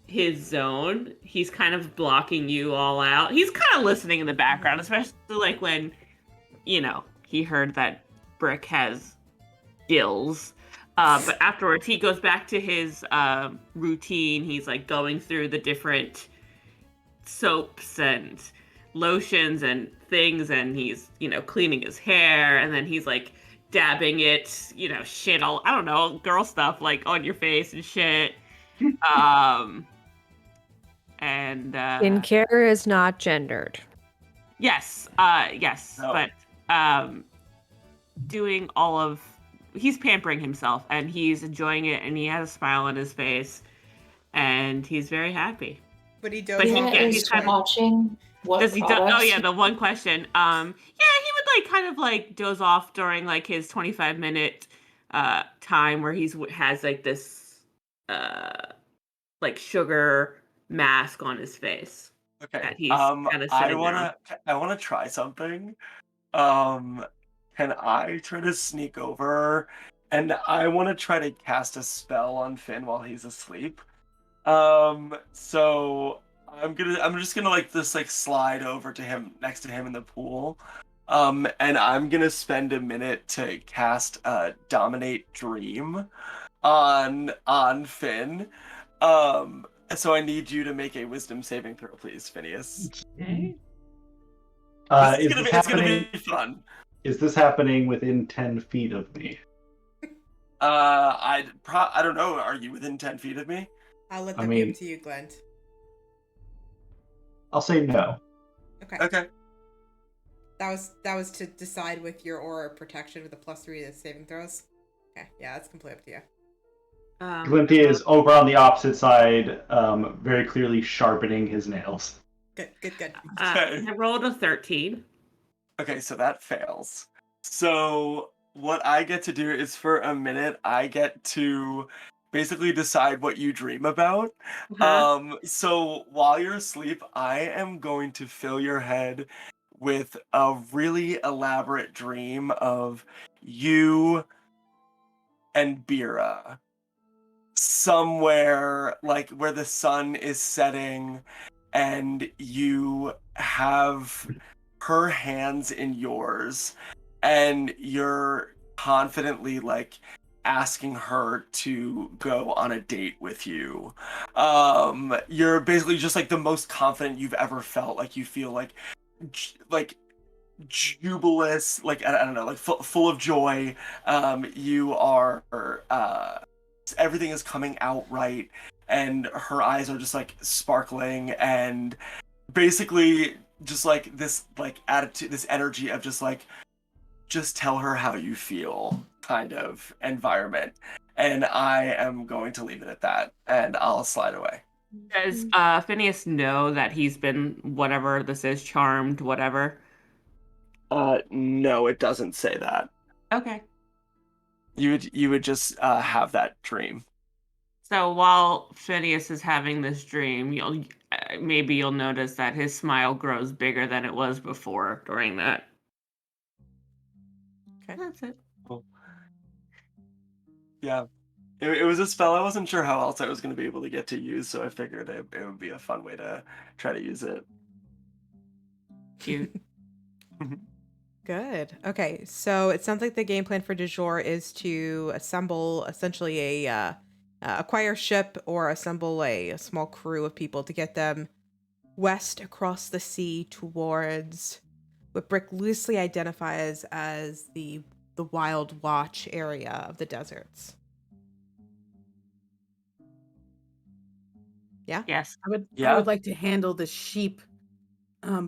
his zone. He's kind of blocking you all out. He's kind of listening in the background, especially like when, he heard that Brick has gills. But afterwards, he goes back to his routine. He's like going through the different soaps and lotions and things, and he's cleaning his hair, and then he's like dabbing it, shit all, I don't know, girl stuff like on your face and shit. And Skincare is not gendered. yes, No. but doing all of, he's pampering himself, and he's enjoying it, and he has a smile on his face, and he's very happy. But he But does. he- Dana yeah, is he's kind of- watching what Does he products. oh yeah, the one question. Yeah, he would like kind of like doze off during like his 25-minute time where has like this like sugar mask on his face. Okay. That he's kinda sitting I wanna try something. Can I try to sneak over? And I wanna try to cast a spell on Finn while he's asleep. So I'm just gonna like slide over to him next to him in the pool. And I'm gonna spend a minute to cast Dominate Dream on Finn. So I need you to make a wisdom saving throw, please, Phineas. Okay. It's gonna be fun. Is this happening within 10 feet of me? I don't know. Are you within 10 feet of me? I'll let I that be mean- up to you, Glenn. I'll say no. Okay. Okay. That was to decide with your aura of protection with a +3 to saving throws. Okay, yeah, that's completely up to you. Glimpy is over on the opposite side, very clearly sharpening his nails. Good. Okay. I rolled a 13. Okay, so that fails. So what I get to do is for a minute, I get to basically decide what you dream about. So while you're asleep, I am going to fill your head with a really elaborate dream of you and Bira somewhere like where the sun is setting and you have her hands in yours and you're confidently like asking her to go on a date with you. You're basically just like the most confident you've ever felt. Like you feel like jubilous, like I don't know, like full of joy. You are everything is coming out right, and her eyes are just like sparkling, and basically just like this like attitude, this energy of just tell her how you feel kind of environment. And I am going to leave it at that, and I'll slide away. Does Phineas know that he's been whatever this is, charmed, whatever? No, it doesn't say that. Okay. You would just have that dream. So while Phineas is having this dream, maybe you'll notice that his smile grows bigger than it was before during that That's it. Cool. Yeah. It was a spell I wasn't sure how else I was going to be able to get to use, so I figured it would be a fun way to try to use it. Cute. Good. Okay, so it sounds like the game plan for Dujour is to assemble essentially acquire a ship or assemble a small crew of people to get them west across the sea towards what Brick loosely identifies as the Wild Watch area of the deserts. Yeah? Yes. I Yeah. would like to handle the sheep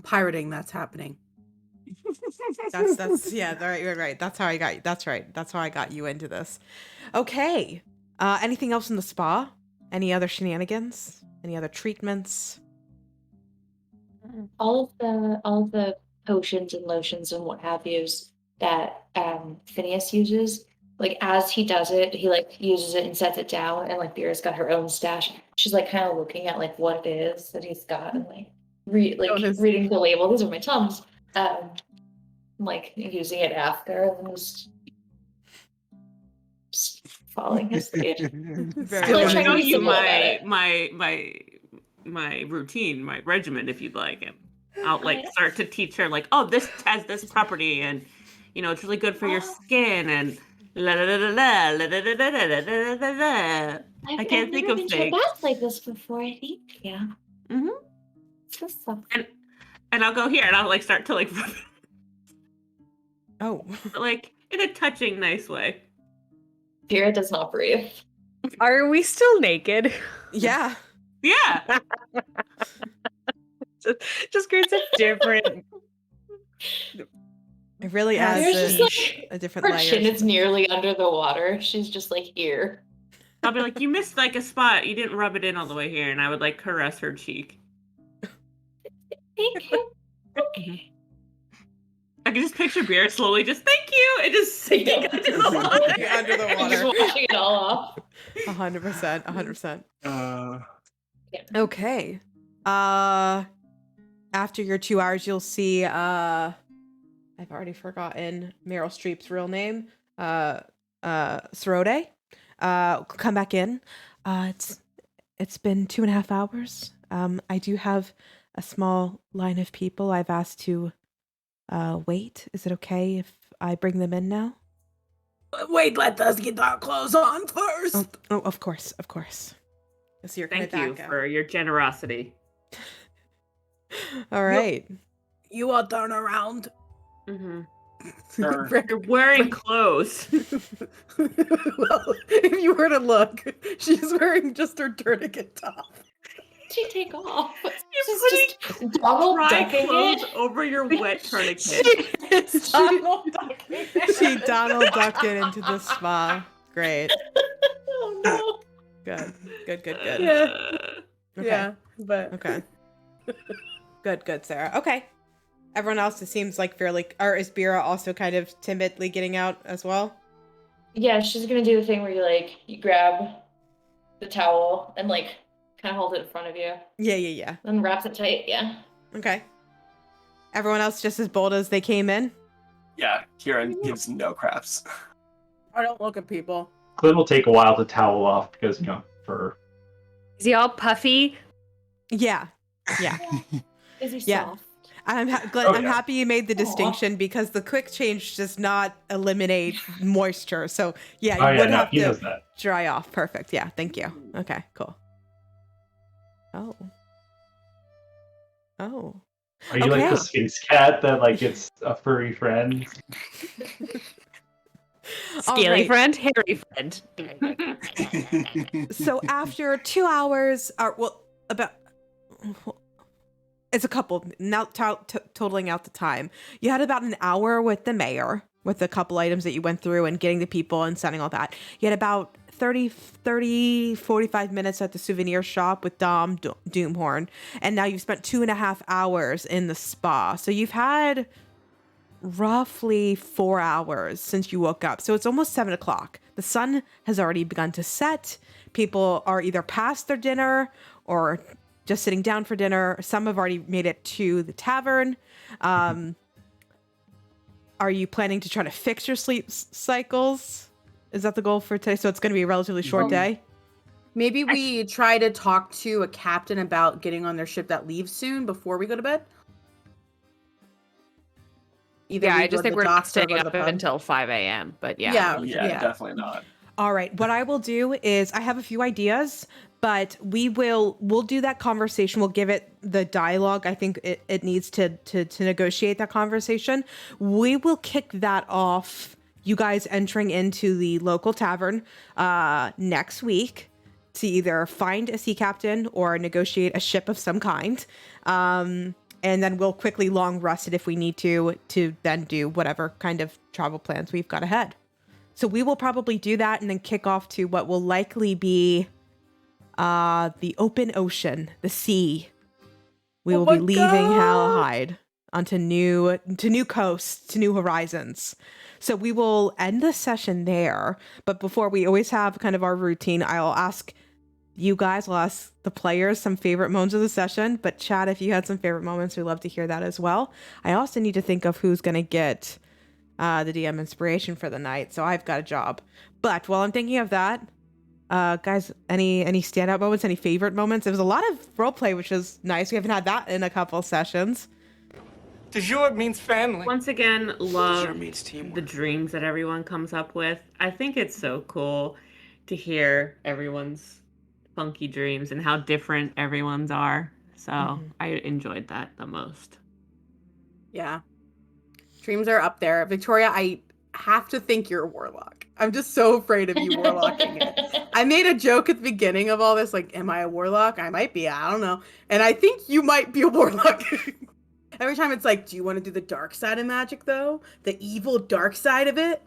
pirating that's happening. That's yeah, you're right. That's how I got you. That's right. That's how I got you into this. Okay. Anything else in the spa? Any other shenanigans? Any other treatments? All of the potions and lotions and what have yous that Phineas uses, like as he does it, he like uses it and sets it down, and like Vera's got her own stash. She's like kind of looking at like what it is that he's got and like reading the label. These are my Tums. Like using it after and just following his lead. Very I'll Like, good. trying to show be you simple about my routine, my regimen, if you'd like. And I'll like start to teach her like, oh, this has this property, and you know, it's really good for your skin, and la la la la la la la la la la la la. I can't think of I've never been to a things. bath like this before, I think. Yeah. Mhm. Just so And I'll go here, and I'll like start to like, Oh. like in a touching, nice way. Vera does not breathe. Are we still naked? Yeah. Yeah. Just creates a different. It really Vera's adds just a different her chin layer. is nearly under the water. She's just like here. I'll be like, you missed like a spot. You didn't rub it in all the way here, and I would like caress her cheek. Thank you. I can just picture Beer slowly just thank you and just sinking under the water. Under the I'm just water. washing it all off. 100%. 100%. Okay. After your 2 hours, you'll see, I've already forgotten Meryl Streep's real name. Sorode. Come back in. It's been 2.5 hours. I do have a small line of people I've asked to wait. Is it okay if I bring them in now? Wait, let us get our clothes on first. Oh, of course. So you're kind Thank you of back for your generosity. All right. You all turn around. Mm-hmm. Sure. You're wearing clothes. Well, if you were to look, she's wearing just her tourniquet top. She take off. You're She's just Donald dry ducking clothes it. over your wet tourniquet. It's Donald ducking. She Donald ducked it into the spa. Great. Oh no. Good. Yeah. Okay. Yeah, but Okay. Good, Sarah. Okay. Everyone else, it seems like fairly, or is Bira also kind of timidly getting out as well? Yeah, she's gonna do the thing where you grab the towel and like kind of hold it in front of you, Yeah. then wraps it tight. Yeah. Okay. Everyone else just as bold as they came in? Yeah, Kieran gives no craps. I don't look at people. Glenn will take a while to towel off because, fur. Is he all puffy? Yeah. Is he Yeah. soft? Glenn, Oh, I'm yeah. happy you made the Aw. distinction because the quick change does not eliminate moisture. So, yeah, you Oh, yeah, would no, have he to knows that. dry off. Perfect. Yeah, thank you. Okay, cool. Oh. Are you like Okay. the Sphinx cat that gets a furry friend? Scaly right. friend, hairy friend. So after 2 hours, it's a couple, now totaling out the time. You had about an hour with the mayor, with a couple items that you went through and getting the people and sending all that. You had about 45 minutes at the souvenir shop with Dom Doomhorn. And now you've spent 2.5 hours in the spa. So you've had roughly 4 hours since you woke up. So it's almost 7 o'clock. The sun has already begun to set. People are either past their dinner or just sitting down for dinner. Some have already made it to the tavern. are you planning to try to fix your sleep cycles? Is that the goal for today? So it's going to be a relatively short day. Maybe we try to talk to a captain about getting on their ship that leaves soon before we go to bed. Either Yeah, we I go just to think the we're not docks or staying go to the up pub. until 5 a.m. But Yeah. Yeah, definitely not. All right. What I will do is I have a few ideas, but we'll do that conversation. We'll give it the dialogue. I think it needs to negotiate that conversation. We will kick that off. You guys entering into the local tavern next week to either find a sea captain or negotiate a ship of some kind. And then we'll quickly long rest it if we need to then do whatever kind of travel plans we've got ahead. So we will probably do that and then kick off to what will likely be the open ocean, the sea. We will be leaving Halahide onto new coasts, to new horizons. So we will end the session there. But before, we always have kind of our routine. I'll ask you guys, I'll ask the players some favorite moments of the session. But Chad, if you had some favorite moments, we'd love to hear that as well. I also need to think of who's going to get the DM inspiration for the night, so I've got a job. But while I'm thinking of that, guys, any standout moments, any favorite moments? There was a lot of roleplay, which was nice. We haven't had that in a couple sessions. Dujour means family. Once again, love Dujour means teamwork. the dreams that everyone comes up with. I think it's so cool to hear everyone's funky dreams and how different everyone's are. So I enjoyed that the most. Yeah. Dreams are up there. Victoria, I have to think you're a warlock. I'm just so afraid of you warlocking it. I made a joke at the beginning of all this, like, am I a warlock? I might be. I don't know. And I think you might be a warlock. Every time it's like, do you want to do the dark side of magic, though? The evil dark side of it?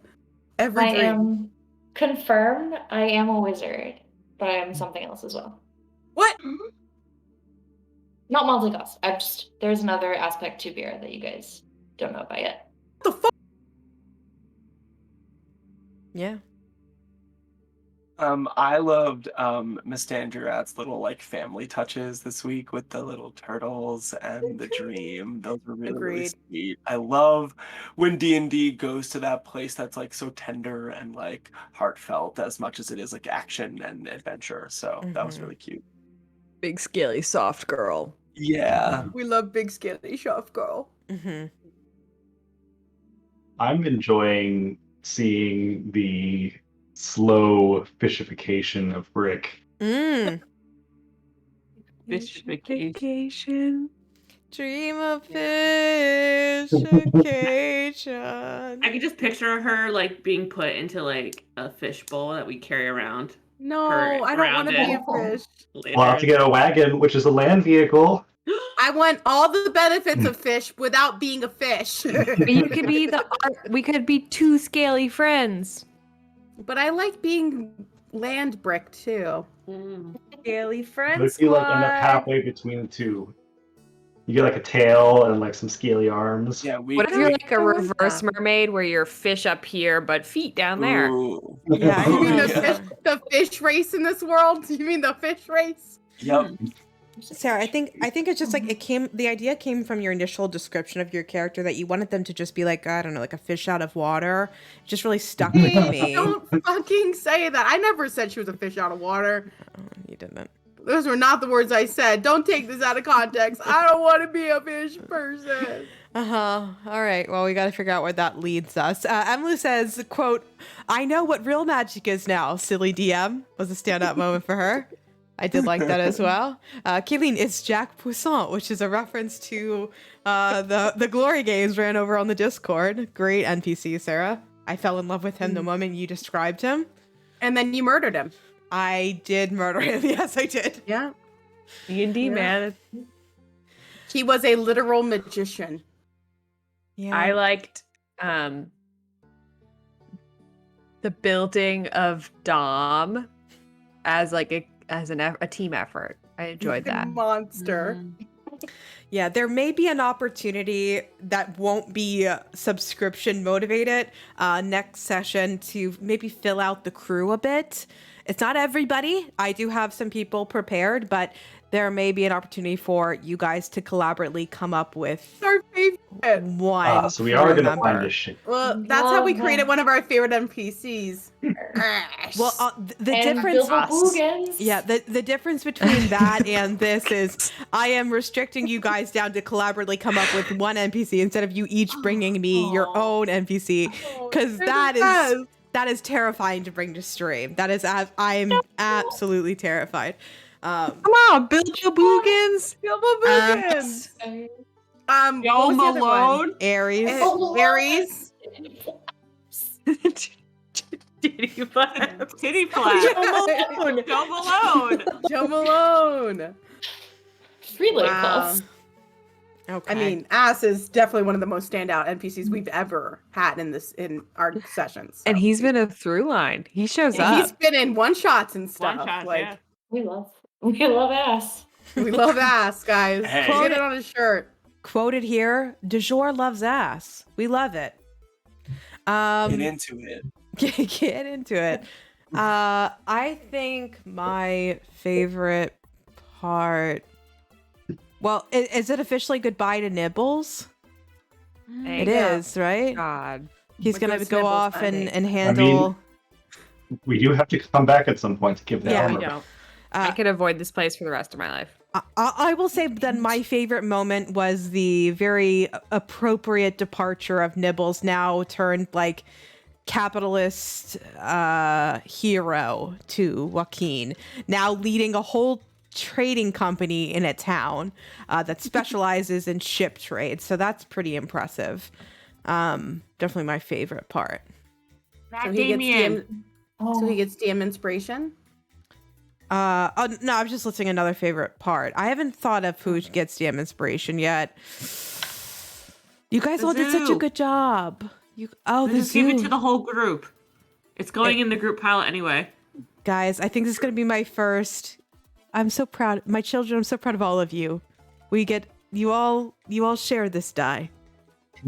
Every I dream. am confirmed. I am a wizard, but I am something else as well. What? Not multiclass. There's another aspect to Vera that you guys don't know about yet. What the fuck? Yeah. I loved Miss Dangerat's little like family touches this week with the little turtles and the dream. Those were really, really Agreed. sweet. I love when D&D goes to that place that's like so tender and like heartfelt as much as it is like action and adventure. So that was really cute. Big scaly soft girl. Yeah. We love big skinny shop girl. I'm enjoying seeing the slow fishification of Rick. Fish vacation. Dream of fishcation. I could just picture her like being put into like a fish bowl that we carry around. No, Her I don't want to be a surrounded. fish. Later. We'll have to get a wagon, which is a land vehicle. I want all the benefits of fish without being a fish. You could be we could be two scaly friends. But I like being land brick too. Scaly But friends. if you like end up halfway between the two, you get like a tail and like some scaly arms. Yeah, we What if you're like a I like reverse that. mermaid where you're fish up here but feet down there? Ooh. Yeah, You mean Yeah. the fish race in this world? You mean the fish race? Yep. Sarah, I think it's just like the idea came from your initial description of your character that you wanted them to just be like, I don't know, like a fish out of water. It just really stuck with me. Don't fucking say that. I never said she was a fish out of water. You didn't. Those were not the words I said. Don't take this out of context. I don't want to be a fish person. All right. Well, we got to figure out where that leads us. Emily says, quote, I know what real magic is now, silly DM, was a standout moment for her. I did like that as well. Kayleen, it's Jack Poisson, which is a reference to the Glory Games ran over on the Discord. Great NPC, Sarah. I fell in love with him the moment you described him. And then you murdered him. I did murder him. Yes, I did. Yeah. D&D, man. He was a literal magician. Yeah. I liked the building of Dom as like a team effort. I enjoyed that. Monster. Yeah, there may be an opportunity that won't be subscription motivated next session to maybe fill out the crew a bit. It's not everybody. I do have some people prepared, but there may be an opportunity for you guys to collaboratively come up with Our favorite. one. So we are going to member. find a shit. Well, that's how we Love created that. one of our favorite NPCs. Well, the And difference. Bilbo Boogans. Yeah, the difference between that and this is I am restricting you guys down to collaboratively come up with one NPC instead of you each bringing me your own NPC, because that is terrifying to bring to stream. That is, I'm absolutely terrified. Come on, Bilbo Boogans. Bilbo Boogans. What Joe was the other one? Malone. Aries. Aries. Titty flap. Titty flap. Joe Joe Malone. Joe Malone. 3 layer Wow. claws. Okay. I mean, Ass is definitely one of the most standout NPCs we've ever had in our sessions. And he's been a through line. He shows And he's up. been in one shots and stuff. One shot, like yeah. We love ass. we love Ass, guys. Hey. Get it on a shirt. Quoted here, Dujour loves ass. We love it. Get into it. Get into it. I think my favorite part. Well, is it officially goodbye to Nibbles? It is, right? God. He's But gonna goes go Nibbles off Sunday. and handle. We do have to come back at some point to give the Yeah, armor we back. don't. I could avoid this place for the rest of my life. I will say then my favorite moment was the very appropriate departure of Nibbles, now turned like capitalist hero to Joaquin, now leading a whole trading company in a town that specializes in ship trade. So that's pretty impressive. Definitely my favorite part. So he gets DM. Oh, So he gets DM inspiration. Oh, no, I was just listing another favorite part. I haven't thought of who gets DM inspiration yet. You guys all did such a zoo. good job. The Just give it zoo. to the whole group. It's going in the group pilot anyway. Guys, I think this is going to be my first. I'm so proud. My children, I'm so proud of all of you. You all share this die.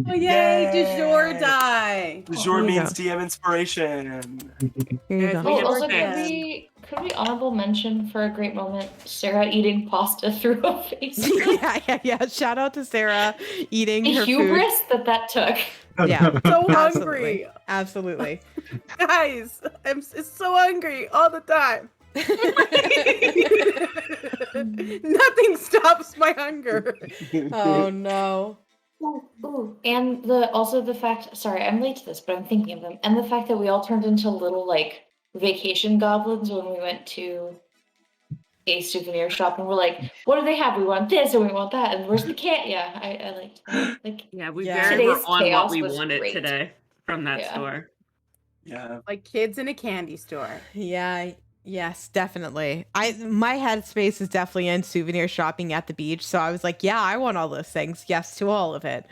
Oh yay! Dujour die. Dujour There you means go. DM inspiration. Here you Guys, go. we oh, get also, birthdays. could we honorable mention for a great moment Sarah eating pasta through a face? yeah. Shout out to Sarah eating The her hubris that took. food. Yeah. So Absolutely. hungry, Absolutely. guys. I'm so hungry all the time. Nothing stops my hunger. Oh no. Ooh. And the fact, sorry, I'm late to this, but I'm thinking of them. And the fact that we all turned into little like vacation goblins when we went to a souvenir shop and we're like, what do they have? We want this and we want that. And where's the cat? Yeah, I liked that. Like, Yeah, we Yeah. very were Today's on what chaos we was wanted great. today from that Yeah. store. Yeah. Like kids in a candy store. Yeah, yes, definitely. My headspace is definitely in souvenir shopping at the beach, so I was like, yeah, I want all those things. Yes to all of it.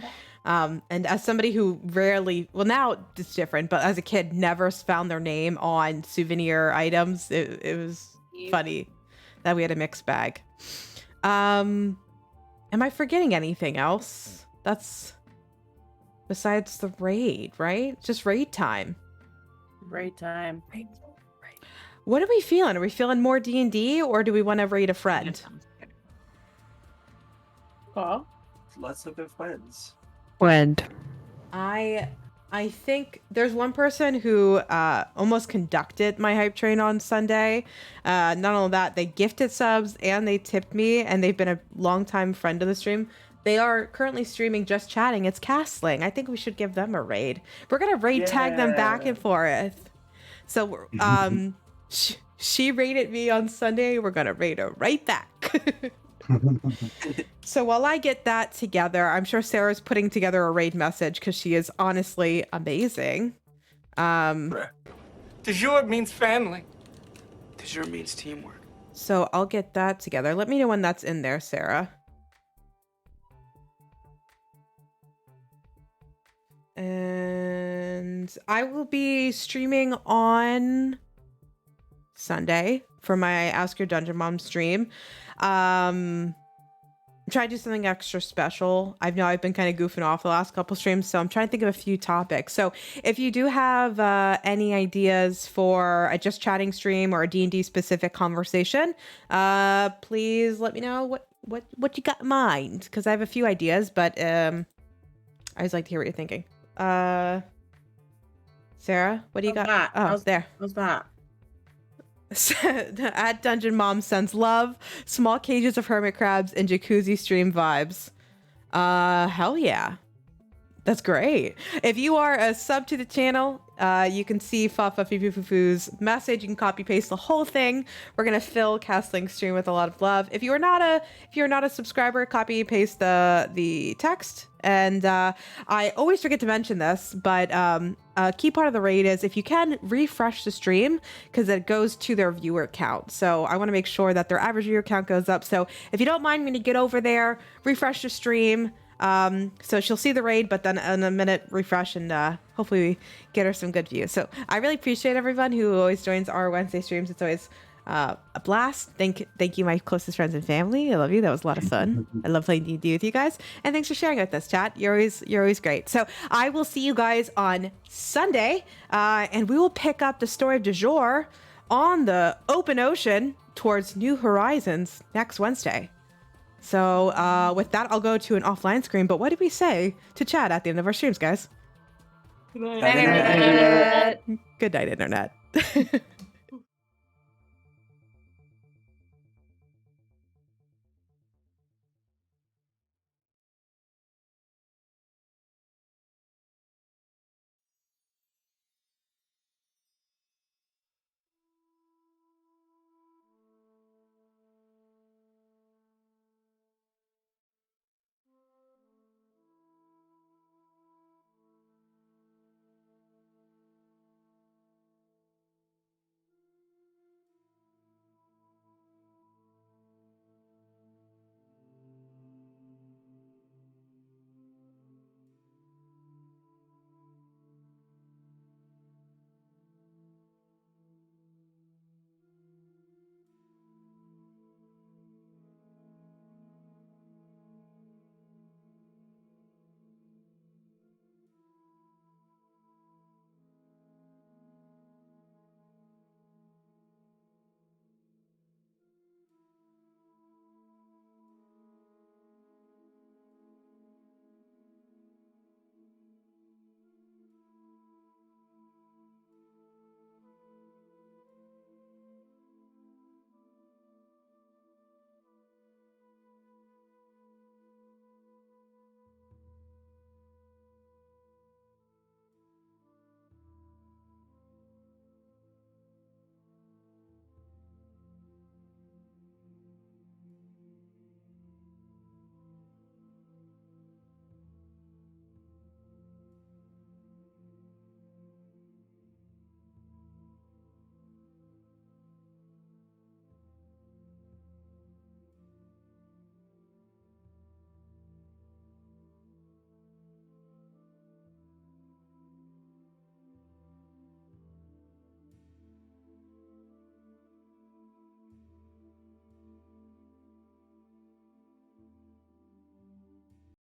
And as somebody who rarely, well, now it's different, but as a kid, never found their name on souvenir items. It was funny that we had a mixed bag. Am I forgetting anything else? That's besides the raid, right? Just raid time. Great time. What are we feeling? Are we feeling more D&D or do we want to raid a friend? Cool. Let's have been friends. Wend. I think there's one person who almost conducted my hype train on Sunday. Not only that, they gifted subs and they tipped me, and they've been a longtime friend of the stream. They are currently streaming Just Chatting. It's Castling. I think we should give them a raid. We're gonna raid tag them back and forth. So she raided me on Sunday. We're gonna raid her right back. So while I get that together, I'm sure Sarah's putting together a raid message because she is honestly amazing. Dujour means family. Dujour means teamwork. So I'll get that together. Let me know when that's in there, Sarah. And I will be streaming on Sunday for my Ask Your Dungeon Mom stream. try to do something extra special. I've been kind of goofing off the last couple streams, so I'm trying to think of a few topics. So if you do have any ideas for a just chatting stream or a D&D specific conversation, please let me know what you got in mind, because I have a few ideas, but I always like to hear what you're thinking. Sarah, what do you got? That? Oh, there. How's that? At Dungeon Mom sends love, small cages of hermit crabs, and jacuzzi stream vibes. Hell yeah. That's great. If you are a sub to the channel, you can see Fufu's message. You can copy paste the whole thing. We're gonna fill Castling's stream with a lot of love. If you're not a subscriber, copy paste the text. And I always forget to mention this, but a key part of the raid is if you can refresh the stream, because it goes to their viewer count. So I want to make sure that their average viewer count goes up. So if you don't mind, when you get over there, refresh the stream. So she'll see the raid, but then in a minute refresh, and hopefully we get her some good views. So I really appreciate everyone who always joins our Wednesday streams. It's always a blast. Thank you, my closest friends and family. I love you. That was a lot of fun. I love playing D&D with you guys, and thanks for sharing with us, chat. You're always great. So I will see you guys on Sunday, and we will pick up the story of Dujour on the open ocean towards new horizons next Wednesday. So with that, I'll go to an offline screen. But what did we say to chat at the end of our streams, guys? Good night, Internet. Good night, Internet.